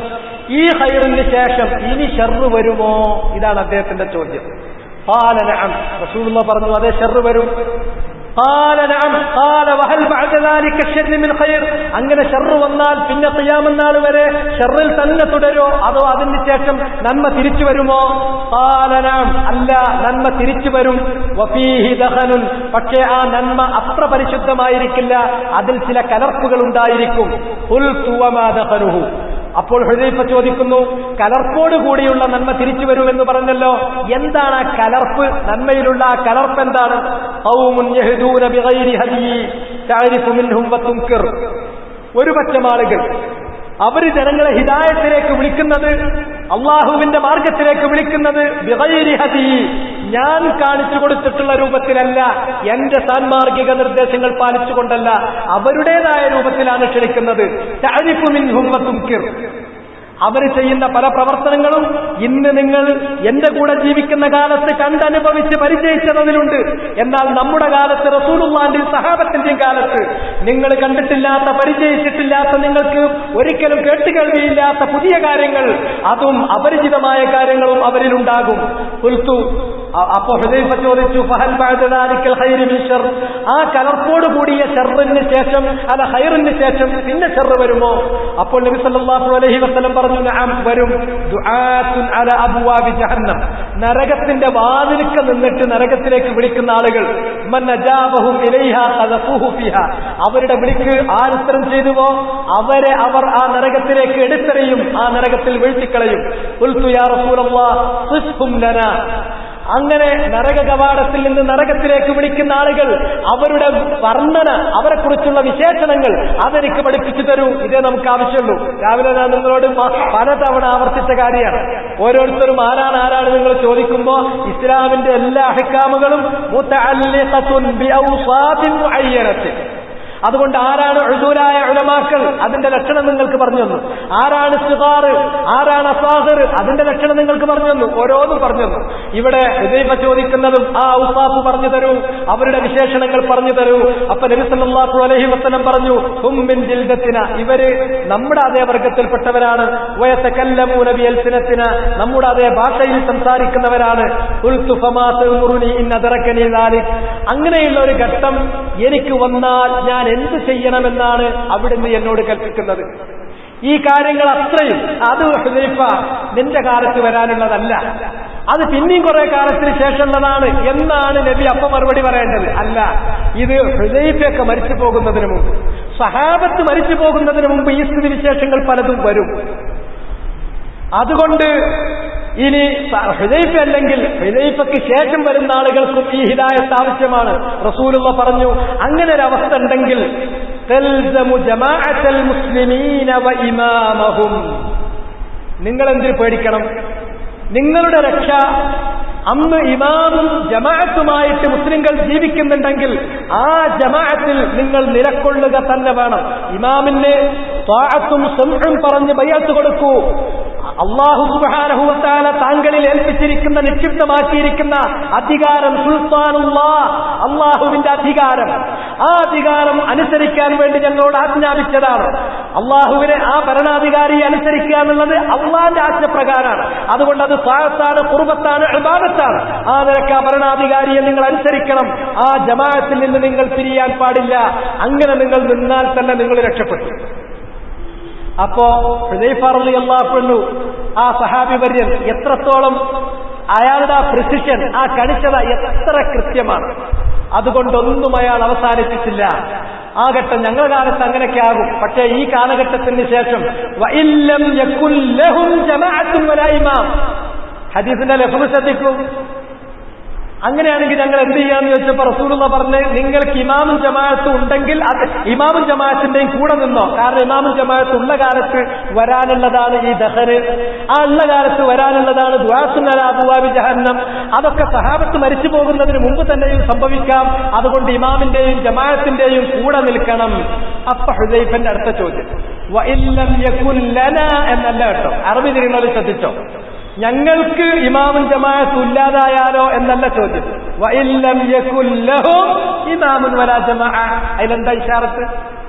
ഈ ഖൈറിന് ശേഷം ഇനി ഷർറ് വരുമോ? ഇതാണ് അദ്ദേഹത്തിന്റെ ചോദ്യം. ഖാല നഅം, റസൂലുള്ളാഹി പറഞ്ഞു, അതെ ഷർറ് വരും. ഖാല നഅം ഖാല വഹൽ ബഅദ ദാലിക ശർറ് മിൻ ഖൈർ, അങ്ങനെ ഷർറ് വന്നാൽ പിന്നെ ഖിയാമത്ത് നാൾ വരെ ഷർറിൽ തന്നെ തുടരോ അതോ അതിന് ശേഷം നന്മ തിരിച്ചു വരുമോ? ഖാല നഅം, അല്ല, നന്മ തിരിച്ചു വരും. വഫീഹി ദഖനുൻ, പക്ഷേ ആ നന്മ അത്ര പരിശുദ്ധമായിരിക്കില്ല, അതിൽ ചില കലർപ്പുകൾ ഉണ്ടായിരിക്കും. ഖുൽതു വമാ ദഖനുഹു, അപ്പോൾ ഹുദൈഫ ചോദിക്കുന്നു, കലർപ്പോട് കൂടിയുള്ള നന്മ തിരിച്ചു വരുമെന്ന് പറഞ്ഞല്ലോ, എന്താണ് ആ കലർപ്പ്? നന്മയിലുള്ള ആ കലർപ്പ് എന്താണ്? ഖൗമുൻ യഹ്ദൂന ബിഗൈരി ഹദി തഅരിഫു മിൻഹും വതുൻകിർ, ഒരു പറ്റം ആളുകൾ അവർ ജനങ്ങളെ ഹിദായത്തിലേക്ക് വിളിക്കുന്നത്, അള്ളാഹുവിന്റെ മാർഗത്തിലേക്ക് വിളിക്കുന്നത് ബിഗൈരി ഹദി, ഞാൻ കാണിച്ചു കൊടുത്തിട്ടുള്ള രൂപത്തിലല്ല, എന്റെ സാൻമാർഗിക നിർദ്ദേശങ്ങൾ പാലിച്ചുകൊണ്ടല്ല, അവരുടേതായ രൂപത്തിലാണ് ക്ഷണിക്കുന്നത്. തഅരിഫു മിൻഹും വതുൻകിർ, അവർ ചെയ്യുന്ന പല പ്രവർത്തനങ്ങളും ഇന്ന് നിങ്ങൾ എന്റെ കൂടെ ജീവിക്കുന്ന കാലത്ത് കണ്ടനുഭവിച്ച് പരിചയിച്ചതിലുണ്ട്. എന്നാൽ നമ്മുടെ കാലത്ത്, റസൂലുള്ളാഹിന്റെയും സഹാബത്തിന്റെയും കാലത്ത് നിങ്ങൾ കണ്ടിട്ടില്ലാത്ത, പരിചയിച്ചിട്ടില്ലാത്ത, നിങ്ങൾക്ക് ഒരിക്കലും കേട്ടുകേൾവിയില്ലാത്ത പുതിയ കാര്യങ്ങൾ, അതും അപരിചിതമായ കാര്യങ്ങളും അവരിലുണ്ടാകും. ഖുൽതു, അപ്പൊ ഹുദൈഫ ചോദിച്ചു, ഫഹൽ ബഅദ ദാലിക്കൽ ഖൈറു മിൻ ശർ, ആ കലർപ്പോട് കൂടിയ ഷർറിന് ശേഷം അല്ല ഖൈറിന് ശേഷം പിന്നെ ഷർ വരുമോ? അപ്പോൾ നബി സല്ലല്ലാഹു അലൈഹി വസല്ലം പറഞ്ഞു, നഅം വരും. ദുആത്തുൻ അലാ അബ്വാബി ജഹന്നം, നരകത്തിന്റെ വാതിൽക്ക് നിന്നിട്ട് നരകത്തിലേക്ക് വിളിക്കുന്ന ആളുകൾ, മൻ അജാബഹും ഇലൈഹാ ഖദഫൂഹു ഫീഹാ, അവരുടെ വിളിക്ക് ആരുത്തരം ചെയ്തുവോ അവർ ആ നരകത്തിലേക്ക് എടുത്തെറിയും, ആ നരകത്തിൽ വീഴ്ത്തിക്കളയും. ഖുൽതു യാ റസൂലല്ലാഹ് സിഫ്ഹും ലനാ, അങ്ങനെ നരക കവാടത്തിൽ നിന്ന് നരകത്തിലേക്ക് വിളിക്കുന്ന ആളുകൾ അവരുടെ വർണ്ണന, അവരെക്കുറിച്ചുള്ള വിശേഷണങ്ങൾ അതെനിക്ക് പഠിപ്പിച്ചു തരൂ. ഇതേ നമുക്ക് ആവശ്യമുള്ളൂ. രാവിലെ ഞാൻ നിങ്ങളോട് പലതവണ ആവർത്തിച്ച കാര്യമാണ്. ഓരോരുത്തരും ആരാണ് നിങ്ങൾ ചോദിക്കുമ്പോൾ ഇസ്ലാമിന്റെ എല്ലാ അഹ്കാമുകളും മുതഅല്ലിഖത്തുൻ ബിഔസാഫിൻ മുഅയ്യനത്തിൻ. അതുകൊണ്ട് ആരാണ് ഉദൂലായ ഉലമാക്കൾ, അതിന്റെ ലക്ഷണം നിങ്ങൾക്ക് പറഞ്ഞു തന്നു. ആരാണ് സിഗാർ, ആരാണ് അസാഹിർ, അതിന്റെ ലക്ഷണം നിങ്ങൾക്ക് പറഞ്ഞു തന്നു. ഓരോന്നും പറഞ്ഞു തന്നു. ഇവിടെ ഹുദൈഫ ചോദിക്കുന്നതും ആ ഔസാഫ് പറഞ്ഞു തരൂ, അവരുടെ വിശേഷണങ്ങൾ പറഞ്ഞു തരൂ. അപ്പൊ നബി സല്ലല്ലാഹു അലൈഹി വസല്ലം പറഞ്ഞു, ഹും മിൻ ജിൽദത്തിന, ഇവര് നമ്മുടെ അതേ വർഗത്തിൽപ്പെട്ടവരാണ്. വയതകല്ലമൂന ബിഅൽസിനത്തിന, നമ്മുടെ അതേ ഭാഷയിൽ സംസാരിക്കുന്നവരാണ്. ഖുൽതു ഫമാ തഅ്മുറുനി ഇൻ അദറകനി ദാലിക്, അങ്ങനെയുള്ള ഒരു ഘട്ടം എനിക്ക് വന്നാൽ ഞാൻ എന്ത് ചെയ്യണമെന്നാണ് അവിടുന്ന് എന്നോട് കൽപ്പിക്കുന്നത്? ഈ കാര്യങ്ങൾ അത്രയും അത് ഹുദൈഫ നിന്റെ കാലത്ത് വരാനുള്ളതല്ല, അത് പിന്നെയും കുറെ കാലത്തിന് ശേഷമുള്ളതാണ് എന്നാണ് നബി അപ്പം മറുപടി പറയേണ്ടത്. അല്ല, ഇത് ഹുദൈഫയൊക്കെ മരിച്ചു പോകുന്നതിന് മുമ്പ്, സഹാബത്ത് മരിച്ചു പോകുന്നതിന് മുമ്പ് ഈ സ്ഥിതിവിശേഷങ്ങൾ പലതും വരും. അതുകൊണ്ട് ഇനി ഹുദൈഫ അല്ലെങ്കിൽ ഹുദൈഫയ്ക്ക് ശേഷം വരുന്ന ആളുകൾക്കും ഈ ഹിദായത്ത് ആവശ്യമാണ്. റസൂലുള്ളാഹി പറഞ്ഞു, അങ്ങനെ ഒരു അവസ്ഥ ഉണ്ടെങ്കിൽ തൽസമു ജമാഅത്തൽ മുസ്ലിമീന വ ഇമാമഹും, നിങ്ങൾ എന്തിനു പേടിക്കണം? നിങ്ങളുടെ രക്ഷ അന്ന് ഇമാമും ജമാഅത്തുമായിട്ട് മുസ്ലിങ്ങൾ ജീവിക്കുന്നുണ്ടെങ്കിൽ ആ ജമാഅത്തിൽ നിങ്ങൾ നിലക്കൊള്ളുക തന്നെ വേണം. ഇമാമിന് ത്വാഅത്തും സമഉം പറഞ്ഞ് ബൈഅത്ത് കൊടുക്കൂ. അല്ലാഹു സുബ്ഹാനഹു വ തആല താങ്കളിൽ ഏൽപ്പിച്ചിരിക്കുന്ന നിക്ഷിപ്തമാക്കിയിരിക്കുന്ന അധികാരം, സുൽത്താനുല്ലാഹ്, അല്ലാഹുവിന്റെ അധികാരം, ആ അധികാരം അനുസരിക്കാൻ വേണ്ടി ഞങ്ങളോട് ആജ്ഞാപിച്ചതാണ്. അല്ലാഹുവിനെ, ആ ഭരണാധികാരിയെ അനുസരിക്കുക എന്നുള്ളത് അല്ലാഹുവിന്റെ ആജ്ഞപ്രകാരമാണ്. അതുകൊണ്ട് അത് ത്വാഅത്താണ്, ഖുർബത്താണ്, ഇബാദത്താണ്. ആ നിലക്ക് ആ ഭരണാധികാരിയെ നിങ്ങൾ അനുസരിക്കണം. ആ ജമാഅത്തിൽ നിന്ന് നിങ്ങൾ പിരിയാൻ പാടില്ല. അങ്ങനെ നിങ്ങൾ നിന്നാൽ തന്നെ നിങ്ങൾ രക്ഷപ്പെട്ടു. അപ്പോ ഹുദൈഫ റളിയല്ലാഹു അൻഹു, ആ സഹാബി വര്യൻ എത്രത്തോളം അയാളുടെ ആ പ്രിസിഷൻ, ആ കണിശത എത്ര കൃത്യമാണ്. അതുകൊണ്ടൊന്നും അയാൾ അവസാനിപ്പിച്ചില്ല. ആ ഘട്ടം ഞങ്ങളുടെ കാലത്ത് അങ്ങനെയൊക്കെ ആകും. പക്ഷേ ഈ കാലഘട്ടത്തിന് ശേഷം വഇല്ലം യകുൽ ലഹും ജമാഅത്തുൻ വലാ ഇമാം, ഹദീസിന്റെ ലഫ്ള് ശ്രദ്ധിക്കും. അങ്ങനെയാണെങ്കിൽ ഞങ്ങൾ എന്ത് ചെയ്യാന്ന് ചോദിച്ചപ്പോൾ റസൂലുള്ളാഹി പറഞ്ഞു, നിങ്ങൾക്ക് ഇമാമും ജമാഅത്തും ഉണ്ടെങ്കിൽ അത് ഇമാമും ജമാഅത്തിന്റെയും കൂടെ നിന്നോ. കാരണം ഇമാമും ജമാഅത്ത് ഉള്ള കാലത്ത് വരാനുള്ളതാണ് ഈ ദഹർ, ആ ഉള്ള കാലത്ത് വരാനുള്ളതാണ് ദുആത്തുൻ അലാ അബ്വാബി ജഹന്നം. അതൊക്കെ സഹാബത്ത് മരിച്ചു പോകുന്നതിന് മുമ്പ് തന്നെയും സംഭവിക്കാം. അതുകൊണ്ട് ഇമാമിന്റെയും ജമാഅത്തിന്റെയും കൂടെ നിൽക്കണം. അപ്പൊ ഹുദൈഫന്റെ അടുത്ത ചോദ്യം വഇല്ലം യകുൽ ലനാ എന്നല്ല കേട്ടോ, അറബി തിരിയുന്നവർ ശ്രദ്ധിച്ചോ. ഞങ്ങൾക്ക് ഇമാമും ജമാഅത്തും ഇല്ലാതായാലോ എന്നല്ല ചോദ്യം. വഇല്ലം യകുൽ ലഹും ഇമാമുൻ വലാ ജമാഅ, അതിലെന്താ ഇശാറത്ത്?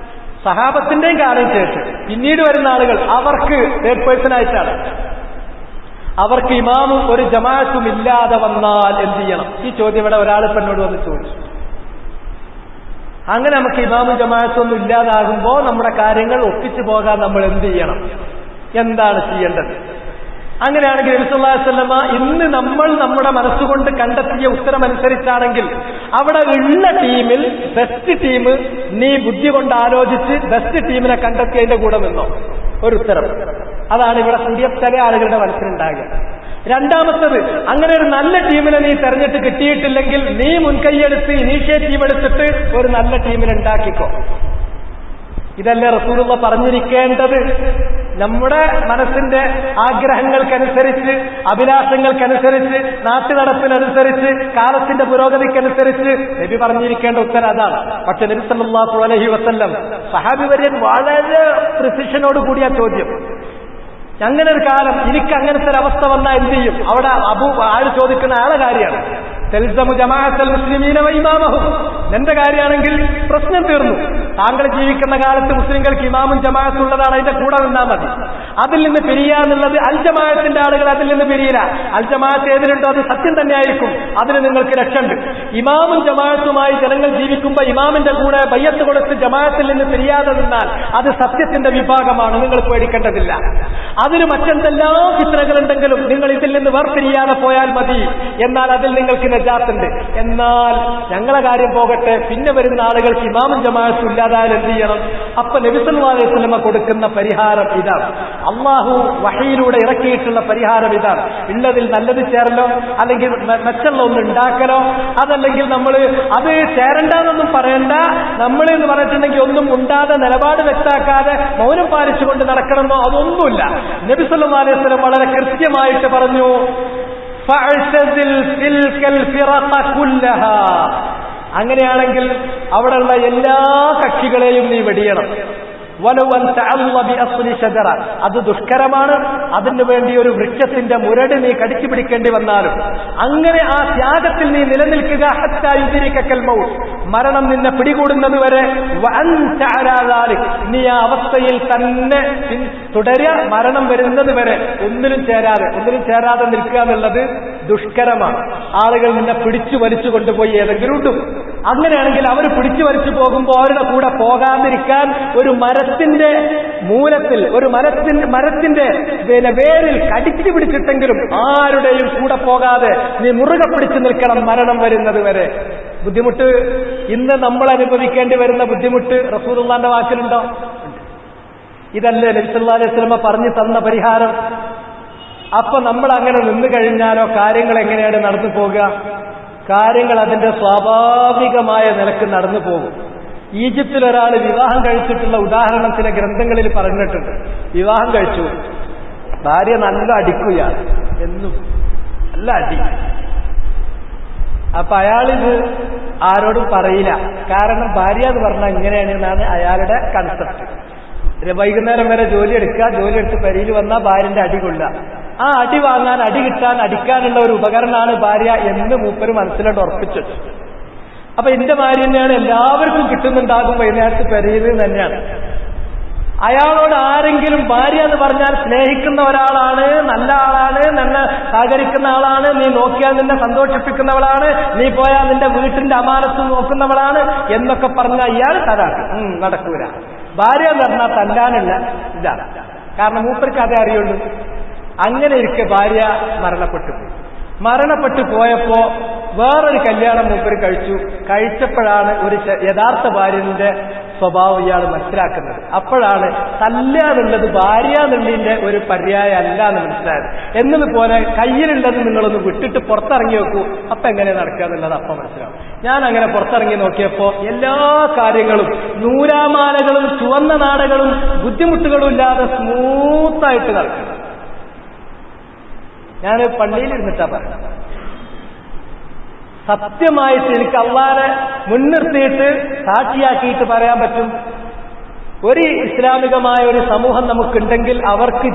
സഹാബത്തിന്റെയും കാലം ശേഷം പിന്നീട് വരുന്ന ആളുകൾ അവർക്ക് തേർഡ് പേഴ്സൺ ആയിട്ടാണ്. അവർക്ക് ഇമാമും ഒരു ജമാഅത്തും ഇല്ലാതെ വന്നാൽ എന്ത് ചെയ്യണം? ഈ ചോദ്യം ഇവിടെ ഒരാൾ എന്നോട് വന്ന് ചോദിച്ചു. അങ്ങനെ നമുക്ക് ഇമാമും ജമാഅത്തൊന്നും ഇല്ലാതാകുമ്പോൾ നമ്മുടെ കാര്യങ്ങൾ ഒപ്പിച്ചു പോകാൻ നമ്മൾ എന്ത് ചെയ്യണം? എന്താണ് ചെയ്യേണ്ടത്? അങ്ങനെയാണെങ്കിൽ നബി സല്ലല്ലാഹു അലൈഹി വസല്ലമ ഇന്ന് നമ്മൾ നമ്മുടെ മനസ്സുകൊണ്ട് കണ്ടെത്തിയ ഉത്തരമനുസരിച്ചാണെങ്കിൽ അവിടെ ഉള്ള ടീമിൽ ബെസ്റ്റ് ടീം നീ ബുദ്ധി കൊണ്ട് ആലോചിച്ച് ബെസ്റ്റ് ടീമിനെ കണ്ടെത്തിയതിന്റെ കൂടെ നിന്നോ? ഒരു ഉത്തരം. അതാണ് ഇവിടെ കൂടിയ ചില ആളുകളുടെ മനസ്സിലുണ്ടാകുക. രണ്ടാമത്തത്, അങ്ങനെ ഒരു നല്ല ടീമിനെ നീ തെരഞ്ഞെടുത്ത് കിട്ടിയിട്ടില്ലെങ്കിൽ നീ മുൻകൈയെടുത്ത് ഇനീഷ്യേറ്റീവ് എടുത്തിട്ട് ഒരു നല്ല ടീമിനെ ഉണ്ടാക്കിക്കോ. ഇതല്ലേ റസൂലുള്ളാഹി പറഞ്ഞിരിക്കേണ്ടത്? നമ്മുടെ മനസ്സിന്റെ ആഗ്രഹങ്ങൾക്കനുസരിച്ച്, അഭിലാഷങ്ങൾക്കനുസരിച്ച്, നാട്ടുനടപ്പിനനുസരിച്ച്, കാലത്തിന്റെ പുരോഗതിക്കനുസരിച്ച് നബി പറഞ്ഞിരിക്കേണ്ട ഉത്തരം അതാണ്. പക്ഷെ നബി സല്ലല്ലാഹു അലൈഹി വസല്ലം സഹാബി വര്യൻ വളരെ പ്രിസിഷനോട് കൂടിയ ചോദ്യം. അങ്ങനെ ഒരു കാലം, എനിക്ക് അങ്ങനത്തെ ഒരു അവസ്ഥ വന്നാൽ എന്ത് ചെയ്യും? അവിടെ ആര് ചോദിക്കുന്ന ആളെ കാര്യമാണ്. തൽസമു ജമാഅത്തൽ മുസ്ലിമീന വ ഇമാമഹും, എന്റെ കാര്യമാണെങ്കിൽ പ്രശ്നം തീർന്നു. താങ്കൾ ജീവിക്കുന്ന കാലത്ത് മുസ്ലിങ്ങൾക്ക് ഇമാമും ജമാഅത്തും ഉള്ളതാണ്, അതിന്റെ കൂടെ നിന്നാൽ മതി. അതിൽ നിന്ന് പിരിയാന്നുള്ളത് അൽ ജമാഅത്തിന്റെ ആളുകൾ അതിൽ നിന്ന് പിരിയില്ല. അൽ ജമാഅത്ത് ഏതിലുണ്ടോ അത് സത്യം തന്നെയായിരിക്കും, അതിന് നിങ്ങൾക്ക് രക്ഷയുണ്ട്. ഇമാമും ജമാഅത്തുമായി ജനങ്ങൾ ജീവിക്കുമ്പോൾ ഇമാമിന്റെ കൂടെ ബയ്യത്ത് കൊടുത്ത് ജമാഅത്തിൽ നിന്ന് പിരിയാതെ നിന്നാൽ അത് സത്യത്തിന്റെ വിഭാഗമാണ്, നിങ്ങൾ പേടിക്കേണ്ടതില്ല. അതിന് മറ്റെന്തെല്ലാം ഫിത്നകളുണ്ടെങ്കിലും നിങ്ങൾ ഇതിൽ നിന്ന് വേർപിരിയാതെ പോയാൽ മതി, എന്നാൽ അതിൽ നിങ്ങൾക്ക് നജാത്തുണ്ട്. എന്നാൽ ഞങ്ങളെ കാര്യം പോകട്ടെ, പിന്നെ വരുന്ന ആളുകൾക്ക് ഇമാമും ജമാഅത്തും ഇല്ലാതായാൽ എന്ത് ചെയ്യണം? അപ്പൊ നബി സല്ലല്ലാഹു അലൈഹി വസല്ലം കൊടുക്കുന്ന പരിഹാരം ഇതാണ്. അള്ളാഹു വഹയിലൂടെ ഇറക്കിയിട്ടുള്ള പരിഹാരം ഇതാണ്. ഉള്ളതിൽ നല്ലത് ചേരലോ, അല്ലെങ്കിൽ മെച്ചമുള്ള ഒന്ന് ഉണ്ടാക്കലോ, അതല്ലെങ്കിൽ നമ്മൾ അത് ചേരണ്ടെന്നൊന്നും പറയണ്ട. നമ്മൾ എന്ന് പറഞ്ഞിട്ടുണ്ടെങ്കിൽ ഒന്നും ഉണ്ടാതെ നിലപാട് വ്യക്താക്കാതെ മൗനം പാലിച്ചുകൊണ്ട് നടക്കണമെന്നോ അതൊന്നുമില്ല. നബി സല്ലല്ലാഹു അലൈഹി വസല്ലം വളരെ കൃത്യമായിട്ട് പറഞ്ഞു, ഫഅ്തസിൽ തിൽകൽ ഫിറഖ കുല്ലഹാ. അങ്ങനെയാണെങ്കിൽ അവിടെയുള്ള എല്ലാ കക്ഷികളെയും നീ വെടിയണം. അത് ദുഷ്കരമാണ്, അതിനു വേണ്ടി ഒരു വൃക്ഷത്തിന്റെ മുരട് നീ കടിച്ചു പിടിക്കേണ്ടി വന്നാലും അങ്ങനെ ആ ത്യാഗത്തിൽ നീ നിലനിൽക്കുക. ഹത്താ യുദ്രിക്കൽ മൗത്ത്, മരണം നിന്നെ പിടികൂടുന്നത് വരെ നീ ആ അവസ്ഥയിൽ തന്നെ തുടരുക, മരണം വരുന്നത് വരെ ഒന്നിനും ചേരാതെ നിൽക്കുക എന്നുള്ളത് ദുഷ്കരമാണ്. ആളുകൾ നിന്നെ പിടിച്ചു വലിച്ചു കൊണ്ടുപോയി ഏതെങ്കിലും ഉണ്ടും. അങ്ങനെയാണെങ്കിൽ അവർ പിടിച്ചു വലിച്ചു പോകുമ്പോൾ അവരുടെ കൂടെ പോകാതിരിക്കാൻ ഒരു മരത്തിന്റെ മൂലത്തിൽ, ഒരു മരത്തിന്റെ വേരിൽ കടിച്ചു പിടിച്ചിട്ടെങ്കിലും ആരുടെയും കൂടെ പോകാതെ നീ മുറുകെ പിടിച്ചു നിൽക്കണം മരണം വരുന്നത് വരെ. ബുദ്ധിമുട്ട് ഇന്ന് നമ്മൾ അനുഭവിക്കേണ്ടി വരുന്ന ബുദ്ധിമുട്ട് റസൂലുള്ളാഹിന്റെ വാക്കിലുണ്ടോ? ഇതല്ലേ നബി സല്ലല്ലാഹു അലൈഹി വസല്ലം പറഞ്ഞു തന്ന പരിഹാരം? അപ്പൊ നമ്മൾ അങ്ങനെ നിന്നു കഴിഞ്ഞാലോ കാര്യങ്ങൾ എങ്ങനെയാണ് നടന്നു പോകുക? കാര്യങ്ങൾ അതിന്റെ സ്വാഭാവികമായ നിലക്ക് നടന്നു പോകും. ഈജിപ്തിൽ ഒരാൾ വിവാഹം കഴിച്ചിട്ടുള്ള ഉദാഹരണം ചില ഗ്രന്ഥങ്ങളിൽ പറഞ്ഞിട്ടുണ്ട്. വിവാഹം കഴിച്ചു, ഭാര്യ നല്ല അടിക്കുകയാണ്, എന്നും നല്ല അടി. അപ്പൊ അയാളിത് ആരോടും പറയില്ല, കാരണം ഭാര്യ എന്ന് പറഞ്ഞാൽ ഇങ്ങനെയാണ് എന്നാണ് അയാളുടെ കൺസെപ്റ്റ്. വൈകുന്നേരം വരെ ജോലി എടുത്ത് പെരയിൽ വന്നാൽ ഭാര്യന്റെ അടി കൊള്ളുക. ആ അടി വാങ്ങാൻ, അടി കിട്ടാൻ, അടിക്കാനുള്ള ഒരു ഉപകരണമാണ് ഭാര്യ എന്ന് മൂപ്പര് മനസ്സിലോട്ട് ഉറപ്പിച്ചു. അപ്പൊ എന്റെ ഭാര്യ തന്നെയാണ് എല്ലാവർക്കും കിട്ടുന്നുണ്ടാകും വൈകുന്നേരത്ത് പെരയിൽ തന്നെയാണ്. അയാളോട് ആരെങ്കിലും ഭാര്യ എന്ന് പറഞ്ഞാൽ സ്നേഹിക്കുന്ന ഒരാളാണ്, നല്ല ആളാണ്, നിന്നെ സഹകരിക്കുന്ന ആളാണ്, നീ നോക്കിയാൽ നിന്നെ സന്തോഷിപ്പിക്കുന്നവളാണ്, നീ പോയാൽ നിന്റെ വീട്ടിന്റെ അമാനത്ത് നോക്കുന്നവളാണ് എന്നൊക്കെ പറഞ്ഞാൽ ഇയാൾ തടാക്കും, നടക്കൂല. ഭാര്യ എന്ന് പറഞ്ഞാൽ തല്ലാനുള്ള ഇതാണ്, കാരണം മൂപ്പർക്ക് അതേ അറിയുള്ളൂ. അങ്ങനെ ഇരിക്കെ ഭാര്യ മരണപ്പെട്ടു പോയപ്പോ വേറൊരു കല്യാണം മൂപ്പര് കഴിച്ചപ്പോഴാണ് ഒരു യഥാർത്ഥ ഭാര്യന്റെ സ്വഭാവം ഇയാൾ മനസ്സിലാക്കുന്നത്. അപ്പോഴാണ് തല്ലാന്നുള്ളത് ഭാര്യ എന്നുള്ളതിന്റെ ഒരു പര്യായം അല്ല എന്ന് മനസ്സിലായത്. എന്നതുപോലെ കയ്യിലുള്ളത് നിങ്ങളൊന്ന് വിട്ടിട്ട് പുറത്തിറങ്ങി നോക്കൂ, അപ്പൊ എങ്ങനെ നടക്കുക എന്നുള്ളത് അപ്പം മനസ്സിലാവും. ഞാൻ അങ്ങനെ പുറത്തിറങ്ങി നോക്കിയപ്പോ എല്ലാ കാര്യങ്ങളും നൂലാമാലകളും ചുവന്ന നാടകളും ബുദ്ധിമുട്ടുകളും ഇല്ലാതെ സ്മൂത്തായിട്ട് നടക്കും. ഞാൻ പള്ളിയിലിരുന്നിട്ടാ പറഞ്ഞത്. സത്യമായിട്ട് എനിക്ക് അള്ളാനെ മുൻനിർത്തിയിട്ട് സാക്ഷിയാക്കിയിട്ട് പറയാൻ പറ്റും, ഒരു ഇസ്ലാമികമായ ഒരു സമൂഹം നമുക്കുണ്ടെങ്കിൽ അവർക്ക്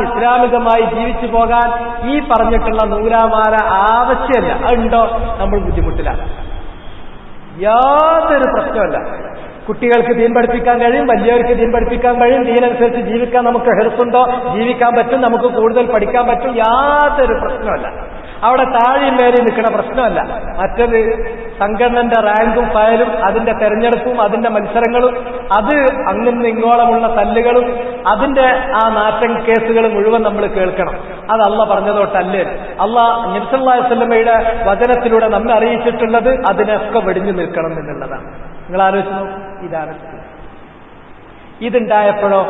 ഇസ്ലാമികമായി ജീവിച്ചു പോകാൻ ഈ പറഞ്ഞിട്ടുള്ള നൂലാമാല ആവശ്യമല്ല. അതുണ്ടോ? നമ്മൾ ബുദ്ധിമുട്ടിലാണ്. യാതൊരു പ്രശ്നമല്ല. കുട്ടികൾക്ക് ദീൻ പഠിപ്പിക്കാൻ കഴിയും, വലിയവർക്ക് ദീൻ പഠിപ്പിക്കാൻ കഴിയും. ദീനനുസരിച്ച് ജീവിക്കാൻ നമുക്ക് ഹെർസുണ്ടോ? ജീവിക്കാൻ പറ്റും, നമുക്ക് കൂടുതൽ പഠിക്കാൻ പറ്റും. യാതൊരു പ്രശ്നമല്ല. അവിടെ താഴെയും മേലെ നിൽക്കുന്ന പ്രശ്നമല്ല. മറ്റത് സംഘടനന്റെ റാങ്കും ഫയലും അതിന്റെ തെരഞ്ഞെടുപ്പും അതിന്റെ മത്സരങ്ങളും അത് അങ്ങുന്ന ഇങ്ങോളമുള്ള തല്ലുകളും അതിന്റെ ആ നാറ്റം കേസുകളും മുഴുവൻ നമ്മൾ കേൾക്കണം. അത് അള്ളാഹ് പറഞ്ഞതോട്ടല്ലേ. അള്ളാഹ് നബി സല്ലല്ലാഹു അലൈഹി വസല്ലമയുടെ വചനത്തിലൂടെ നമ്മെ അറിയിച്ചിട്ടുള്ളത് അതിനൊക്കെ വെടിഞ്ഞു നിൽക്കണം എന്നുള്ളതാണ്. നിങ്ങൾ ആലോചിച്ചു നോക്കൂ. ഇതാണ് ഇതുണ്ടായപ്പോഴോ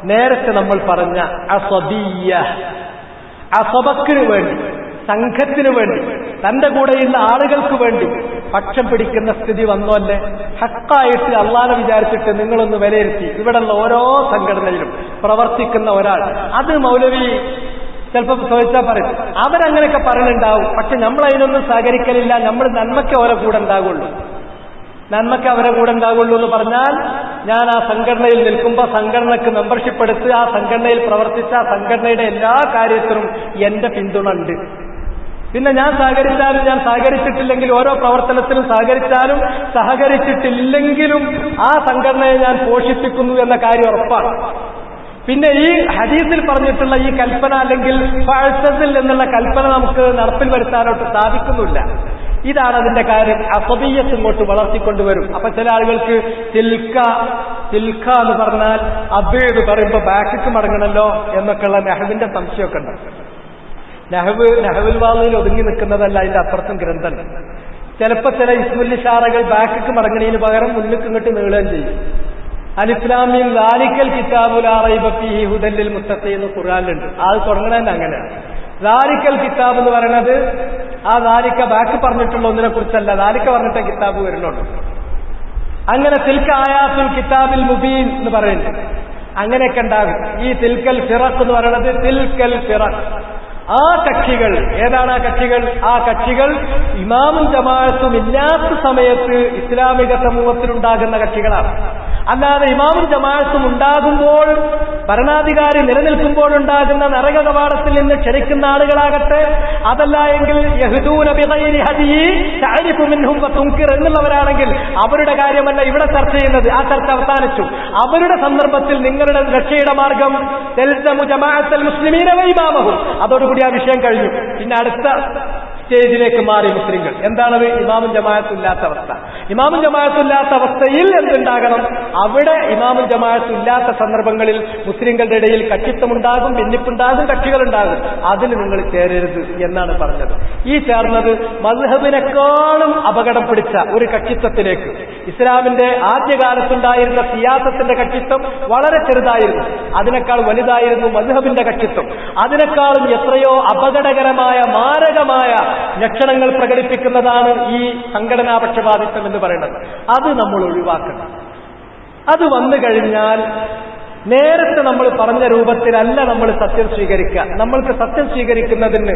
നേരത്തെ നമ്മൾ പറഞ്ഞ അസബക്കിന് വേണ്ടി, സംഘത്തിനു വേണ്ടി, തന്റെ കൂടെയുള്ള ആളുകൾക്ക് വേണ്ടി പക്ഷം പിടിക്കുന്ന സ്ഥിതി വന്നോല്ലേ? ഹക്കായിട്ട് അള്ളാഹനെ വിചാരിച്ചിട്ട് നിങ്ങളൊന്ന് വിലയിരുത്തി. ഇവിടെയുള്ള ഓരോ സംഘടനയിലും പ്രവർത്തിക്കുന്ന ഒരാൾ, അത് മൗലവി ചിലപ്പോൾ ചോദിച്ചാൽ പറയും, അവരങ്ങനെയൊക്കെ പറയുന്നുണ്ടാവും, പക്ഷെ നമ്മൾ അതിനൊന്നും സഹകരിക്കലില്ല, നമ്മൾ നന്മയ്ക്ക് അവരെ കൂടെ ഉണ്ടാകുള്ളൂ. നന്മയ്ക്ക് അവരെ കൂടെ ഉണ്ടാകുള്ളൂ എന്ന് പറഞ്ഞാൽ ഞാൻ ആ സംഘടനയിൽ നിൽക്കുമ്പോൾ സംഘടനയ്ക്ക് മെമ്പർഷിപ്പ് എടുത്ത് ആ സംഘടനയിൽ പ്രവർത്തിച്ച ആ സംഘടനയുടെ എല്ലാ കാര്യത്തിലും എന്റെ പിന്തുണ ഉണ്ട്. പിന്നെ ഞാൻ സഹകരിച്ചാലും ഞാൻ സഹകരിച്ചിട്ടില്ലെങ്കിൽ ഓരോ പ്രവർത്തനത്തിലും സഹകരിച്ചാലും സഹകരിച്ചിട്ടില്ലെങ്കിലും ആ സംഘടനയെ ഞാൻ പോഷിപ്പിക്കുന്നു എന്ന കാര്യം ഉറപ്പാണ്. പിന്നെ ഈ ഹദീസിൽ പറഞ്ഞിട്ടുള്ള ഈ കൽപ്പന അല്ലെങ്കിൽ ഫഅ്തസിൽ എന്നുള്ള കൽപ്പന നമുക്ക് നടപ്പിൽ വരുത്താനോട്ട് സാധിക്കുന്നില്ല. ഇതാണ് അതിന്റെ കാര്യം. അസബിയ്യത്ത് ഇങ്ങോട്ട് വളർത്തിക്കൊണ്ടുവരും. അപ്പൊ ചില ആളുകൾക്ക് തിൽക്ക എന്ന് പറഞ്ഞാൽ അബേദ് പറയുമ്പോ ബാക്കിക്ക് മടങ്ങണല്ലോ എന്നൊക്കെയുള്ള നെഹവിന്റെ സംശയമൊക്കെ ഉണ്ട്. നെഹവുൽ വാളിൽ ഒതുങ്ങി നിൽക്കുന്നതല്ല, അതിന്റെ അപ്പുറത്തും ഗ്രന്ഥം. ചിലപ്പോ ചില ഇസ്മുല്ലിഷാറകൾ ബാക്കിക്ക് മടങ്ങണതിന് പകരം മുന്നിക്ക് ഇങ്ങോട്ട് നീളുകയും ചെയ്യും. അലിസ്ലാമിൽ ദാലിക്കൽ കിതാബു ലാ റൈബ ഫീഹി ഹുദൽ ലിൽ മുത്തഖീൻ എന്ന് ഖുർആനിലുണ്ട്. അത് തുടങ്ങണതന്നെ അങ്ങനെയാണ്. ദാലിക്കൽ കിതാബ് എന്ന് പറയുന്നത് ആ ദാലിക്ക ബാക്കി പറഞ്ഞിട്ടുള്ള ഒന്നിനെ കുറിച്ചല്ല, ദാലിക്ക പറഞ്ഞിട്ട കിതാബ് വരുന്നുള്ളൂ. അങ്ങനെ തിൽക്ക ആയാത്തുൽ കിതാബിൽ മുബീൻ എന്ന് പറയുന്നുണ്ട്. അങ്ങനെയൊക്കെ ഉണ്ടാകും. ഈ തിൽക്കൽ ഫിറഖ് എന്ന് പറയുന്നത് തിൽക്കൽ ഫിറഖ്, ആ കക്ഷികൾ ഏതാണ്? ആ കക്ഷികൾ ഇമാമും ജമാഅത്തും ഇല്ലാത്ത സമയത്ത് ഇസ്ലാമിക സമൂഹത്തിലുണ്ടാകുന്ന കക്ഷികളാണ്. അല്ലാതെ ഇമാമും ജമാഅത്തും ഉണ്ടാകുമ്പോൾ, ഭരണാധികാരി നിലനിൽക്കുമ്പോഴുണ്ടാകുന്ന നരക കവാടത്തിൽ നിന്ന് ക്ഷണിക്കുന്ന ആളുകളാകട്ടെ, അതല്ല എങ്കിൽ യഹ്ദൂന ബിഗൈരി ഹദിയി തഅരിഫു മിൻഹും വതുൻകിർ എന്നുള്ളവരാണെങ്കിൽ അവരുടെ കാര്യമല്ല ഇവിടെ ചർച്ച ചെയ്യുന്നത്. ആ ചർച്ച അവസാനിച്ചു. അവരുടെ സന്ദർഭത്തിൽ നിങ്ങളുടെ രക്ഷയുടെ മാർഗം തൽസമു ജമാഅത്തുൽ മുസ്ലിമീന വ ഇമാമഹും, അതോടുകൂടി ആ വിഷയം കഴിഞ്ഞു. പിന്നെ അടുത്ത സ്റ്റേജിലേക്ക് മാറി മുസ്ലിങ്ങൾ. എന്താണത്? ഇമാമും ജമാഅത്തും ഇല്ലാത്ത അവസ്ഥ. ഇമാമും ജമാഅത്തും ഇല്ലാത്ത അവസ്ഥയിൽ എന്തുണ്ടാകണം? അവിടെ ഇമാമും ജമാഅത്തും ഇല്ലാത്ത സന്ദർഭങ്ങളിൽ മുസ്ലിങ്ങളുടെ ഇടയിൽ കക്ഷിത്വമുണ്ടാകും, ഭിന്നിപ്പുണ്ടാകും, കക്ഷികളുണ്ടാകും. അതിന് നിങ്ങൾ ചേരരുത് എന്നാണ് പറഞ്ഞത്. ഈ ചേർന്നത് മദ്ഹബിനെക്കാളും അപകടം പിടിച്ച ഒരു കക്ഷിത്വത്തിലേക്ക്. ഇസ്ലാമിന്റെ ആദ്യകാലത്തുണ്ടായിരുന്ന സിയാസത്തിന്റെ കക്ഷിത്വം വളരെ ചെറുതായിരുന്നു. അതിനേക്കാൾ വലുതായിരുന്നു മദ്ഹബിന്റെ കക്ഷിത്വം. അതിനേക്കാളും എത്രയോ അപകടകരമായ മാരകമായ ലക്ഷണങ്ങൾ പ്രകടിപ്പിക്കുന്നതാണ് ഈ സംഘടനാ പക്ഷപാതിത്വം എന്ന് പറയുന്നത്. അത് നമ്മൾ ഒഴിവാക്കണം. അത് വന്നു കഴിഞ്ഞാൽ നേരത്തെ നമ്മൾ പറഞ്ഞ രൂപത്തിലല്ല നമ്മൾ സത്യം സ്വീകരിക്കുക. നമ്മൾക്ക് സത്യം സ്വീകരിക്കുന്നതിന്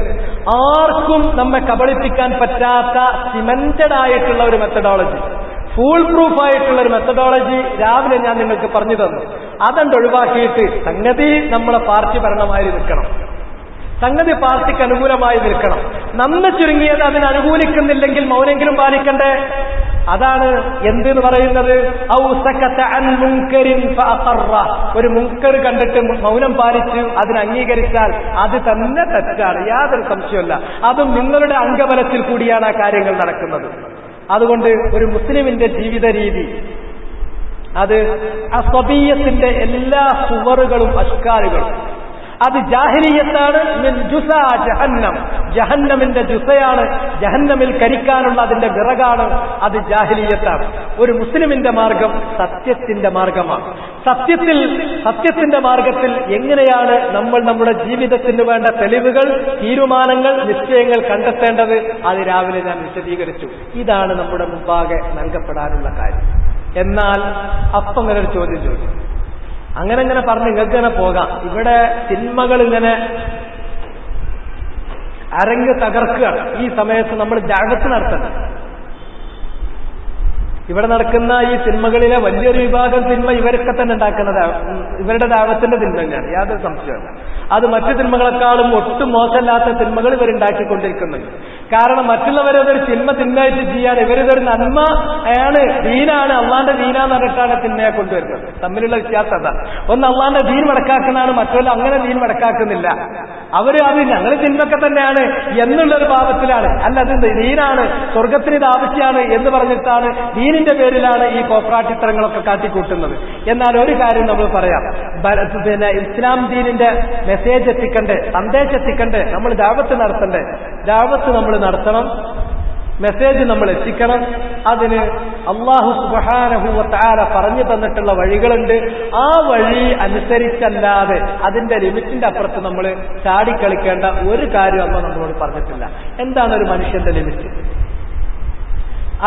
ആർക്കും നമ്മെ കബളിപ്പിക്കാൻ പറ്റാത്ത സിമന്റഡ് ആയിട്ടുള്ള ഒരു മെത്തഡോളജി, ഫൂൾ പ്രൂഫ് ആയിട്ടുള്ള ഒരു മെത്തഡോളജി രാവിലെ ഞാൻ നിങ്ങൾക്ക് പറഞ്ഞു തന്നു. അതുകൊണ്ട് ഒഴിവാക്കിയിട്ട് സംഗതി നമ്മളെ പാർട്ടി ഭരണമായി നിൽക്കണം, സംഗതി പാർട്ടിക്ക് അനുകൂലമായി നിൽക്കണം. നന്ന് ചുരുങ്ങിയത് അതിനനുകൂലിക്കുന്നില്ലെങ്കിൽ മൗനെങ്കിലും പാലിക്കണ്ടേ? അതാണ് എന്തെന്ന് പറയുന്നത്. ഒരു മുൻകർ കണ്ടിട്ട് മൗനം പാലിച്ച് അതിന് അംഗീകരിച്ചാൽ അത് തന്നെ തെറ്റാണ്, യാതൊരു സംശയമല്ല. അതും നിങ്ങളുടെ അംഗബലത്തിൽ കൂടിയാണ് ആ കാര്യങ്ങൾ നടക്കുന്നത്. അതുകൊണ്ട് ഒരു മുസ്ലിമിന്റെ ജീവിത രീതി അത് അസ്വബീയത്തിന്റെ എല്ലാ സുവറുകളും അഷ്കാലുകളും അത് ജാഹിലിയത്താണ്. മിൻ ജുസാ ജഹന്നം, ജഹന്നമിന്റെ ജുസയാണ്, ജഹന്നമിൽ കരിക്കാനുള്ള അതിന്റെ വിറകാണ്, അത് ജാഹിലിയത്താണ്. ഒരു മുസ്ലിമിന്റെ മാർഗം സത്യത്തിന്റെ മാർഗമാണ്. സത്യത്തിന്റെ മാർഗത്തിൽ എങ്ങനെയാണ് നമ്മൾ നമ്മുടെ ജീവിതത്തിന് വേണ്ട തെളിവുകൾ, തീരുമാനങ്ങൾ, നിശ്ചയങ്ങൾ കണ്ടെത്തേണ്ടത്? അത് രാവിലെ ഞാൻ വിശദീകരിച്ചു. ഇതാണ് നമ്മുടെ മുമ്പാകെ നൽകപ്പെടാനുള്ള കാര്യം. എന്നാൽ അപ്പം ഇങ്ങനെ ഒരു ചോദ്യം ചോദിച്ചു. അങ്ങനെ പറഞ്ഞ് നിങ്ങൾക്ക് തന്നെ പോകാം. ഇവിടെ തിന്മകൾ ഇങ്ങനെ അരങ്ങ് തകർക്കുകയാണ്. ഈ സമയത്ത് നമ്മൾ ദഅവത്ത് നടത്തണം. ഇവിടെ നടക്കുന്ന ഈ തിന്മകളിലെ വലിയൊരു വിഭാഗം തിന്മ ഇവരൊക്കെ തന്നെ ഉണ്ടാക്കുന്നത്, ഇവരുടെ ദഅവത്തിന്റെ തിന്മ തന്നെയാണ്, യാതൊരു സംശയമില്ല. അത് മറ്റു തിന്മകളെക്കാളും ഒട്ടും മോശമല്ലാത്ത തിന്മകൾ ഇവരുണ്ടാക്കിക്കൊണ്ടിരിക്കുന്നുണ്ട്. കാരണം മറ്റുള്ളവരതൊരു തിന്മയായിട്ട് ചെയ്യാൻ ഇവരിതൊരു നന്മയാണ്, ദീനാണ്, അള്ളാന്റെ ദീനാന്ന് പറഞ്ഞിട്ടാണ് തിന്മയെ കൊണ്ടുവരുന്നത്. തമ്മിലുള്ള വ്യത്യാസം അതാണ്. ഒന്ന് അള്ളാന്റെ ദീൻ മടക്കാക്കുന്നതാണ്, മറ്റൊരു അങ്ങനെ ദീൻ മടക്കാക്കുന്നില്ല. അവര് അത് ഞങ്ങൾ തിന്മൊക്കെ തന്നെയാണ് എന്നുള്ളൊരു ഭാവത്തിലാണ്. അല്ല, അത് ദീനാണ്, സ്വർഗത്തിന് ഇത് ആവശ്യമാണ് എന്ന് പറഞ്ഞിട്ടാണ്, ദീനിന്റെ പേരിലാണ് ഈ കോപ്രാട്ടിത്തരങ്ങളൊക്കെ കാട്ടിക്കൂട്ടുന്നത്. എന്നാൽ ഒരു കാര്യം നമ്മൾ പറയാം, പിന്നെ ഇസ്ലാം ദീനിന്റെ മെസ്സേജ് എത്തിക്കണ്ടേ, സന്ദേശം എത്തിക്കണ്ടേ, നമ്മൾ ദഅവത്ത് നടത്തണ്ടേ? ദഅവത്ത് നമ്മൾ നടത്തണം, മെസ്സേജ് നമ്മൾ എത്തിക്കണം. അതിന് അല്ലാഹു സുബ്ഹാനഹു വ തആല പറഞ്ഞു തന്നിട്ടുള്ള വഴികളുണ്ട്. ആ വഴി അനുസരിച്ചല്ലാതെ അതിന്റെ ലിമിറ്റിന്റെ അപ്പുറത്ത് നമ്മൾ ചാടിക്കളിക്കേണ്ട ഒരു കാര്യം അല്ലാഹു നമ്മളോട് പറഞ്ഞിട്ടില്ല. എന്താണ് ഒരു മനുഷ്യന്റെ ലിമിറ്റ്?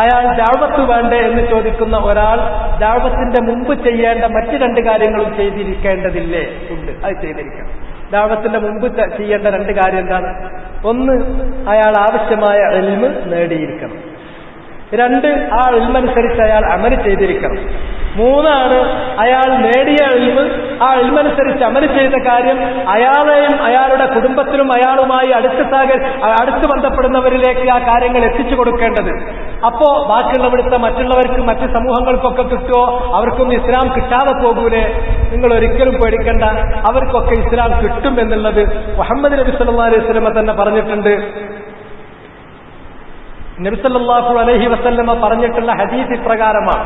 അയാൾ ദഅവത്ത് വേണ്ടേ എന്ന് ചോദിക്കുന്ന ഒരാൾ ദഅവത്തിന്റെ മുമ്പ് ചെയ്യേണ്ട മറ്റു രണ്ട് കാര്യങ്ങളും ചെയ്തിരിക്കേണ്ടതില്ലേ? ഉണ്ട്, അത് ചെയ്തിരിക്കണം. ദഅവത്തിന്റെ മുമ്പ് ചെയ്യേണ്ട രണ്ട് കാര്യം എന്താണ്? ഒന്ന്, അയാൾ ആവശ്യമായ ഇൽമ് നേടിയിരിക്കണം. രണ്ട്, ആ ഇൽമനുസരിച്ച് അയാൾ അമൽ ചെയ്തിരിക്കണം. മൂന്നാണ് അയാൾ നേടിയ ഇൽമ്, ആ ഇൽമനുസരിച്ച് അമൽ ചെയ്ത കാര്യം അയാളെയും അയാളുടെ കുടുംബത്തിലും അയാളുമായി അടുത്ത് ബന്ധപ്പെടുന്നവരിലേക്ക് ആ കാര്യങ്ങൾ എത്തിച്ചു കൊടുക്കേണ്ടത്. അപ്പോ ബാക്കിയുള്ളവിടുത്തെ മറ്റുള്ളവർക്ക് മറ്റ് സമൂഹങ്ങൾക്കൊക്കെ കിട്ടുമോ? അവർക്കൊന്നും ഇസ്ലാം കിട്ടാതെ പോകൂലേ? നിങ്ങൾ ഒരിക്കലും പേടിക്കണ്ട, അവർക്കൊക്കെ ഇസ്ലാം കിട്ടും എന്നുള്ളത് മുഹമ്മദ് നബി സല്ലല്ലാഹു അലൈഹി വസല്ലമ തന്നെ പറഞ്ഞിട്ടുണ്ട്. നബി സല്ലല്ലാഹു അലൈഹി വസല്ലമ പറഞ്ഞിട്ടുള്ള ഹദീസ് പ്രകാരമാണ്,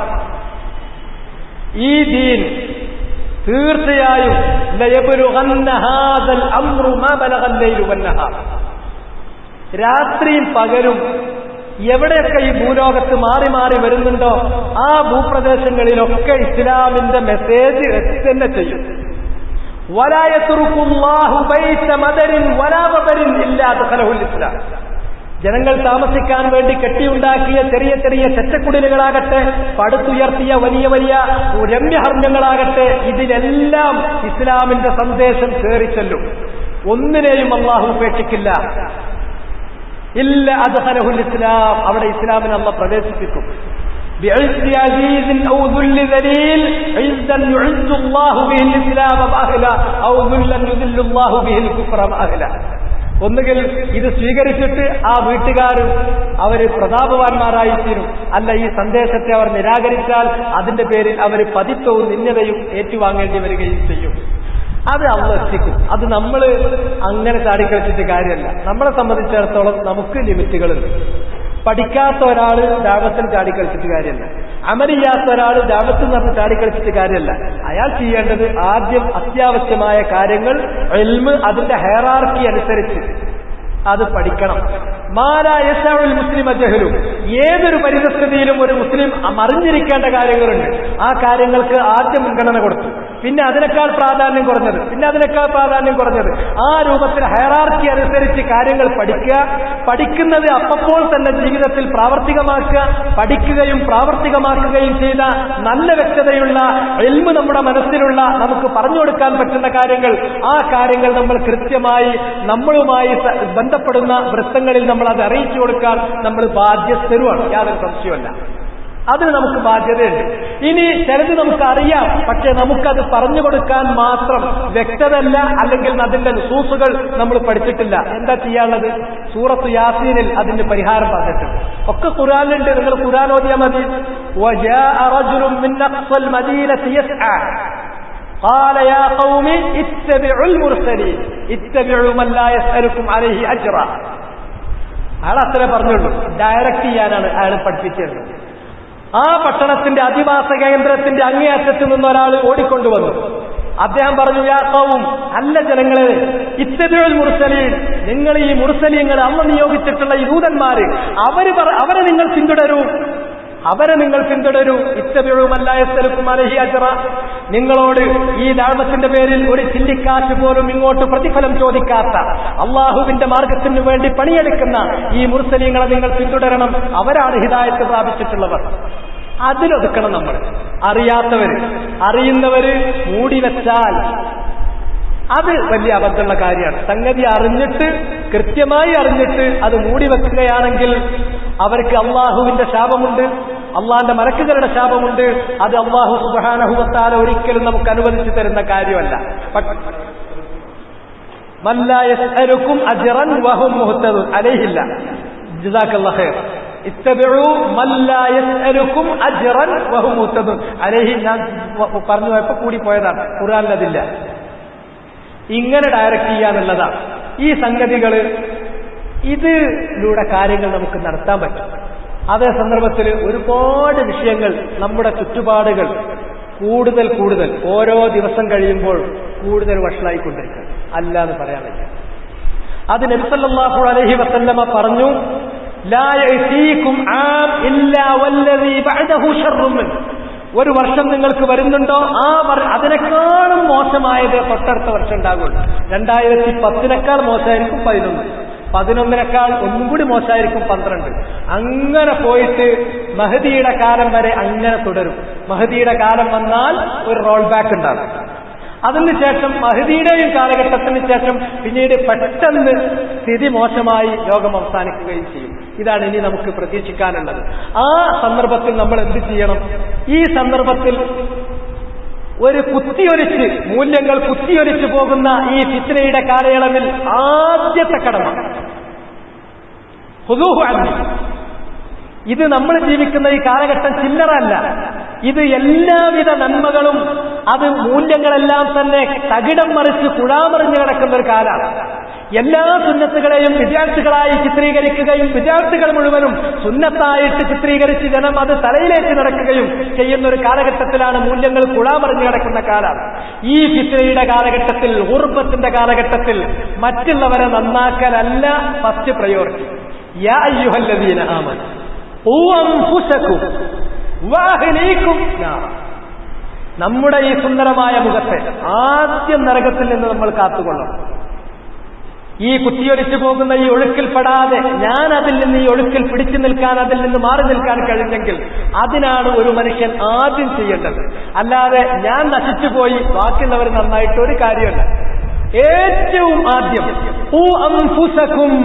ഈ ദീൻ തീർച്ചയായും ലയബ്ലുഗന്ന ഹാദൽ അംറു മാ ബലഗൽ ലൈലു വന്നഹാർ, രാത്രിയും പകലും എവിടെയൊക്കെ ഈ ഭൂലോകത്ത് മാറി മാറി വരുന്നുണ്ടോ ആ ഭൂപ്രദേശങ്ങളിലൊക്കെ ഇസ്ലാമിന്റെ മെസ്സേജ് എത്തിത്തന്നെ ചെയ്യും. വലാ യത്റുകുല്ലാഹു ബൈത മദരിൻ വലാ വബരിൻ ഇല്ലാ ദഖലഹുൽ ഇസ്ലാം. ജനങ്ങൾ താമസിക്കാൻ വേണ്ടി കെട്ടിയുണ്ടാക്കിയ ചെറിയ ചെറിയ ചെറ്റക്കുടിലുകളാകട്ടെ, പടുത്തുയർത്തിയ വലിയ വലിയ രമ്യഹർമ്മ്യങ്ങളാകട്ടെ, ഇതിലെല്ലാം ഇസ്ലാമിന്റെ സന്ദേശം കയറിച്ചെല്ലും. ഒന്നിനെയും അല്ലാഹു ഉപേക്ഷിക്കില്ല. ഇല്ല അദ്ഖലഹുൽ ഇസ്ലാം, അവിടെ ഇസ്ലാമിനെ അല്ലാഹു പ്രവേശിപ്പിക്കും. ബിഇസ്സി അസീസിൻ ഔ ദുല്ലി ദലീൽ ഇസ്സൻ യുഇസ്സു അല്ലാഹു ബിഹിൽ ഇസ്ലാമ വഅഹ്ല ഔ ദുല്ലൻ യുദില്ലു അല്ലാഹു ബിഹിൽ കുഫ്ര വഅഹ്ല. ഒന്നുകിൽ ഇത് സ്വീകരിച്ചിട്ട് ആ വീട്ടുകാർ അവർ പ്രതാപവാന്മാരായിത്തീരും, അല്ല ഈ സന്ദേശത്തെ അവർ നിരാകരിച്ചാൽ അതിന്റെ പേരിൽ അവർ പതിത്തവും നിന്ദതയും ഏറ്റുവാങ്ങേണ്ടി വരികയും ചെയ്യും. അത് അള്ളാഹു എത്തിക്കും. അത് നമ്മൾ അങ്ങനെ ചാടിക്കളിച്ചിട്ട് കാര്യമല്ല. നമ്മളെ സംബന്ധിച്ചിടത്തോളം നമുക്ക് ലിമിറ്റുകളുണ്ട്. പഠിക്കാത്ത ഒരാൾ ദാവത്തിൽ ചാടിക്കളിച്ചിട്ട് കാര്യമല്ല, അമലിയാത്ത ഒരാൾ ദാവത്തിൽ നിന്ന് ചാടിക്കളിച്ചിട്ട് കാര്യമല്ല. അയാൾ ചെയ്യേണ്ടത് ആദ്യം അത്യാവശ്യമായ കാര്യങ്ങൾ ഇൽമ് അതിന്റെ ഹയറാർക്കി അനുസരിച്ച് അത് പഠിക്കണം. മാലാ യശഉൽ മുസ്ലിമ ജഹലു, ഏതൊരു പരിതസ്ഥിതിയിലും ഒരു മുസ്ലിം അറിഞ്ഞിരിക്കേണ്ട കാര്യങ്ങളുണ്ട്. ആ കാര്യങ്ങൾക്ക് ആദ്യം മുൻഗണന കൊടുത്തു, പിന്നെ അതിനേക്കാൾ പ്രാധാന്യം കുറഞ്ഞത്, പിന്നെ അതിനേക്കാൾ പ്രാധാന്യം കുറഞ്ഞത്, ആ രൂപത്തിൽ ഹയറാർക്കി അനുസരിച്ച് കാര്യങ്ങൾ പഠിക്കുക. പഠിക്കുന്നത് അപ്പോൾ തന്നെ ജീവിതത്തിൽ പ്രാവർത്തികമാക്കുക. പഠിക്കുകയും പ്രാവർത്തികമാക്കുകയും ചെയ്ത നല്ല വ്യക്തതയുള്ള ഇൽമ് നമ്മുടെ മനസ്സിലുള്ള നമുക്ക് പറഞ്ഞു കൊടുക്കാൻ പറ്റുന്ന കാര്യങ്ങൾ, ആ കാര്യങ്ങൾ നമ്മൾ കൃത്യമായി നമ്മളുമായി ബന്ധപ്പെടുന്ന വൃത്തങ്ങളിൽ നമ്മൾ അത് അറിയിച്ചു കൊടുക്കാൻ നമ്മൾ ബാധ്യസ്ഥരുമാണ്. യാതൊരു സംശയമല്ല, അതിന് നമുക്ക് ബാധ്യതയുണ്ട്. ഇനി ചിലത് നമുക്കറിയാം, പക്ഷെ നമുക്കത് പറഞ്ഞു കൊടുക്കാൻ മാത്രം വ്യക്തതല്ല, അല്ലെങ്കിൽ അതിന്റെ നുസൂസുകൾ നമ്മൾ പഠിച്ചിട്ടില്ല. എന്താ ചെയ്യാനുള്ളത്? സൂറത്ത് യാസീനിൽ അതിന്റെ പരിഹാരം പറഞ്ഞിട്ടുണ്ട്. ഒക്കെ ഖുർആനിലുണ്ട്. നിങ്ങൾ ഖുർആൻ ഓതിയാൽ മതി. വജാഅ റജുലുൻ മിൻ അഖ്സൽ മദീനതി യസ്ആ قال يا قوم اتبعوا المرسلين اتبعوا من لا يسألكم عليه أجرا. അയാൾ അത്രേ പറഞ്ഞുള്ളൂ. ഡയറക്റ്റ് ചെയ്യാനാണ് അയാൾ പഠിപ്പിച്ചത്. ആ പട്ടണത്തിന്റെ അധിവാസ കേന്ദ്രത്തിന്റെ അങ്ങേയറ്റത്ത് നിന്ന് ഒരാൾ ഓടിക്കൊണ്ടുവന്നു. അദ്ദേഹം പറഞ്ഞു, യാ ഖൗം, അല്ല ജനങ്ങളെ, ഇത്തബിഉൽ മുർസലീൻ, നിങ്ങൾ ഈ മുർസലീങ്ങൾ അല്ലാഹു നിയോഗിച്ചിട്ടുള്ള ഈ ദൂതന്മാര് അവരെ നിങ്ങൾ പിന്തുടരൂ. ഇത്തബിഉ മൻ ലാ യസ്അലുക്കും അലൈഹി അജ്റ. നിങ്ങളോട് ഈ ദഅവത്തിന്റെ പേരിൽ ഒരു ചില്ലിക്കാശ് പോലും ഇങ്ങോട്ട് പ്രതിഫലം ചോദിക്കാത്ത, അള്ളാഹുവിന്റെ മാർഗത്തിനു വേണ്ടി പണിയെടുക്കുന്ന ഈ മുർസലീങ്ങളെ നിങ്ങൾ പിന്തുടരണം. അവരാണ് ഹിദായത്ത് പ്രാപിച്ചിട്ടുള്ളവർ. അതിലൊതുക്കണം നമ്മൾ. അറിയുന്നവര് മൂടിവെച്ചാൽ അത് വലിയ അബദ്ധമുള്ള കാര്യമാണ്. സംഗതി അറിഞ്ഞിട്ട്, കൃത്യമായി അറിഞ്ഞിട്ട് അത് മൂടിവെക്കുകയാണെങ്കിൽ അവർക്ക് അള്ളാഹുവിന്റെ ശാപമുണ്ട്, അള്ളാഹിന്റെ മലക്കുകളുടെ ശാപമുണ്ട്. അത് അള്ളാഹു സുബ്ഹാനഹു വ തആല ഒരിക്കലും നമുക്ക് അനുവദിച്ചു തരുന്ന കാര്യമല്ല. മൻ ലാ യസ്അലുക്കും അജ്റൻ വഹും മുഹ്തദൂൻ അലൈഹില്ല. ജസാക്കല്ലാഹു ഖൈർ. ഇത്തബിഉ മൻ ലാ യസ്അലുക്കും അജ്റൻ വഹും മുഹ്തദൂൻ അലൈഹി. ഞാൻ പറഞ്ഞു പോയപ്പോൾ കൂടി പോയതാണ്, ഖുർആനിലതില്ല. ഇങ്ങനെ ഡയറക്റ്റ് ചെയ്യാനുള്ളതാണ് ഈ സംഗതികൾ. ഇതിലൂടെ കാര്യങ്ങൾ നമുക്ക് നടത്താൻ പറ്റും. അതേ സന്ദർഭത്തിൽ ഒരുപാട് വിഷയങ്ങൾ, നമ്മുടെ ചുറ്റുപാടുകൾ കൂടുതൽ ഓരോ ദിവസം കഴിയുമ്പോൾ കൂടുതൽ വഷളായിക്കൊണ്ടിരിക്കുക, അല്ലാതെ പറയാൻ പറ്റില്ല. അത് നബി സല്ലല്ലാഹു അലൈഹി വസല്ലമ പറഞ്ഞു, ലാ യഅതീകും ആം ഇല്ലാ വല്ലദീ ബഅദഹു ശർറുൻ മിൻ. ഒരു വർഷം നിങ്ങൾക്ക് വരുന്നുണ്ടോ, അതിനേക്കാളും മോശമായത് തൊട്ടടുത്ത വർഷം ഉണ്ടാകുള്ളൂ. 2010 മോശമായിരിക്കും 11 ഒന്നും കൂടി മോശമായിരിക്കും 12. അങ്ങനെ പോയിട്ട് മഹദിയുടെ കാലം വരെ അങ്ങനെ തുടരും. മഹദിയുടെ കാലം വന്നാൽ ഒരു റോൾ ബാക്ക് ഉണ്ടാകും. അതിനുശേഷം മഹദിയുടെയും കാലഘട്ടത്തിന് ശേഷം പിന്നീട് പെട്ടെന്ന് സ്ഥിതി മോശമായി ലോകം അവസാനിക്കുകയും ചെയ്യും. ഇതാണ് ഇനി നമുക്ക് പ്രതീക്ഷിക്കാനുള്ളത്. ആ സന്ദർഭത്തിൽ നമ്മൾ എന്ത് ചെയ്യണം? ഈ സന്ദർഭത്തിൽ ഒരു കുത്തിയൊലിച്ച് മൂല്യങ്ങൾ കുത്തിയൊലിച്ചു പോകുന്ന ഈ ഫിത്നയുടെ കാലയളവിൽ ആദ്യത്തെ കടമ ഖുദൂഹു അന്നി. ഇത് നമ്മൾ ജീവിക്കുന്ന ഈ കാലഘട്ടം ചില്ലറല്ല. ഇത് എല്ലാവിധ നന്മകളും അത് മൂല്യങ്ങളെല്ലാം തന്നെ തകിടം മറിച്ച് കുഴാമറിഞ്ഞു കിടക്കുന്ന ഒരു കാലമാണ്. എല്ലാ സുന്നത്തുകളെയും വിദ്യാർത്ഥികളായി ചിത്രീകരിക്കുകയും വിദ്യാർത്ഥികൾ മുഴുവനും സുന്നത്തായിട്ട് ചിത്രീകരിച്ച് ജനം അത് തലയിലേക്ക് നടക്കുകയും ചെയ്യുന്ന ഒരു കാലഘട്ടത്തിലാണ് മൂല്യങ്ങൾ കുഴാമറിഞ്ഞു കിടക്കുന്ന കാലമാണ്. ഈ ഫിത്നയുടെ കാലഘട്ടത്തിൽ, ഉർബത്തിന്റെ കാലഘട്ടത്തിൽ മറ്റുള്ളവരെ നന്നാക്കലല്ല ഫസ്റ്റ് പ്രയോറിറ്റി. യാ അയ്യുഹല്ലദീന ആമനൂ ഖൂ അൻഫുസകും വഅഹ്ലീകും നാർ. നമ്മുടെ ഈ സുന്ദരമായ മുഖത്തെ ആദ്യം നരകത്തിൽ നിന്ന് നമ്മൾ കാത്തുകൊള്ളണം. ഈ കുത്തിയൊലിച്ചു പോകുന്ന ഈ ഒഴുക്കിൽപ്പെടാതെ ഞാൻ അതിൽ നിന്ന് ഈ ഒഴുക്കിൽ പിടിച്ചു നിൽക്കാൻ, അതിൽ നിന്ന് മാറി നിൽക്കാൻ കഴിഞ്ഞെങ്കിൽ അതിനാണ് ഒരു മനുഷ്യൻ ആദ്യം ചെയ്യേണ്ടത്. അല്ലാതെ ഞാൻ നശിച്ചുപോയി ബാക്കിയുള്ളവർ നന്നായിട്ട് ഒരു കാര്യമല്ല. ഏറ്റവും ആദ്യം ഖൂ അൻഫുസകും,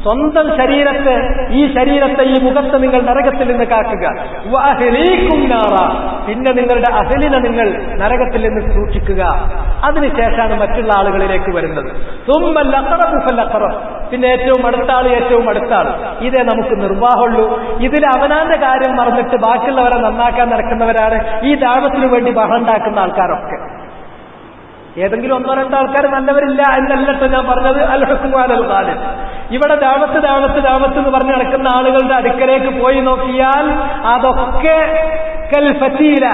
സ്വന്തം ശരീരത്തെ, ഈ ശരീരത്തെ, ഈ മുഖത്തെ നിങ്ങൾ നരകത്തിൽ നിന്ന് കാക്കുക. വഅഹ്ലീകും നാറ, പിന്നെ നിങ്ങളുടെ അഹ്ലിനെ നിങ്ങൾ നരകത്തിൽ നിന്ന് സൂക്ഷിക്കുക. അതിനുശേഷമാണ് മറ്റുള്ള ആളുകളിലേക്ക് വരുന്നത്. സുമ്മൽ അഖറബു ഫൽ അഖറബ്, പിന്നെ ഏറ്റവും അടുത്ത ആൾ, ഏറ്റവും അടുത്ത ആൾ. ഇതേ നമുക്ക് നിർവാഹമുള്ളൂ. ഇതിൽ അവനാന്റെ കാര്യം മറന്നിട്ട് ബാക്കിയുള്ളവരെ നന്നാക്കാൻ നടക്കുന്നവരാണ് ഈ ദഅവത്തിന് വേണ്ടി ബഹളം ഉണ്ടാക്കുന്ന ആൾക്കാരൊക്കെ. ഏതെങ്കിലും ഒന്നോ രണ്ടോ ആൾക്കാർ നല്ലവരില്ല എന്നല്ലട്ടോ ഞാൻ പറഞ്ഞത്. അൽ ഹുക്മു അലൽ ഗാലിബ്. ഇവിടെ ദഅവത്ത് എന്ന് പറഞ്ഞ് നടക്കുന്ന ആളുകളുടെ അടുക്കലേക്ക് പോയി നോക്കിയാൽ അതൊക്കെ കൽ ഫതീല.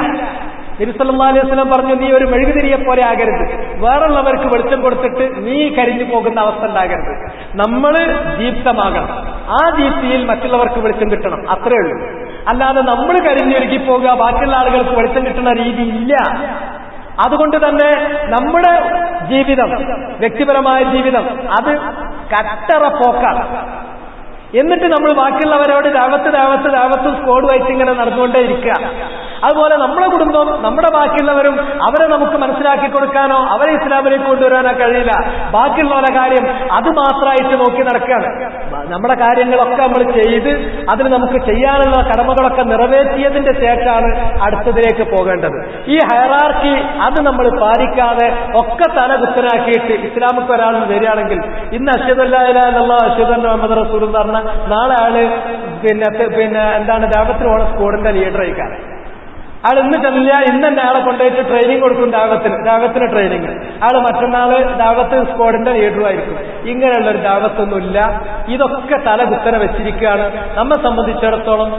നബി സല്ലല്ലാഹു അലൈഹി വസല്ലം പറഞ്ഞു, നീ ഒരു മെഴുകുതിരിയെ പോലെ ആകരുത്. വേറുള്ളവർക്ക് വെളിച്ചം കൊടുത്തിട്ട് നീ കരിഞ്ഞു പോകുന്ന അവസ്ഥ ഉണ്ടാകരുത്. നമ്മൾ ദീപ്തമാകണം. ആ ദീപ്തിയിൽ മറ്റുള്ളവർക്ക് വെളിച്ചം കിട്ടണം. അത്രേ ഉള്ളൂ. അല്ലാതെ നമ്മൾ കരിഞ്ഞൊരുക്കി പോകുക, ബാക്കിയുള്ള ആളുകൾക്ക് വെളിച്ചം കിട്ടുന്ന രീതി ഇല്ല. അതുകൊണ്ട് തന്നെ നമ്മുടെ ജീവിതം, വ്യക്തിപരമായ ജീവിതം, അത് കട്ടറ പോക്കാണ്. എന്നിട്ട് നമ്മൾ ബാക്കിയുള്ളവരോട് ദഅവത്തും സ്കോഡുമായിട്ട് ഇങ്ങനെ നടന്നുകൊണ്ടേ ഇരിക്കുക. അതുപോലെ നമ്മുടെ കുടുംബം, നമ്മുടെ ബാക്കിയുള്ളവരും അവരെ നമുക്ക് മനസ്സിലാക്കി കൊടുക്കാനോ അവരെ ഇസ്ലാമിലേക്ക് കൊണ്ടുവരാനോ കഴിയില്ല. ബാക്കിയുള്ളവരുടെ കാര്യം അത് മാത്രമായിട്ട് നോക്കി നടക്കുകയാണ്. നമ്മുടെ കാര്യങ്ങളൊക്കെ നമ്മൾ ചെയ്ത് അതിന് നമുക്ക് ചെയ്യാനുള്ള കടമകളൊക്കെ നിറവേറ്റിയതിന്റെ ശേഷമാണ് അടുത്തതിലേക്ക് പോകേണ്ടത്. ഈ ഹയറാർക്കി അത് നമ്മൾ പാലിക്കാതെ ഒക്കെ തലകുത്തനാക്കിയിട്ട് ഇസ്ലാമിക്ക് ഒരാൾ വരികയാണെങ്കിൽ, ഇന്ന് അശ്ഹദു അല്ലാ ഇലാഹ ഇല്ലല്ലാഹ് അശ്ഹദു അന്ന മുഹമ്മദ് റസൂലുള്ളാഹി പറഞ്ഞ നാളെ ആള് പിന്നെ എന്താണ് ദഅവത്തിന് പോണ സ്കോഡിന്റെ ലീഡർ ആയിക്കാണ്. ആൾ ഇന്ന് ചെല്ലില്ല, ഇന്ന് തന്നെ ആളെ കൊണ്ടുപോയിട്ട് ട്രെയിനിങ് കൊടുക്കും. ദഅവത്തിന് ട്രെയിനിങ്. ആള് മറ്റന്നാള് ദഅവത്ത് സ്ക്വാഡിന്റെ ലീഡറുമായിരിക്കും. ഇങ്ങനെയുള്ളൊരു ദഅവത്തൊന്നുമില്ല. ഇതൊക്കെ തലകുത്തനെ വെച്ചിരിക്കുകയാണ്. നമ്മെ സംബന്ധിച്ചിടത്തോളം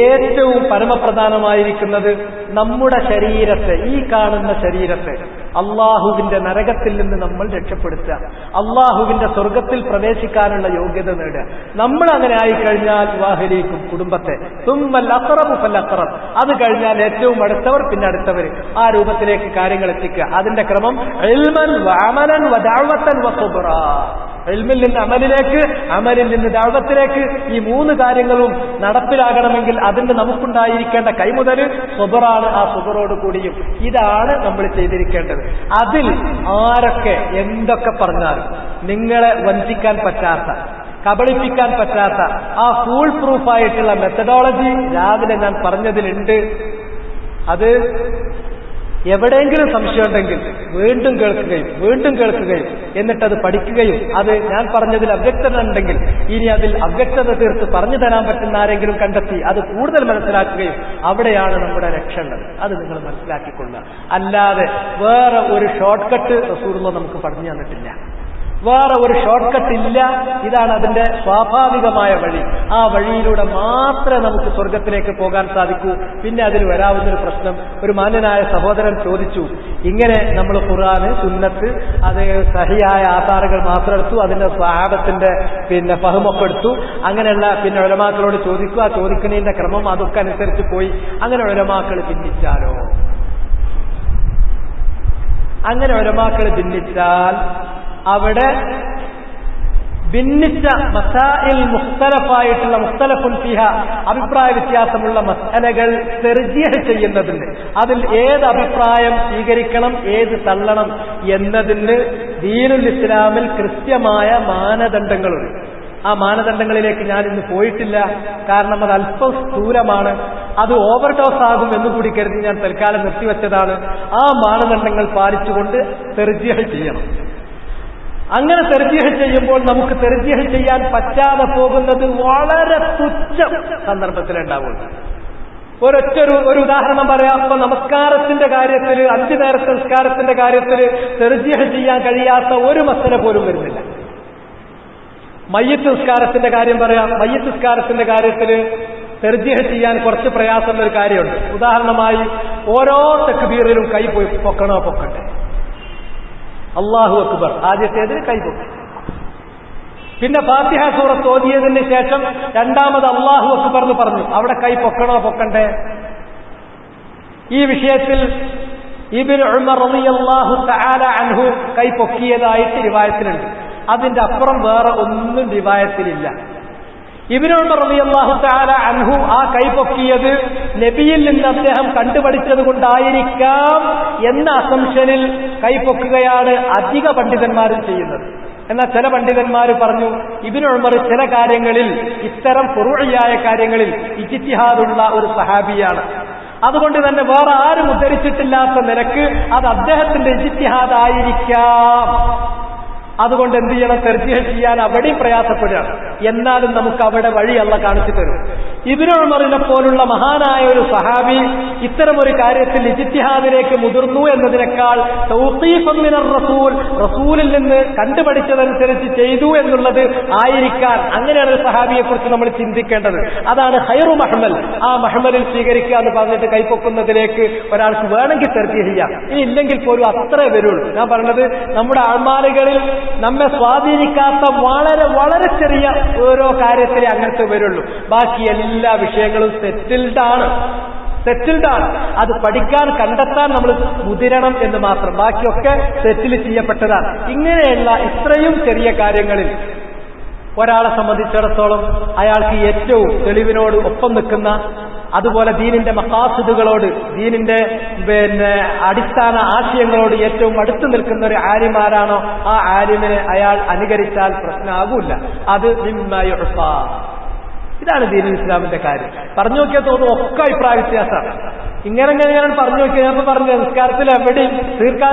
ഏറ്റവും പരമപ്രധാനമായിരിക്കുന്നത് നമ്മുടെ ശരീരത്തെ, ഈ കാണുന്ന ശരീരത്തെ അള്ളാഹുവിന്റെ നരകത്തിൽ നിന്ന് നമ്മൾ രക്ഷപ്പെടുത്തുക, അള്ളാഹുവിന്റെ സ്വർഗത്തിൽ പ്രവേശിക്കാനുള്ള യോഗ്യത നേടുക. നമ്മൾ അങ്ങനെ ആയിക്കഴിഞ്ഞാൽ വാഹിലിക്കും കുടുംബത്തെ, തുമ്മൽ അഖറബു ഫൽ അഖറബ്, അത് കഴിഞ്ഞാൽ ഏറ്റവും അടുത്തവർ, പിന്നെ അടുത്തവർ. ആ രൂപത്തിലേക്ക് കാര്യങ്ങൾ എത്തിക്കുക. അതിന്റെ ക്രമം ഇൽമൻ വഅമലൻ വദഅവതൻ വസുബ്റ. ഇൽമിൽ നിന്ന് അമലിലേക്ക്, അമലിൽ നിന്ന് ദഅവത്തിലേക്ക്, ഈ മൂന്ന് കാര്യങ്ങളും നടപ്പിലാകണമെങ്കിൽ അതിന് നമുക്കുണ്ടായിരിക്കേണ്ട കൈമുതൽ സുബ്റാണ്. ആ സുബ്റോട് കൂടിയും ഇതാണ് നമ്മൾ ചെയ്തിരിക്കേണ്ടത്. അതിൽ ആരൊക്കെ എന്തൊക്കെ പറഞ്ഞാലും നിങ്ങളെ വഞ്ചിക്കാൻ പറ്റാത്ത, കബളിപ്പിക്കാൻ പറ്റാത്ത ആ ഫൂൾ പ്രൂഫായിട്ടുള്ള മെത്തഡോളജി രാവിലെ ഞാൻ പറഞ്ഞതിലുണ്ട്. അത് എവിടെയെങ്കിലും സംശയമുണ്ടെങ്കിൽ വീണ്ടും കേൾക്കുകയും എന്നിട്ടത് പഠിക്കുകയും, അത് ഞാൻ പറഞ്ഞതിൽ അവ്യക്തത ഉണ്ടെങ്കിൽ ഇനി അതിൽ അവ്യക്തത തീർത്ത് പറഞ്ഞു തരാൻ പറ്റുന്ന ആരെങ്കിലും കണ്ടെത്തി അത് കൂടുതൽ മനസ്സിലാക്കുകയും, അവിടെയാണ് നമ്മുടെ രക്ഷ ഉള്ളത്. അത് നിങ്ങൾ മനസ്സിലാക്കിക്കൊള്ളുക. അല്ലാതെ വേറെ ഒരു ഷോർട്ട് കട്ട് റസൂലുള്ളാഹി നമുക്ക് പറഞ്ഞു തന്നിട്ടില്ല. വേറെ ഒരു ഷോർട്ട് കട്ട് ഇല്ല. ഇതാണ് അതിന്റെ സ്വാഭാവികമായ വഴി. ആ വഴിയിലൂടെ മാത്രമേ നമുക്ക് സ്വർഗത്തിലേക്ക് പോകാൻ സാധിക്കൂ. പിന്നെ അതിന് വരാവുന്നൊരു പ്രശ്നം, ഒരു മാന്യനായ സഹോദരൻ ചോദിച്ചു, ഇങ്ങനെ നമ്മൾ ഖുർആന്, സുന്നത്ത്, അത് സഹിയായ ആധാറുകൾ മാത്രം എടുത്തു, അതിന്റെ സ്വഹാബത്തിന്റെ പിന്നെ ഫഹ്മൊക്കെ എടുത്തു, അങ്ങനെയുള്ള പിന്നെ ഉലമാക്കളോട് ചോദിക്കുക, ആ ചോദിക്കുന്നതിന്റെ ക്രമം അതൊക്കെ അനുസരിച്ച് പോയി, അങ്ങനെ ഉലമാക്കൾ ഭിന്നിച്ചാലോ? അങ്ങനെ ഉലമാക്കൾ ഭിന്നിച്ചാൽ അവിടെ ഭിന്നിച്ച മസായിൽ മുഖ്തലഫായിട്ടുള്ള മുഖ്തലഫുൻ ഫിഹ, അഭിപ്രായ വ്യത്യാസമുള്ള മസ്അലകൾ തർജീഹ് ചെയ്യുന്നതിന്, അതിൽ ഏത് അഭിപ്രായം സ്വീകരിക്കണം, ഏത് തള്ളണം എന്നതിന് ദീനുൽ ഇസ്ലാമിൽ കൃത്യമായ മാനദണ്ഡങ്ങളുണ്ട്. ആ മാനദണ്ഡങ്ങളിലേക്ക് ഞാൻ ഇന്ന് പോയിട്ടില്ല. കാരണം അത് അല്പം സ്ഥൂലമാണ്, അത് ഓവർഡോസ് ആകും എന്നുകൂടി കരുതി ഞാൻ തൽക്കാലം നിർത്തിവെച്ചതാണ്. ആ മാനദണ്ഡങ്ങൾ പാലിച്ചുകൊണ്ട് തെർജിഹ് ചെയ്യണം. അങ്ങനെ തെർജിഹ് ചെയ്യുമ്പോൾ നമുക്ക് തെർജിഹ് ചെയ്യാൻ പറ്റാതെ പോകുന്നത് വളരെ തുച്ഛം സന്ദർഭത്തിലുണ്ടാവുള്ളൂ. ഒരു ഉദാഹരണം പറയാം. അപ്പൊ നമസ്കാരത്തിന്റെ കാര്യത്തിൽ, 5 നേരത്തെ നിസ്കാരത്തിന്റെ കാര്യത്തിൽ തെർജിഹ് ചെയ്യാൻ കഴിയാത്ത ഒരു മസല പോലും വരുന്നില്ല. മയ്യിത്ത് നിസ്കാരത്തിന്റെ കാര്യം പറയാം. മയ്യിത്ത് നിസ്കാരത്തിന്റെ കാര്യത്തിൽ തെർജിഹ് ചെയ്യാൻ കുറച്ച് പ്രയാസമുള്ള ഒരു കാര്യമുണ്ട്. ഉദാഹരണമായി ഓരോ തക്ബീറിലും കൈ പൊക്കണോ പൊക്കട്ടെ, അല്ലാഹു അക്ബർ ആദ്യത്തേതിന് കൈ പൊക്കും, പിന്നെ ഫാത്തിഹ സൂറത്ത് ഓതിയതിന് ശേഷം രണ്ടാമത് അല്ലാഹു അക്ബർ എന്ന് പറഞ്ഞു, അവിടെ കൈ പൊക്കണോ പൊക്കണ്ടേ? ഈ വിഷയത്തിൽ ഇബ്നു ഉമർ റളിയല്ലാഹു തആല അൻഹു കൈ പൊക്കിയതായിട്ട് റിവായത്തിലുണ്ട്. അതിന്റെ അപ്പുറം വേറെ ഒന്നും റിവായത്തിലില്ല. ഇബ്നു ഉമർ റളിയല്ലാഹു തആല അൻഹു ആ കൈ പൊക്കിയത് നബിയിൽ നിന്ന് അദ്ദേഹം കണ്ടുപഠിച്ചത് കൊണ്ടായിരിക്കാം എന്ന അസംഷനിൽ കൈ പൊക്കുകയാണ് അധിക പണ്ഡിതന്മാരും ചെയ്യുന്നത്. എന്നാൽ ചില പണ്ഡിതന്മാർ പറഞ്ഞു, ഇബ്നു ഉമർ ചില കാര്യങ്ങളിൽ, ഇത്തരം ഫുറൂഇയായ കാര്യങ്ങളിൽ ഇജ്തിഹാദുള്ള ഒരു സഹാബിയാണ്. അതുകൊണ്ട് തന്നെ വേറെ ആരും ഉദ്ധരിച്ചിട്ടില്ലാത്ത നിലക്ക് അത് അദ്ദേഹത്തിന്റെ ഇജ്തിഹാദായിരിക്കാം. അതുകൊണ്ട് എന്ത് ചെയ്യണം? തെർജിഹ് ചെയ്യാൻ അവിടെയും പ്രയാസപ്പെടുകയാണ്. എന്നാലും നമുക്ക് അവിടെ വഴി അല്ലാഹ് കാണിച്ചു തരും. ഇബ്നു ഉമറിനെ പോലുള്ള മഹാനായ ഒരു സഹാബി ഇത്തരമൊരു കാര്യത്തിൽ ഇജ്തിഹാദിലേക്ക് മുതിർന്നു എന്നതിനേക്കാൾ തൗഖീഫൻ മിനർ റസൂൽ, റസൂലിൽ നിന്ന് കണ്ടുപഠിച്ചതനുസരിച്ച് ചെയ്തു എന്നുള്ളത് ആയിരിക്കാൻ, അങ്ങനെയാണ് ഒരു സഹാബിയെ കുറിച്ച് നമ്മൾ ചിന്തിക്കേണ്ടത്. അതാണ് ഖൈറു മഹ്മൽ. ആ മഹ്മലിൽ സ്വീകരിക്കുക എന്ന് പറഞ്ഞിട്ട് കൈപ്പൊക്കുന്നതിലേക്ക് ഒരാൾക്ക് വേണമെങ്കിൽ തെർജിഹ് ചെയ്യാം. ഇനി ഇല്ലെങ്കിൽ പോലും അത്രേ വരുള്ളൂ. ഞാൻ പറഞ്ഞത് നമ്മുടെ അഅ്മാലുകളിൽ നമ്മെ സ്വാധീനിക്കാത്ത വളരെ വളരെ ചെറിയ ഓരോ കാര്യത്തിലേ അങ്ങനത്തെ വരുള്ളൂ. ബാക്കി എല്ലാ വിഷയങ്ങളും സെറ്റിൽഡാണ്. അത് പഠിക്കാൻ, കണ്ടെത്താൻ നമ്മൾ മുതിരണം എന്ന് മാത്രം. ബാക്കിയൊക്കെ സെറ്റിൽ ചെയ്യപ്പെട്ടതാണ്. ഇങ്ങനെയുള്ള ഇത്രയും ചെറിയ കാര്യങ്ങളിൽ ഒരാളെ സംബന്ധിച്ചിടത്തോളം അയാൾക്ക് ഏറ്റവും തെളിവിനോട് ഒപ്പം നിൽക്കുന്ന, അതുപോലെ ദീനിന്റെ മഖാസിദുകളോട്, ദീനിന്റെ അടിസ്ഥാന ആശയങ്ങളോട് ഏറ്റവും അടുത്ത് നിൽക്കുന്ന ഒരു ആലിമാരാണോ ആ ആലിമിനെ അയാൾ അനുകരിച്ചാൽ പ്രശ്നമാകൂല. അത് മിമ്മാ യുഅ്ഫാ. ഇതാണ് ദീനുൽ ഇസ്ലാമിന്റെ കാര്യം. പറഞ്ഞു നോക്കിയാൽ തോന്നുന്നു ഒക്കെ അഭിപ്രായ വ്യത്യാസമാണ്. ഇങ്ങനെ പറഞ്ഞു നോക്കിയാൽ ഞാൻ പറഞ്ഞു നിസ്കാരത്തിൽ എവിടെയും തീർത്താ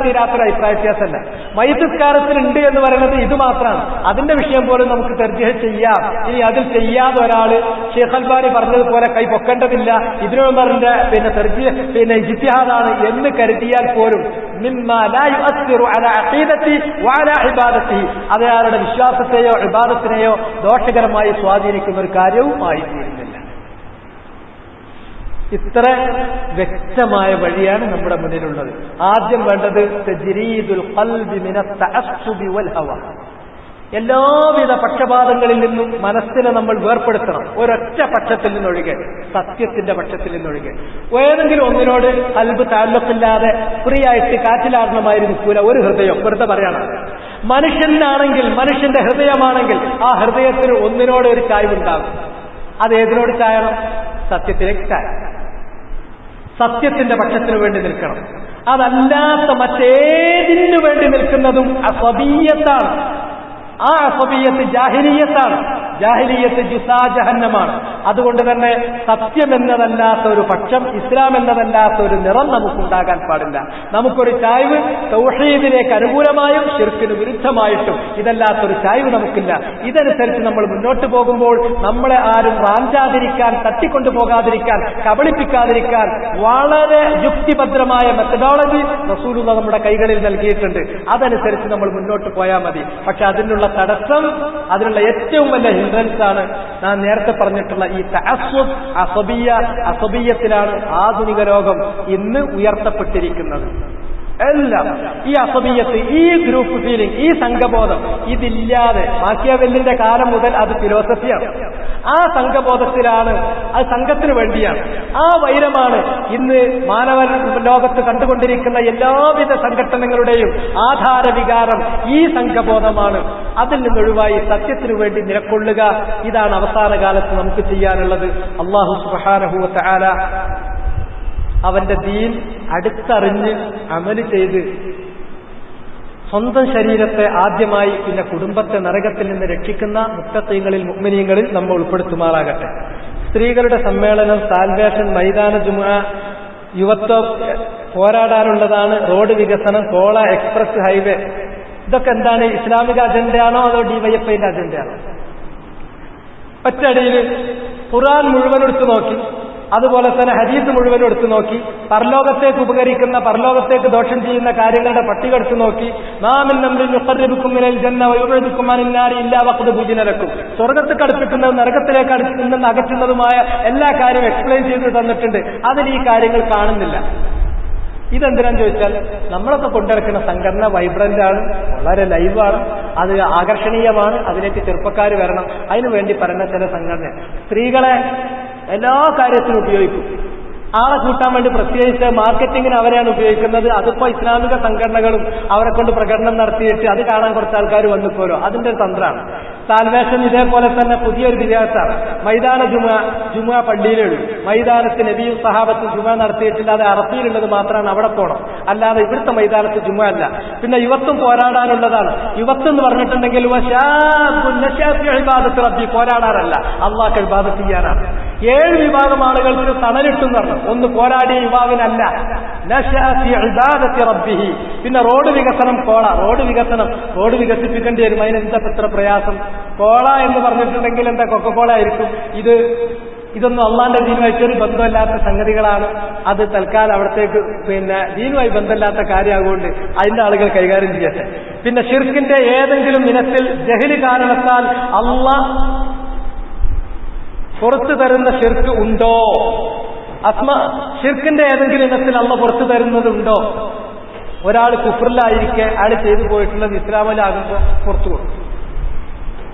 തീരാത്തൊരു അഭിപ്രായ വ്യത്യാസമല്ല. മയ്യിത്ത് നിസ്കാരത്തിൽ ഉണ്ട് എന്ന് പറയുന്നത് ഇത് മാത്രമാണ്. അതിന്റെ വിഷയം പോലും നമുക്ക് തെർജിഹ് ചെയ്യാം. ഇനി അതിൽ ചെയ്യാതെ ഒരാള് ഷെയ്ഖ് അൽബാനി പറഞ്ഞതുപോലെ കൈ പൊക്കേണ്ടതില്ല, ഇബ്നു ഉമറിന്റെ തെർജിഹ് ഇജ്തിഹാദാണ് എന്ന് കരുതിയാൽ പോലും മിമ്മാ ലാ യുഅസ്സിറു അലാ അഖീദതി വഅലാ ഇബാദതിഹി, അത് അയാളുടെ വിശ്വാസത്തെയോ ഇബാദത്തിനെയോ ദോഷകരമായി സ്വാധീനിക്കുന്ന ഒരു കാര്യവും ആയിത്തീരുന്നില്ല. ഇത്ര വ്യക്തമായ വഴിയാണ് നമ്മുടെ മുന്നിലുള്ളത്. ആദ്യം വേണ്ടത് തജ്രീദുൽ ഖൽബി മിനത്ത് തഅസ്സുബി വൽ ഹവ. എല്ലാവിധ പക്ഷപാതങ്ങളിൽ നിന്നും മനസ്സിനെ നമ്മൾ വേർപ്പെടുത്തണം. ഒരൊറ്റ പക്ഷത്തിൽ നിന്നൊഴികെ, സത്യത്തിന്റെ പക്ഷത്തിൽ നിന്നൊഴികെ. ഏതെങ്കിലും ഒന്നിനോട് ഖൽബ് താല്ലുക്കില്ലാതെ ഫ്രീ ആയിട്ട് കാറ്റിലാടണമായി നിൽക്കൂല ഒരു ഹൃദയം. വെറുതെ പറയണം. മനുഷ്യനാണെങ്കിൽ, മനുഷ്യന്റെ ഹൃദയമാണെങ്കിൽ ആ ഹൃദയത്തിന് ഒന്നിനോട് ഒരു ചായ്വുണ്ടാകും. അത് ഏതിനോട് ചായണം? സത്യത്തിലേക്ക് ചായണം. സത്യത്തിന്റെ പക്ഷത്തിന് വേണ്ടി നിൽക്കണം. അതല്ലാത്ത മറ്റേതിനു വേണ്ടി നിൽക്കുന്നതും അസ്വബീയത്താണ്. ആ അസ്വബീയത്ത് ജാഹിലിയത്താണ്. ജാഹിലിയത്ത് ജുസാ ജഹന്നമാണ്. അതുകൊണ്ട് തന്നെ സത്യം എന്നതല്ലാത്ത ഒരു പക്ഷം, ഇസ്ലാം എന്നതല്ലാത്ത ഒരു നിറം നമുക്കുണ്ടാകാൻ പാടില്ല. നമുക്കൊരു ചായ്വ് തൗഹീദിലേക്ക് അനുകൂലമായും ശിർക്കിന് വിരുദ്ധമായിട്ടും ഇതല്ലാത്തൊരു ചായ്വ് നമുക്കില്ല. ഇതനുസരിച്ച് നമ്മൾ മുന്നോട്ട് പോകുമ്പോൾ നമ്മളെ ആരും റാഞ്ചാതിരിക്കാൻ, തട്ടിക്കൊണ്ടുപോകാതിരിക്കാൻ, കബളിപ്പിക്കാതിരിക്കാൻ വളരെ യുക്തിഭദ്രമായ മെത്തഡോളജി റസൂലുള്ളാഹി നമ്മുടെ കൈകളിൽ നൽകിയിട്ടുണ്ട്. അതനുസരിച്ച് നമ്മൾ മുന്നോട്ട് പോയാൽ മതി. പക്ഷെ അതിനുള്ള തടസ്സം, അതിനുള്ള ഏറ്റവും വലിയ ഹിൻഡ്രൻസ് ആണ് ഞാൻ നേരത്തെ പറഞ്ഞിട്ടുള്ള ഈ തഅസ്സുബ്, അസബിയത്തിലാണ് ആധുനിക ലോകം ഇന്ന് ഉയർത്തപ്പെട്ടിരിക്കുന്നത്. എല്ലാം ഈ അസബിയത്ത്, ഈ ഗ്രൂപ്പ് ഫീലിംഗ്, ഈ സംഘബോധം ഇതില്ലാതെ മാക്കിയാവെല്ലിന്റെ കാലം മുതൽ അത് ഫിലോസഫിയാണ്. ആ സംഘബോധത്തിലാണ്, അത് സംഘത്തിന് വേണ്ടിയാണ്. ആ വൈരമാണ് ഇന്ന് മാനവ ലോകത്ത് കണ്ടുകൊണ്ടിരിക്കുന്ന എല്ലാവിധ സംഘടനകളുടെയും ആധാര വികാരം. ഈ സംഘബോധമാണ്. അതിൽ നിന്നൊഴിവായി സത്യത്തിനു വേണ്ടി നിലകൊള്ളുക. ഇതാണ് അവസാന കാലത്ത് നമുക്ക് ചെയ്യാനുള്ളത്. അല്ലാഹു സുബ്ഹാനഹു വ തആല അവന്റെ ദീൻ അടുത്തറിഞ്ഞ് അമല് ചെയ്ത് സ്വന്തം ശരീരത്തെ ആദ്യമായി പിന്നെ കുടുംബത്തെ നരകത്തിൽ നിന്ന് രക്ഷിക്കുന്ന മുത്തഖീങ്ങളിൽ മുഅ്മിനീങ്ങളിൽ നമ്മൾ ഉൾപ്പെടുത്തുമാറാകട്ടെ. സ്ത്രീകളുടെ സമ്മേളനം, സാൽവേഷൻ, മൈതാന ജുമുഅ, യുവത്വം പോരാടാനുള്ളതാണ്, റോഡ് വികസനം, കോള എക്സ്പ്രസ് ഹൈവേ, ഇതൊക്കെ എന്താണ്? ഇസ്ലാമിക അജണ്ടയാണോ അതോ ഡിവൈഎഫ്ഐന്റെ അജണ്ടയാണോ? ഒറ്റയടിയിൽ ഖുർആൻ മുഴുവൻ എടുത്തു നോക്കി, അതുപോലെ തന്നെ ഹദീസ് മുഴുവൻ എടുത്തു നോക്കി, പരലോകത്തേക്ക് ഉപകരിക്കുന്ന, പരലോകത്തേക്ക് ദോഷം ചെയ്യുന്ന കാര്യങ്ങളുടെ പട്ടിക എടുത്തു നോക്കി, സ്വർഗത്തേക്ക് അടുപ്പിക്കുന്നതും നരകത്തിലേക്ക് നിന്ന് അകറ്റുന്നതുമായ എല്ലാ കാര്യവും എക്സ്പ്ലെയിൻ ചെയ്ത് തന്നിട്ടുണ്ട്. അതിൽ ഈ കാര്യങ്ങൾ കാണുന്നില്ല. ഇതെന്തിനാന്ന് ചോദിച്ചാൽ, നമ്മളൊക്കെ കൊണ്ടിറക്കുന്ന സംഘടന വൈബ്രന്റ് ആണ്, വളരെ ലൈവാണ്, അത് ആകർഷണീയമാണ്, അതിലേക്ക് ചെറുപ്പക്കാർ വരണം. അതിനുവേണ്ടി പറയുന്ന ചില സംഘടന സ്ത്രീകളെ എല്ലാ കാര്യത്തിലും ഉപയോഗിക്കും. ആളെ കൂട്ടാൻ വേണ്ടി പ്രത്യേകിച്ച് മാർക്കറ്റിങ്ങിന് അവരെയാണ് ഉപയോഗിക്കുന്നത്. അതിപ്പോ ഇസ്ലാമിക സംഘടനകളും അവരെ കൊണ്ട് പ്രകടനം നടത്തിയിട്ട് അത് കാണാൻ കുറച്ച് ആൾക്കാർ വന്നിപ്പോലോ, അതിന്റെ ഒരു തന്ത്രമാണ്. സാൽവേഷൻ ഇതേപോലെ തന്നെ പുതിയൊരു വിദ്യാർത്ഥിയാണ്. മൈതാന ജുമുഅ പള്ളിയിലുള്ളൂ. മൈതാനത്ത് നബിയും സഹാബത്തും ജുമുഅ നടത്തിയിട്ടില്ല, അത് അറഫയിലുള്ളത് മാത്രമാണ്, അവിടെ പോകണം. അല്ലാതെ ഇവിടുത്തെ മൈതാനത്ത് ജുമുഅ അല്ല. പിന്നെ യുവത്വം പോരാടാനുള്ളതാണ്. യുവത്വം എന്ന് പറഞ്ഞിട്ടുണ്ടെങ്കിൽ റബ്ബി പോരാടാറല്ല, അള്ളാഹ് ഇബാദത്ത് ചെയ്യാനാണ്. 7 വിഭാഗം ആളുകൾക്ക് തണലിട്ടും പറഞ്ഞു. ഒന്ന് പോരാടിയ യുവാവിനല്ല, റബ്ബിഹി. പിന്നെ റോഡ് വികസനം, കോള റോഡ് വികസിപ്പിക്കേണ്ടി വരും. അതിനെന്താ എത്ര പ്രയാസം? കോള എന്ന് പറഞ്ഞിട്ടുണ്ടെങ്കിൽ എന്താ കൊക്കക്കോള ആയിരിക്കും. ഇതൊന്നും അള്ളാന്റെ ദീനുമായിട്ടൊരു ബന്ധമില്ലാത്ത സംഗതികളാണ്. അത് തൽക്കാലം അവിടത്തേക്ക് പിന്നെ ദീനുമായി ബന്ധമില്ലാത്ത കാര്യമാകൊണ്ട് അതിന്റെ ആളുകൾ കൈകാര്യം ചെയ്യട്ടെ. പിന്നെ ശിർക്കിന്റെ ഏതെങ്കിലും ഇനത്തിൽ ജഹല് കാരണത്താൽ അള്ളാഹ് പുറത്തു തരുന്ന ശിർക്ക് ഉണ്ടോ? ശിർക്കിന്റെ ഏതെങ്കിലും ഇനത്തിൽ അള്ളാഹ് പുറത്തു തരുന്നതുണ്ടോ? ഒരാൾ കുഫറിലായിരിക്കെ അയാൾ ചെയ്തു പോയിട്ടുള്ളത് ഇസ്ലാമിലാകുമ്പോൾ പുറത്തു കൊടുക്കും.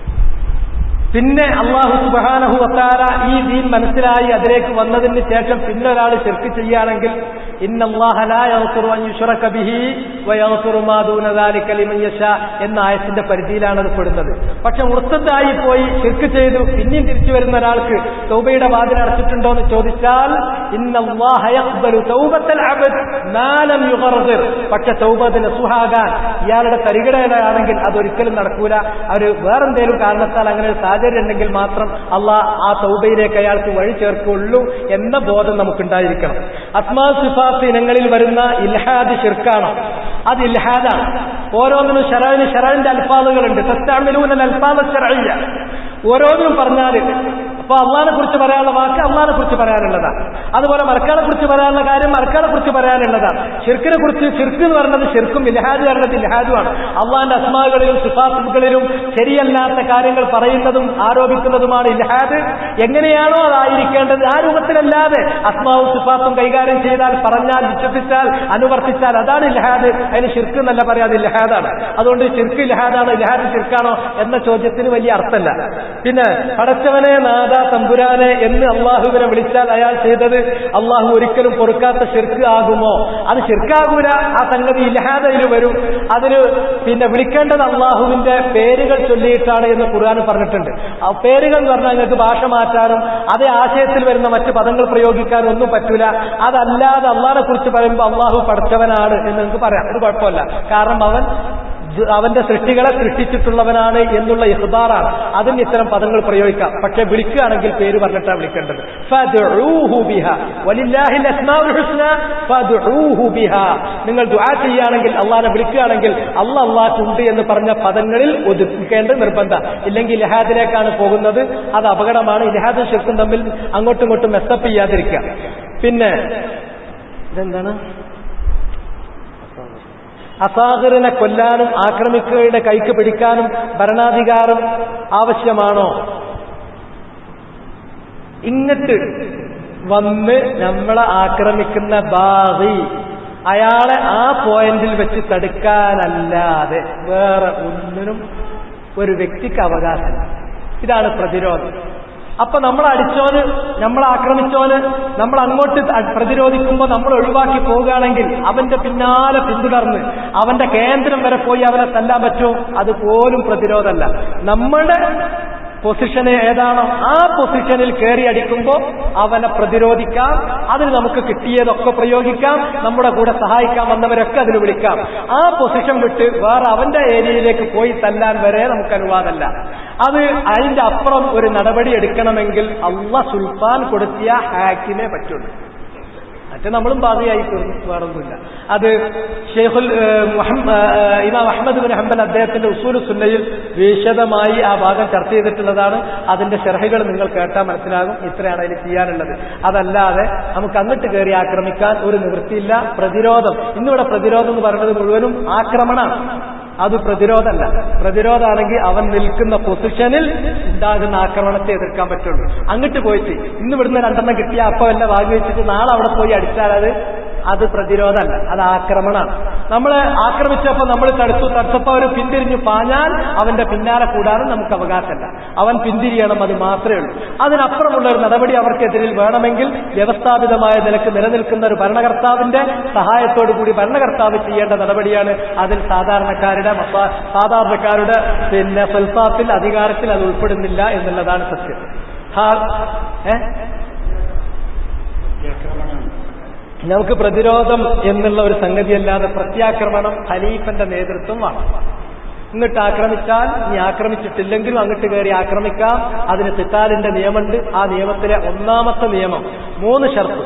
പിന്നെ അല്ലാഹു സുബ്ഹാനഹു വ തആല ഈ ദീൻ മനസ്സിലായി അതിലേക്ക് വന്നതിന് ശേഷം പിന്നെ ഒരാൾ ശിർക്ക് ചെയ്യുകയാണെങ്കിൽ ഇന്നല്ലാഹ ലാ യഗ്ഫിറു അൻ യുശ്റക ബിഹി വ യഗ്ഫിറു മാ ദൂന ദാലിക ലിമൻ യശാ എന്ന ആയത്തിന്റെ പരിധിയിലാണ് അത് പെടുന്നത്. പക്ഷെ മുർത്തദായി പോയി ശിർക്ക് ചെയ്തു പിന്നെയും തിരിച്ചു വരുന്ന ഒരാൾക്ക് തൗബയുടെ വാതിൽ അടച്ചിട്ടുണ്ടോ എന്ന് ചോദിച്ചാൽ ഇന്നല്ലാഹ യഖ്ബലു തൗബത്തൽ അബ്ദ് മാ ലം യുഗർഗിർ. പക്ഷെ തൗബ നസുഹാകാൻ ഇയാളുടെ തരികിടയാണെങ്കിൽ അതൊരിക്കലും നടക്കൂല. അവർ വേറെന്തേലും കാരണത്താൽ അങ്ങനെ ഉണ്ടെങ്കിൽ മാത്രം അള്ളാഹ് ആ തൗബയിലേക്ക് അയാൾക്ക് വഴി ചേർക്കുള്ളൂ എന്ന ബോധം നമുക്കുണ്ടായിരിക്കണം. അസ്മാ സിഫാത്ത് ഇനങ്ങളിൽ വരുന്ന ഇൽഹാദ് ശിർക്കാണ്. അത് ഇൽഹാദാണ്. ഓരോന്നിനും ശറഇന്റെ അൽഫാദുകളുണ്ട്. തസ്തഅമിലൂന അൽഫാദ ശർഇയ്യ. ഓരോന്നും പറഞ്ഞാൽ അപ്പൊ അള്ളാഹിനെ കുറിച്ച് പറയാനുള്ള വാക്ക് അള്ളാഹിനെ കുറിച്ച് പറയാനുള്ളതാണ്. അതുപോലെ മറക്കാളെ കുറിച്ച് പറയാനുള്ള കാര്യം മറക്കാളെ കുറിച്ച് പറയാനുള്ളതാണ്. ശിർക്കിനെ കുറിച്ച് ശിർക്ക് എന്ന് പറയുന്നത് ശിർക്കും ഇൽഹാദ് പറയുന്നത് ഇൽഹാദുമാണ്. അള്ളാഹിന്റെ അസ്മാകളിലും സിഫാത്തുകളിലും ശരിയല്ലാത്ത കാര്യങ്ങൾ പറയുന്നതും ആരോപിക്കുന്നതുമാണ് ഇൽഹാദ്. എങ്ങനെയാണോ അതായിരിക്കേണ്ടത് ആ രൂപത്തിലല്ലാതെ അസ്മാവും സിഫാത്തും കൈകാര്യം ചെയ്താൽ, പറഞ്ഞാൽ, വിശ്വസിച്ചാൽ, അനുവർത്തിച്ചാൽ അതാണ് ഇൽഹാദ്. അതിന് ശിർക്ക് എന്നല്ല പറയാതെ ഇൽഹാദാണ്. അതുകൊണ്ട് ശിർക്ക് ഇൽഹാദാണോ ഇൽഹാദ് ശിർക്കാണോ എന്ന ചോദ്യത്തിന് വലിയ അർത്ഥമല്ല. പിന്നെ പടച്ചവനെ നാദ തമ്പുരാനെ എന്ന് അള്ളാഹുവിനെ വിളിച്ചാൽ അയാൾ ചെയ്തത് അള്ളാഹു ഒരിക്കലും പൊറുക്കാത്ത ശിർക്ക് ആകുമോ? അത് ശിർക്കാകൂല. ആ സംഗതി ഇൽഹാദയിൽ വരും. അതിന് പിന്നെ വിളിക്കേണ്ടത് അള്ളാഹുവിന്റെ പേരുകൾ ചൊല്ലിയിട്ടാണ് എന്ന് ഖുർആൻ പറഞ്ഞിട്ടുണ്ട്. ആ പേരുകൾ എന്ന് പറഞ്ഞാൽ നിങ്ങൾക്ക് ഭാഷ മാറ്റാനും അതേ ആശയത്തിൽ വരുന്ന മറ്റു പദങ്ങൾ പ്രയോഗിക്കാനും ഒന്നും പറ്റൂല. അതല്ലാതെ അള്ളാഹിനെ കുറിച്ച് പറയുമ്പോൾ അള്ളാഹു പടച്ചവനാണ് എന്ന് നിങ്ങൾക്ക് പറയാം. അത് കുഴപ്പമില്ല. കാരണം അവന്റെ സൃഷ്ടികളെ സൃഷ്ടിച്ചിട്ടുള്ളവനാണ് എന്നുള്ള ഇഖ്ബാറാണ്. അതിന് ഇത്തരം പദങ്ങൾ പ്രയോഗിക്കാം. പക്ഷെ വിളിക്കുകയാണെങ്കിൽ പേര് പറഞ്ഞിട്ടാണ് വിളിക്കേണ്ടത്. ഫദ്ഉഹു ബിഹാ വലില്ലാഹിൽ അസ്മാഉൽ ഹുസ്ന ഫദ്ഉഹു ബിഹാ. നിങ്ങൾ ദുആ ചെയ്യുകയാണെങ്കിൽ, അള്ളാഹിനെ വിളിക്കുകയാണെങ്കിൽ അള്ളാഹുണ്ട് എന്ന് പറഞ്ഞ പദങ്ങളിൽ ഒതുക്കേണ്ട നിർബന്ധം. ഇല്ലെങ്കിൽ ഇൽഹാദിലേക്കാണ് പോകുന്നത്. അത് അപകടമാണ്. ഇൽഹാദും ശിർക്കും തമ്മിൽ അങ്ങോട്ടും ഇങ്ങോട്ടും മെസ്സപ്പ് ചെയ്യാതിരിക്കുക. പിന്നെ ഇതെന്താണ്? അസാഹിറിനെ കൊല്ലാനും ആക്രമിക്കുകയുടെ കൈക്ക് പിടിക്കാനും ഭരണാധികാരം ആവശ്യമാണോ? ഇങ്ങട്ട് വന്ന് നമ്മളെ ആക്രമിക്കുന്ന ബാഗി അയാളെ ആ പോയിന്റിൽ വെച്ച് തടുക്കാനല്ലാതെ വേറെ ഒന്നിനും ഒരു വ്യക്തിക്ക് അവകാശമില്ല. ഇതാണ് പ്രതിരോധം. അപ്പൊ നമ്മൾ അടിച്ചോന്, നമ്മൾ ആക്രമിച്ചോന് നമ്മൾ അങ്ങോട്ട് പ്രതിരോധിക്കുമ്പോൾ നമ്മൾ ഒഴിവാക്കി പോവുകയാണെങ്കിൽ അവന്റെ പിന്നാലെ പിന്തുടർന്ന് അവന്റെ കേന്ദ്രം വരെ പോയി അവനെ തല്ലാൻ പറ്റുമോ? അതുപോലും പ്രതിരോധമല്ല. നമ്മുടെ പൊസിഷന് ഏതാണോ ആ പൊസിഷനിൽ കയറി അടിക്കുമ്പോൾ അവനെ പ്രതിരോധിക്കാം, അതിന് നമുക്ക് കിട്ടിയതൊക്കെ പ്രയോഗിക്കാം, നമ്മുടെ കൂടെ സഹായിക്കാൻ വന്നവരൊക്കെ അതിന് വിളിക്കാം. ആ പൊസിഷൻ വിട്ട് വേറെ അവന്റെ ഏരിയയിലേക്ക് പോയി തല്ലാൻ വരെ നമുക്ക് അനുവാദമല്ല. അത് അതിന്റെ അപ്പുറം ഒരു നടപടി എടുക്കണമെങ്കിൽ അള്ളാഹ് സുൽത്താൻ കൊടുത്തിയ ഹാക്കിനെ പറ്റുള്ളൂ. മറ്റേ നമ്മളും ബാധിയായി തീർന്നു, വേറൊന്നുമില്ല. അത് ഇമാം അഹ്മദ് ബിൻ ഹംബൽ അദ്ദേഹത്തിന്റെ ഉസൂൽ സുന്നയിൽ വിശദമായി ആ ഭാഗം ചർച്ച ചെയ്തിട്ടുള്ളതാണ്. അതിന്റെ ശർഹകൾ നിങ്ങൾ കേട്ടാൽ മനസ്സിലാകും. ഇത്രയാണ് അതിൽ ചെയ്യാനുള്ളത്. അതല്ലാതെ നമുക്ക് അങ്ങോട്ട് കയറി ആക്രമിക്കാൻ ഒരു നിവൃത്തിയില്ല. പ്രതിരോധം, ഇന്നിവിടെ പ്രതിരോധം എന്ന് പറയുന്നത് മുഴുവനും ആക്രമണമാണ്. അത് പ്രതിരോധമല്ല. പ്രതിരോധമാണെങ്കിൽ അവൻ നിൽക്കുന്ന പൊസിഷനിൽ ഉണ്ടാകുന്ന ആക്രമണത്തെ എതിർക്കാൻ പറ്റുള്ളൂ. അങ്ങോട്ട് പോയിട്ട് ഇന്ന് ഇവിടുന്ന് 2 കിട്ടിയ അപ്പം എല്ലാം വാങ്ങി വെച്ചിട്ട് നാളെ അവിടെ പോയി അടിച്ചാൽ അത് പ്രതിരോധമല്ല, അത് ആക്രമണമാണ്. നമ്മളെ ആക്രമിച്ചപ്പോൾ നമ്മൾ തടുത്തപ്പോൾ അവർ പിന്തിരിഞ്ഞു പാഞ്ഞാൽ അവന്റെ പിന്നാലെ കൂടാനും നമുക്ക് അവകാശമല്ല. അവൻ പിന്തിരിയണം, അത് മാത്രമേ ഉള്ളൂ. അതിനപ്പുറമുള്ള ഒരു നടപടി അവർക്കെതിരിൽ വേണമെങ്കിൽ വ്യവസ്ഥാപിതമായ നിലക്ക് നിലനിൽക്കുന്ന ഒരു ഭരണകർത്താവിന്റെ സഹായത്തോടു കൂടി ഭരണകർത്താവ് ചെയ്യേണ്ട നടപടിയാണ്. അതിൽ സാധാരണക്കാരുടെ സൽത്താത്തിൽ അധികാരത്തിൽ അത് ഉൾപ്പെടുന്നില്ല എന്നുള്ളതാണ് സത്യം. നമുക്ക് പ്രതിരോധം എന്നുള്ള ഒരു സംഗതിയല്ലാതെ പ്രത്യാക്രമണം ഖലീഫന്റെ നേതൃത്വമാണ്. ഇങ്ങോട്ട് ആക്രമിച്ചാൽ നീ ആക്രമിച്ചിട്ടില്ലെങ്കിലും അങ്ങോട്ട് കയറി ആക്രമിക്കാം. അതിന് ഖിതാലിന്റെ നിയമമുണ്ട്. ആ നിയമത്തിലെ ഒന്നാമത്തെ നിയമം 3 ഷർത്ത്.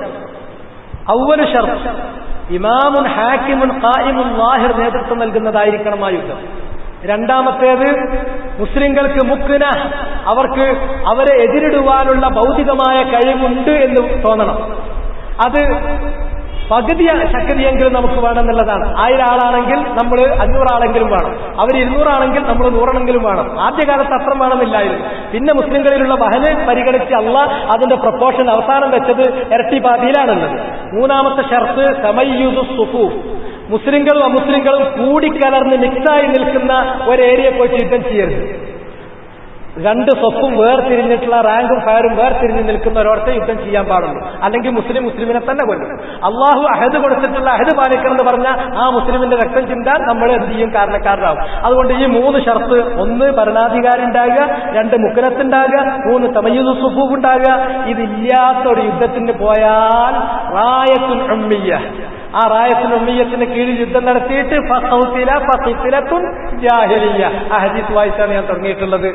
അവ്വലു ഷർത്ത് ഇമാമുൻ ഹാക്കിമുൻ ഖായിമുൻ ലാഹിർ നേതൃത്വം നൽകുന്നതായിരിക്കണം ആ യുദ്ധം. രണ്ടാമത്തേത് മുസ്ലിങ്ങൾക്ക് മുക്ന, അവർക്ക് അവരെ എതിരിടുവാനുള്ള ഭൗതികമായ കഴിവുണ്ട് എന്ന് തോന്നണം. അത് പകുതി ശക്തിയെങ്കിലും നമുക്ക് വേണമെന്നുള്ളതാണ്. 1000 ആളാണെങ്കിൽ നമ്മൾ 500 ആളെങ്കിലും വേണം. അവർ 200 ആണെങ്കിൽ നമ്മൾ 100 എണ്ണെങ്കിലും വേണം. ആദ്യകാലത്ത് അത്ര വേണമെന്നില്ലായിരുന്നു. പിന്നെ മുസ്ലിംകളിലുള്ള വഹന് പരിഗണിച്ച് അള്ളാഹ് അതിന്റെ പ്രൊപ്പോർഷൻ അവസാനം വെച്ചത് ഇരട്ടി പാതിയിലാണുള്ളത്. മൂന്നാമത്തെ ഷർത്ത് തമയ്യുദു സുഫൂഫ്, മുസ്ലിങ്ങളും അമുസ്ലിങ്ങളും കൂടിക്കലർന്ന് മിക്സായി നിൽക്കുന്ന ഒരു ഏരിയ പോയിട്ട് യുദ്ധം ചെയ്യരുത്. 2 സ്വപ്പും വേർതിരിഞ്ഞിട്ടുള്ള റാങ്കും ഫയറും വേർതിരിഞ്ഞ് നിൽക്കുന്ന ഒരോടത്തെ യുദ്ധം ചെയ്യാൻ പാടുള്ളൂ. അല്ലെങ്കിൽ മുസ്ലിമിനെ തന്നെ കൊല്ലും. അള്ളാഹു അഹദ് കൊടുത്തിട്ടുള്ള അഹദ് പാലിക്കണം എന്ന് പറഞ്ഞാൽ ആ മുസ്ലിമിന്റെ രക്തം ചിന്താൻ നമ്മൾ എന്ത് ചെയ്യും? കാരണക്കാരനാവും. അതുകൊണ്ട് ഈ 3 ഷർത്ത്: 1 ഭരണാധികാരി ഉണ്ടാകുക, 2 മുക്കനത്തുണ്ടാകുക, 3 തമയ്യുദു സുഫൂഫ് ഉണ്ടാകുക. ഇതില്ലാത്ത ഒരു യുദ്ധത്തിന് പോയാൽ റായത്തുൽ ഉമ്മിയ്യ, ആ റായത്തുൽ ഉമ്മിയ്യത്തിന് കീഴിൽ യുദ്ധം നടത്തിയിട്ട് ആ ഹദീസ് വായിച്ചാണ് ഞാൻ തുടങ്ങിയിട്ടുള്ളത്.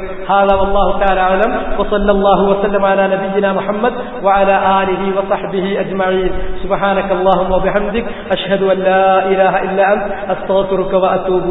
والله تعالى أعلم وصلى الله وسلم على نبينا محمد وعلى آله وصحبه أجمعين. سبحانك اللهم وبحمدك أشهد أن لا إله إلا أنت أستغفرك وأتوب